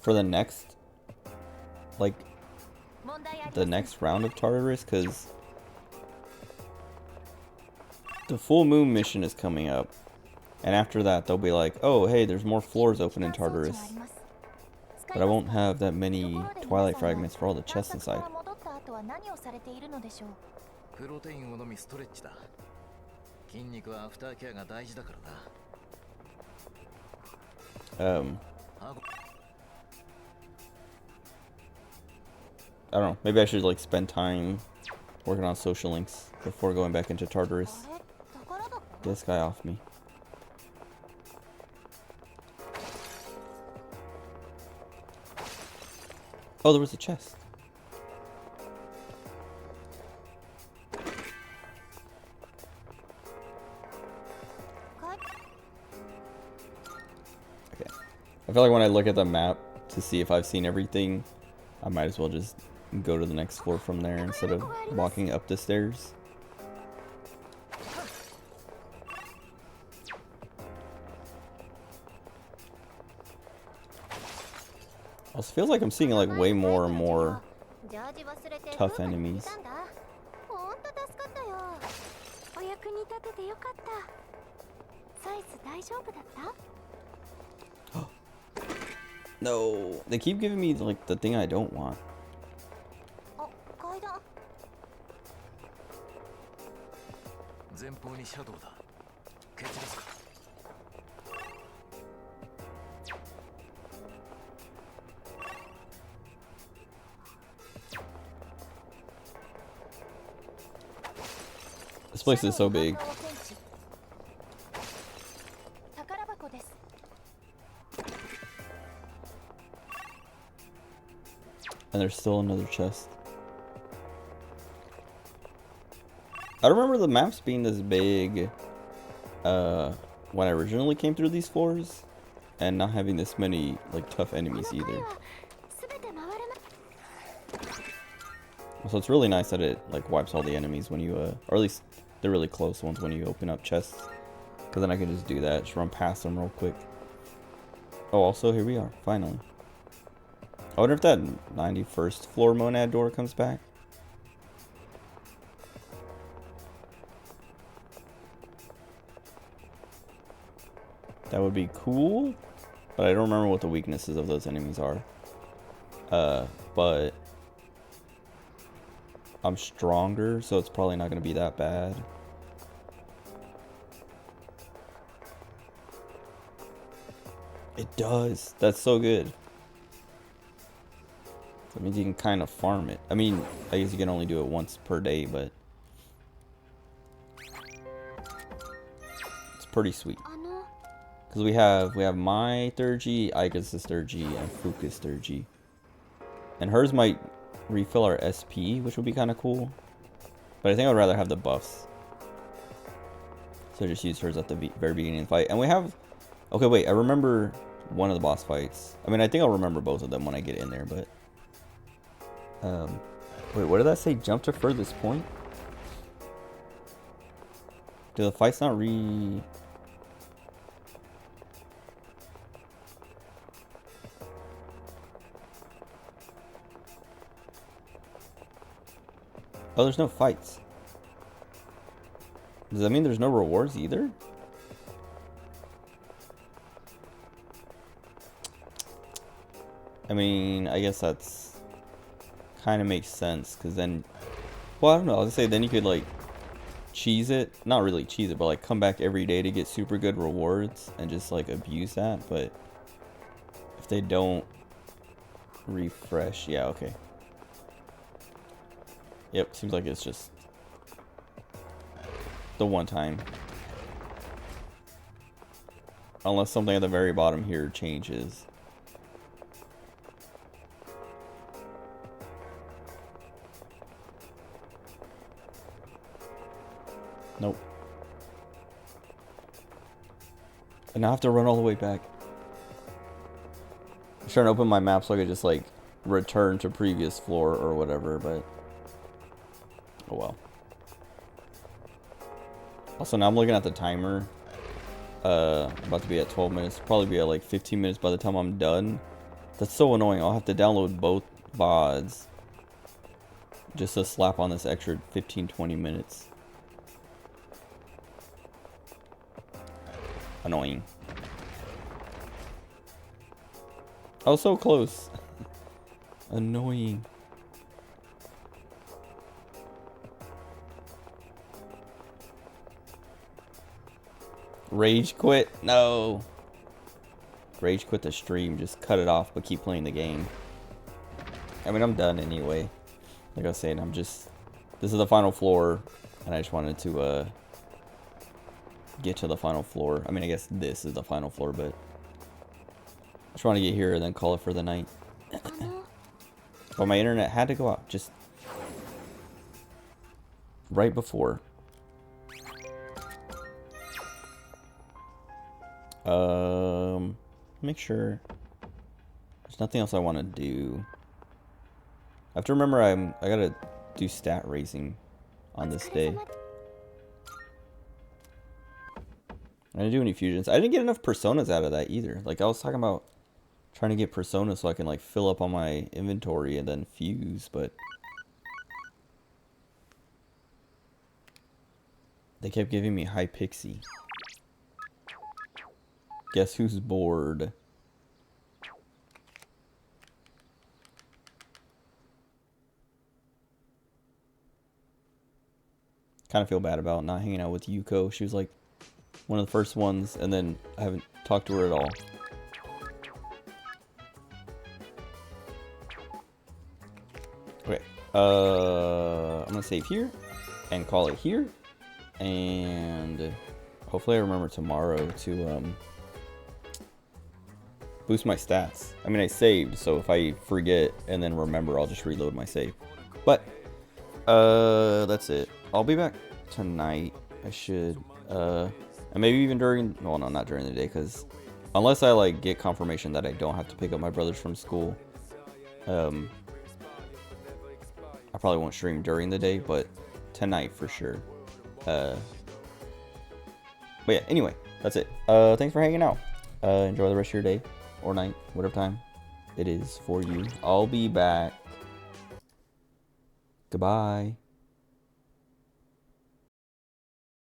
for the next, like, the next round of Tartarus, because The full moon mission is coming up. And after that, they'll be like, oh, hey, there's more floors open in Tartarus. But I won't have that many Twilight fragments for all the chests inside. プロテインを飲みストレッチだ。筋肉はアフターケアが大事だからな。I don't know. Maybe I should like spend time working on social links before going back into Tartarus. Get this guy off me. Oh, there was a chest. Okay. I feel like when I look at the map to see if I've seen everything, I might as well just go to the next floor from there instead of walking up the stairs. It feels like I'm seeing like way more and more tough enemies. No, they keep giving me like the thing I don't want. This place is so big. And there's still another chest. I remember the maps being this big when I originally came through these floors, and not having this many like tough enemies either. So it's really nice that it like wipes all the enemies when you or at least the really close ones when you open up chests, because then I can just do that, just run past them real quick. Oh, also here we are, finally. I wonder if that 91st floor monad door comes back. That would be cool, but I don't remember what the weaknesses of those enemies are. But I'm stronger, so it's probably not going to be that bad. It does. That's so good. That means you can kind of farm it. I mean, I guess you can only do it once per day, but it's pretty sweet. Because we have my 3rd-G, Ika's 3rd-G, and Fuka's 3rd-G. And hers might refill our SP, which would be kind of cool. But I think I would rather have the buffs. So just use hers at the very beginning of the fight. And we have... Okay, wait, I remember one of the boss fights. I mean, I think I'll remember both of them when I get in there, but... Wait, what did that say? Jump to furthest point? Do the fights not re... Oh, there's no fights. Does that mean there's no rewards either? I mean, I guess that's kind of makes sense, because then, well, I don't know, I was gonna say then you could like cheese it, not really cheese it, but like come back every day to get super good rewards and just like abuse that. But if they don't refresh, yeah, okay. Yep, seems like it's just the one time. Unless something at the very bottom here changes. Nope. And I have to run all the way back. I'm trying to open my map so I could just like return to previous floor or whatever, but oh well. Also, now I'm looking at the timer. About to be at 12 minutes. Probably be at like 15 minutes by the time I'm done. That's so annoying. I'll have to download both VODs just to slap on this extra 15-20 minutes. Annoying. I was so close. Annoying. Rage quit? No. Rage quit the stream. Just cut it off, but keep playing the game. I mean, I'm done anyway. Like I was saying, this is the final floor, and I just wanted to get to the final floor. I mean, I guess this is the final floor, but I just want to get here and then call it for the night. But my internet had to go out just right before. Make sure there's nothing else I want to do. I have to remember I gotta do stat raising on this day. I didn't do any fusions. I didn't get enough personas out of that either. Like, I was talking about trying to get personas so I can like fill up on my inventory and then fuse, but they kept giving me Hypixie. Guess who's bored? Kind of feel bad about not hanging out with Yuko. She was like one of the first ones, and then I haven't talked to her at all. Okay, I'm gonna save here and call it here, and hopefully I remember tomorrow to boost my stats. I mean, I saved, so if I forget and then remember, I'll just reload my save. But that's it. I'll be back tonight. I should, and maybe even during, well, no, not during the day, because unless I like get confirmation that I don't have to pick up my brothers from school, I probably won't stream during the day, but tonight for sure. But yeah, anyway, that's it. Thanks for hanging out. Enjoy the rest of your day or night, whatever time it is for you. I'll be back. Goodbye.